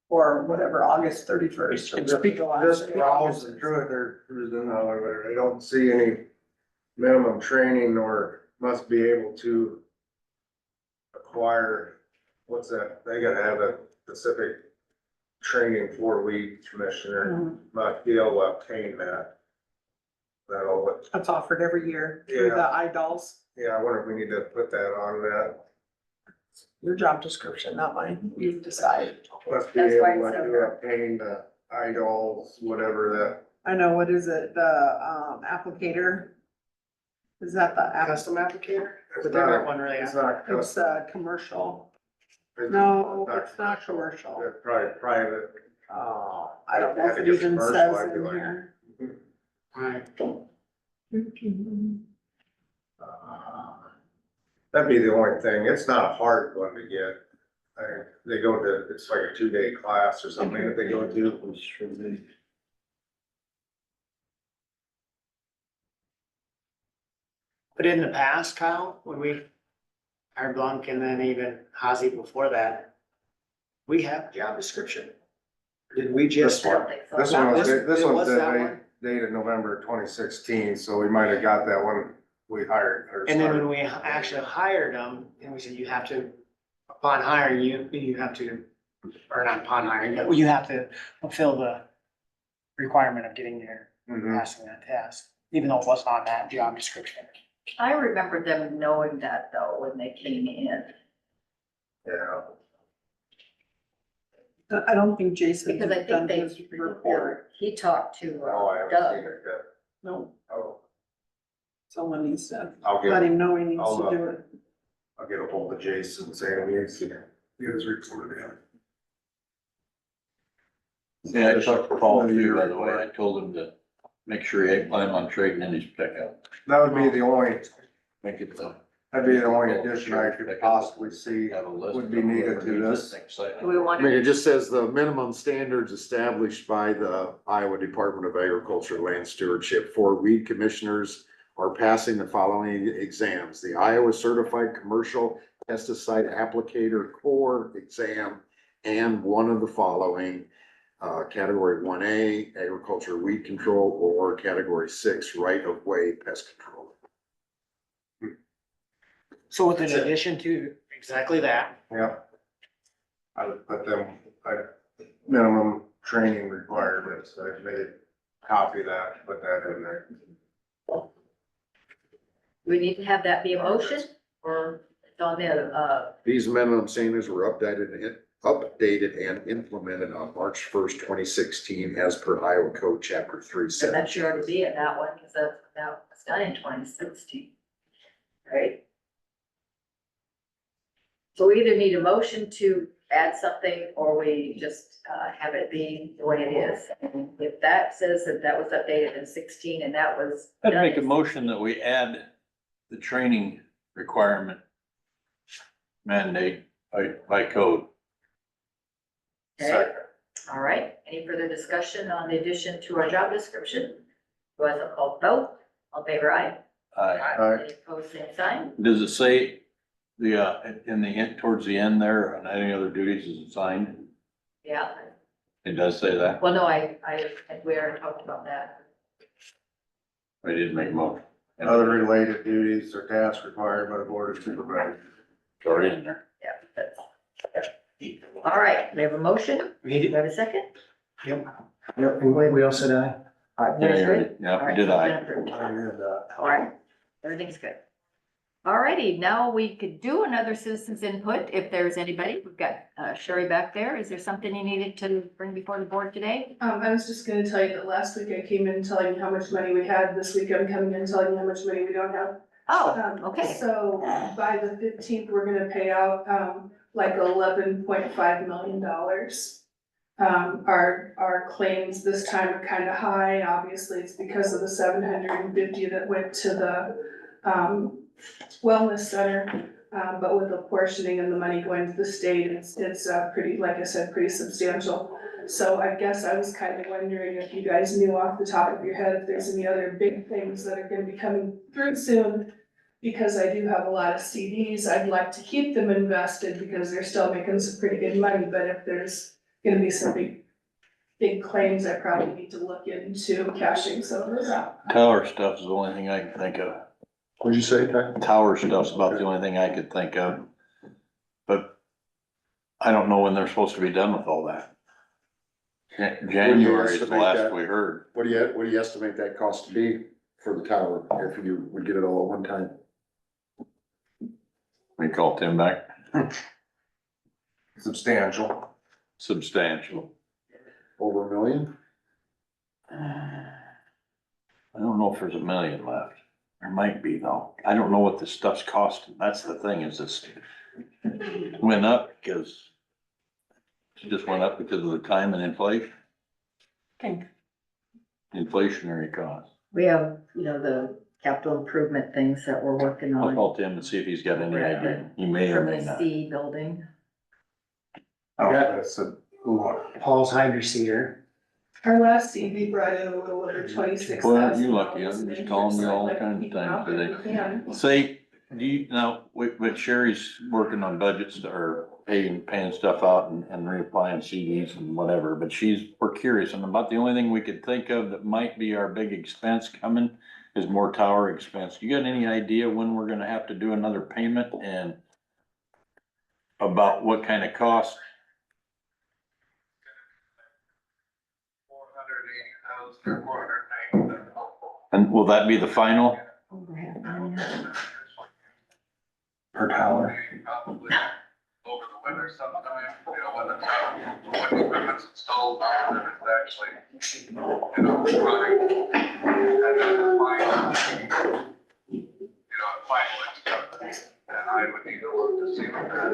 Or whatever, August 31st. or And whatever speak- the last Just day. browsing through it, they're cruising, however, I don't see any minimum training or must be able to acquire, what's that, they gotta have a specific training for weed commissioner, Mhm. must be able to obtain that. That'll, That's offered every year through Yeah. the IDOLS, yeah, I wonder if we need to put that on that, your job description, not mine, you decide. must be That's why able it's up to there. obtain the idols, whatever that. I know, what is it, the, applicator? Is that the app? Custom applicator? It's a It's not- different one, really. It's not It's, custom, commercial, No, it's not commercial. They're probably private. I don't know if it even says in here. Right. That'd be the only thing. It's not a hard one to get. They go to, it's like a 2-day class or something that they go to. But in the past, Kyle, when we hired Blunk and then even Hazy before that, we have a job description. Did we just? This one, this That one was, was- this it one's was that one? dated November 2016, so we might have got that one we hired. or And then when started. we actually hired them, and we said, you have to, upon hiring, you have to, or not upon hiring, but you have to fulfill the requirement of getting there, Mhm. passing that test, even though it wasn't on that job description. I remember them knowing that though, when they came in, Yeah. I don't think Jason. because I done think his they, report. he talked to Oh, I haven't Doug. seen it yet. No, Oh, someone needs to I'll let get, him know he needs I'll, to do it. I'll get a hold of Jason, saying he needs to get his report in. Yeah, I talked to Paul too, by the way. I told him to make sure he ain't planning on trading in his pickup. That would be the only, Make it, that'd be the only addition I could possibly see have a list. would be needed to this. Do we want I mean, to, it just says the minimum standards established by the Iowa Department of Agriculture and Land Stewardship for weed commissioners are passing the following exams: the Iowa Certified Commercial Pesticide Applicator Core Exam, and one of the following, category 1A, agriculture weed control, or category 6, right-of-way pest control. So with an addition to exactly that, Yeah. I would put them, minimum training requirements, I made a copy of that, put that in there. do we need to have that be a motion or it's on the, These minimum standards were updated and implemented on March 1st, 2016, as per Iowa Code Chapter so that 317. should already be in that one, because that was done in 2016. Right? So we either need a motion to add something or we just, have it be the way it is. And if that says that that was updated in 16 and that was. I'd make a done- motion that we add the training requirement mandate by code. Okay, all right. Any further discussion on the addition to our job description? Was a called vote? All in favor aye. Aye. Any opposed, same sign? Does it say in the end, towards the end there, on any other duties is assigned? Yeah. It does say that. Well, no, we already talked about that. I didn't make a motion. Other related duties or tasks required by the board of supervisors. It's already in there. Yeah. that's- All right, we have a motion. we Do we have a second? yep, we all said aye. That's Yeah, good. yeah, All right, did so I? it's been approved. All right, everything's good. All righty, now we could do another citizens input if there's anybody. We've got Sherry back there. Is there something you needed to bring before the board today? I was just gonna tell you that last week I came in telling you how much money we had. This week I'm coming in telling you how much money we don't have. Oh, okay. So by the 15th, we're gonna pay out, like $11.5 million. Our claims this time are kind of high. Obviously, it's because of the 750 that went to the, wellness center. But with the portioning and the money going to the state, it's pretty, like I said, pretty substantial. So I guess I was kind of wondering if you guys knew off the top of your head if there's any other big things that are gonna be coming through soon. Because I do have a lot of CDs, I'd like to keep them invested because they're still making some pretty good money, but if there's gonna be some big claims, I probably need to look into cashing some of those out. Tower stuff is the only thing I can think of. What'd you say, Ty? Tower stuff's about the only thing I could think of. But I don't know when they're supposed to be done with all that. January is the estimate last that? we heard. What do you estimate that cost to be for the tower, if you would get it all at one time? We call Tim back. Substantial. Substantial. Over $1 million? I don't know if there's $1 million left. There might be though. I don't know what this stuff's costing. That's the thing is this, went up because it just went up because of the time and inflation, Okay. inflationary costs. We have, the capital improvement things that we're working I'll on call Tim and see if he's got any idea. He may or from may the not. C building. Oh, that's a lot. Paul's hydro seeder. Our last CD brought in a little over 26,000. Well, you lucky, I'm just calling you all kinds of times today. Say, do you, now, with Sherry's working on budgets or paying stuff out and reapplying CDs and whatever, but we're curious, and about the only thing we could think of that might be our big expense coming is more tower expense. You got any idea when we're gonna have to do another payment and about what kind of cost? And will that be the final? Per tower. Over the winter sometime, when the equipment's installed, and it's actually, running. And then the final, final instructions, and I would need to look to see what that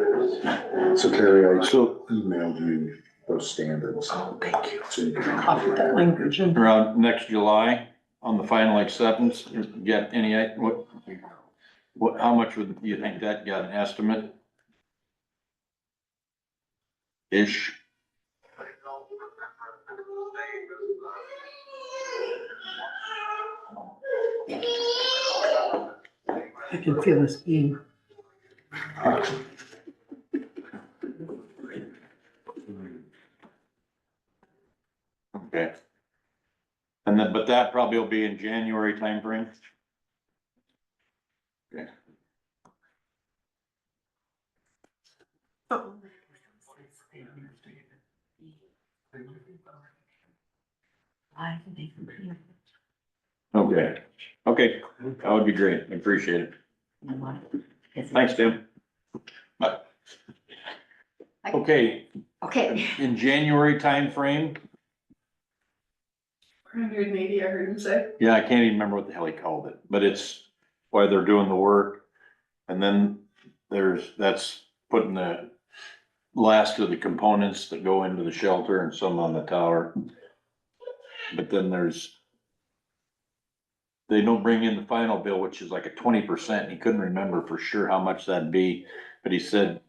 is. So Terry, I emailed you those standards. Oh, thank you. So you can. Copy that language in. Around next July on the final acceptance, you got any, how much would you think that got an estimate? Ish. I can feel this being. Okay. And then, but that probably will be in January timeframe? Okay. Oh. Okay, that would be great, I appreciate it. Thanks, Tim. Bye. Okay, Okay, in January timeframe, 180, I heard him say. yeah, I can't even remember what the hell he called it, but it's why they're doing the work. And then that's putting the last of the components that go into the shelter and some on the tower. But then they don't bring in the final bill, which is like a 20%. He couldn't remember for sure how much that'd be, but he said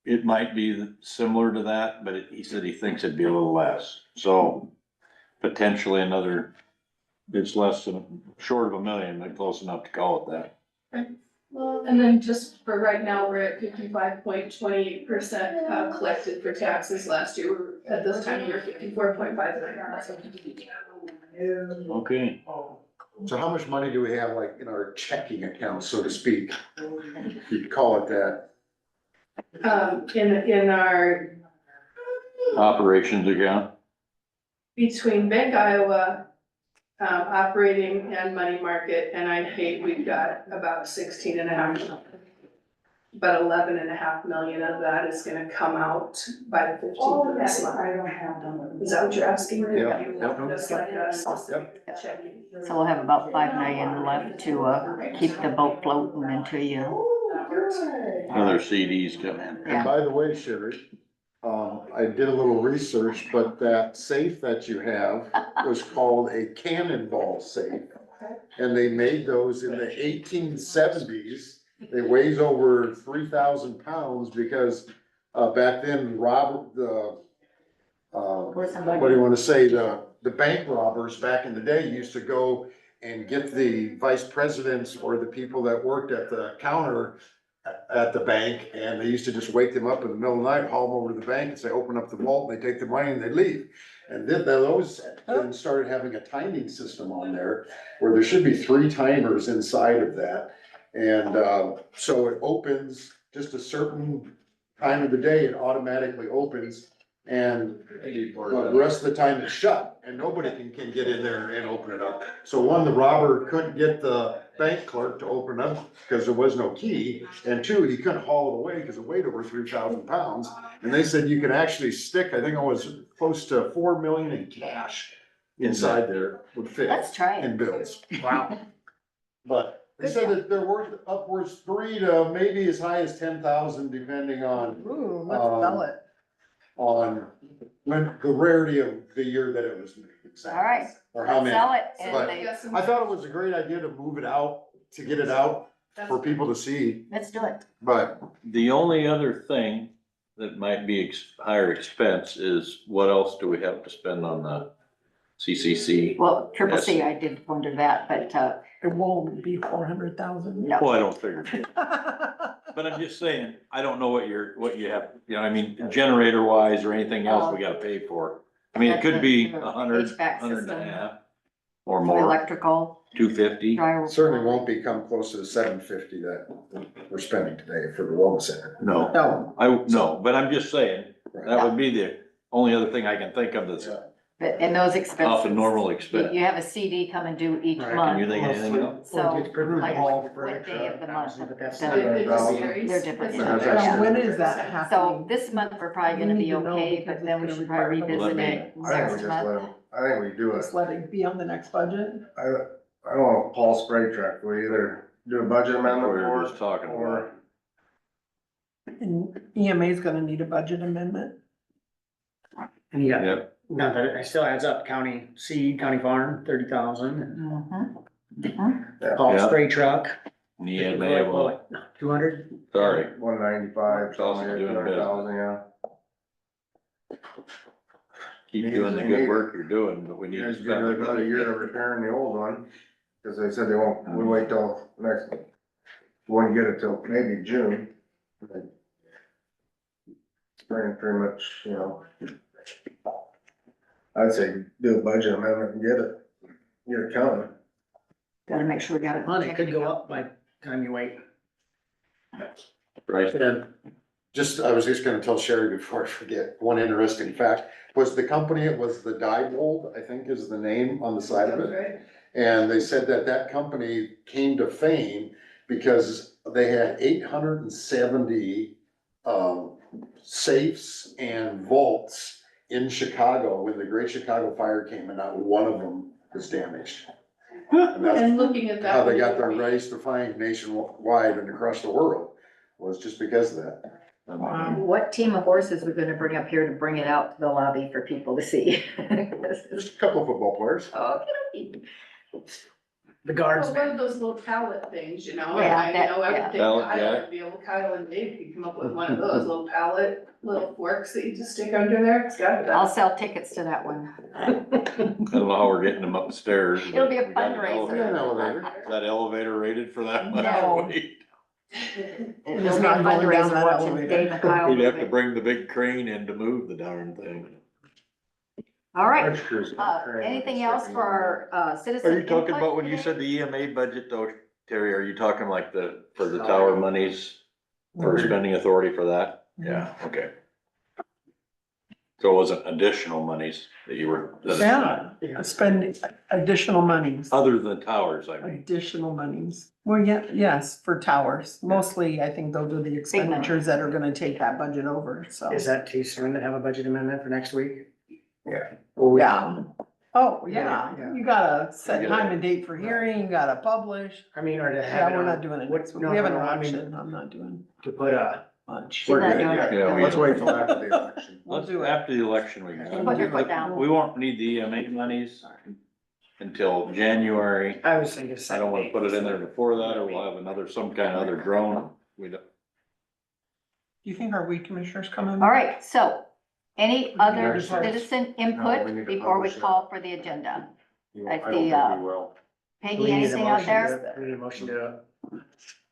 it might be similar to that, but he said he thinks it'd be a little less. So potentially it's short of $1 million, but close enough to call it that. And then just for right now, we're at 55.28% collected for taxes. Last year, at this time, we were 54.59%. Okay. So how much money do we have like in our checking account, so to speak? You could call it that. In our, Operations account. between Bank Iowa, operating and money market, and I hate, we've got about 16.5. About 11.5 million of that is gonna come out by the 15th of this month. Is that what you're asking? Yep. Just like us. Yep. Checking. so we'll have about 5 million left to, keep the boat floating until you, Other CDs come in. And by the way, Sherry, I did a little research, but that safe that you have was called a cannonball safe. And they made those in the 1870s. It weighs over 3,000 pounds because, back then, what do you wanna say, the bank robbers back in the day used to go and get the vice presidents or the people that worked at the counter at the bank, and they used to just wake them up in the middle of the night, haul them over to the bank and say, open up the vault, and they take the money and they leave. And then those then started having a timing system on there, where there should be 3 timers inside of that. And, so it opens just a certain time of the day, it automatically opens. And the rest of the time it's shut, and nobody can get in there and open it up. So one, the robber couldn't get the bank clerk to open up because there was no key. And 2, he couldn't haul it away because it weighed over 3,000 pounds. And they said you could actually stick, I think it was close to 4 million in cash inside there would fit let's try in it. bills. Wow. But They said that they're worth upwards 3 to maybe as high as 10,000, depending on, Ooh, let's sell it. on when, the rarity of the year that it was made. All right, Or how let's many. sell it, But and they, I thought it was a great idea to move it out, to get it out for people to see, let's do it. but The only other thing that might be higher expense is what else do we have to spend on the CCC? Well, triple C, I did wonder that, but, It won't be 400,000. no. Well, I don't figure. But I'm just saying, I don't know what you have, you know, I mean, generator wise or anything else we gotta pay for. I mean, it could be The 100, HVAC 100 and a system. half, or more, Electrical. 250. dryer- certainly won't become close to the 750 that we're spending today for the wellness center. No, No, no, but I'm just saying, that would be the only other thing I can think of that's But, and those expenses. off a normal expense. You have a CD come and due each Right, Can month. you think of anything else? So, Well, it's pretty like, small what day of the month? But that's Then not- It just varies. They're different. It's Yeah. now when is that So happening? this month, we're probably gonna We be need to know okay, because but then we it's should gonna probably require revisit money. it I think we next just month. let them, I think we do it. Just let it be on the next budget? I don't know, Paul spray truck, we either do a budget That's what amendment we were for just it, talking about. or And EMA's gonna need a budget amendment? And you got, Yep. no, but it still adds up, county seed, county farm, 30,000, Mhm. Paul Yeah. spray truck. Yeah, they will, 200? sorry. 195, It's also doing 200,000, yeah. Keep doing the good work you're doing, but we need You to guys give spend it the about a money. year to repairing the old one, cause they said they won't, we wait till next, wouldn't get it till maybe June. Spring pretty much, you know. I'd say do a budget amendment and get it coming. Gotta make sure we got it. Money could go up by the time you wait. Right, I was just gonna tell Sherry before I forget, one interesting fact, was the company, it was the Diebold, I think is the name on the side of it. Right. And they said that that company came to fame because they had 870 safes and vaults in Chicago when the Great Chicago Fire came, and not one of them was damaged. And that's And looking at that. how they one, got their race to fame nationwide and across the world, was just because of that. What team of horses we're gonna bring up here to bring it out to the lobby for people to see? Just a couple of football players. Okay. The guards, Well, one of those little pallet things, you know, Yeah, I that- know, I yeah. would think Pallet Kyle jack. would be able, Kyle and Dave could come up with one of those little pallet, little forks that you just stick under there, it's got I'll that. sell tickets to that one. I don't know how we're getting them upstairs. but It'll be a we got an fundraiser. elevator. Is that elevator rated for that much No. weight? It'll It's be a not going down fundraiser that watching elevator. Dave and Kyle. We'd have move to it. bring the big crane in to move the darn thing. All right, Bridge crews got a crane anything sticking else for our, citizen Are you talking input about when you today? said the EMA budget though, Terry, are you talking like for the tower monies? For spending authority for that? Yeah, okay. So it wasn't additional monies that you were. Yeah, spend additional monies, Other than towers, I mean. additional monies. Well, yeah, yes, for towers. Mostly, I think they'll do the expenditures that are gonna take that budget over, so. is that too soon to have a budget amendment for next week? Yeah. Oh, yeah, Yeah. you gotta set You gotta- time and date for hearing, you gotta publish. I mean, or to have Yeah, it we're on- not doing it. what- next week. no, We have an no, I mean, election, I'm not doing To put much. She's not doing it. Yeah, we- Let's wait till after the election. We'll Let's, do it. after the election, we can. Put your foot down. We won't need the EMA monies until January. I was thinking. I don't wanna put it in there before that, or we'll have another, some kind of other drone. We don't, Do you think our weed commissioners coming? All right, so, any other Next time. citizen No, input we need to before we publish it. call for the agenda? You- I I don't see, think we will. Peggy, anything out there? We need a motion to,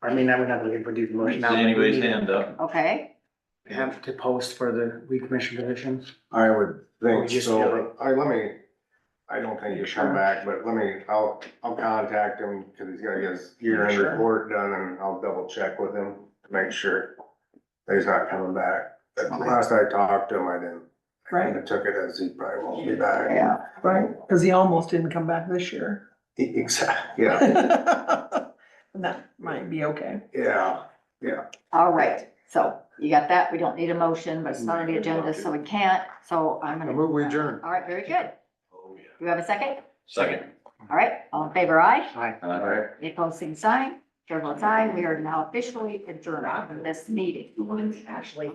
I mean, I would not be able to do the motion now. see but we anybody's need to hand up. Okay, Have to post for the weed commission position. I would think We just so. do it. I don't think he'll come back, but I'll contact him, cause he's gotta get his year-end Sure. report done, and I'll double check with him to make sure that he's not coming back. But last I talked to him, I Right. kinda took it as he probably won't be back. yeah, Right, cause he almost didn't come back this year. Exactly, yeah, And that might be okay. yeah. all right, so, you got that, we don't need a motion, but it's not on the agenda, so we can't, so I'm I gonna. move we adjourn. All right, very good. Oh, yeah. Do you have a second? Second. All right, all in favor, aye? Aye. Any opposed, same sign. Chair votes aye. We are now officially adjourned from this meeting. Actually.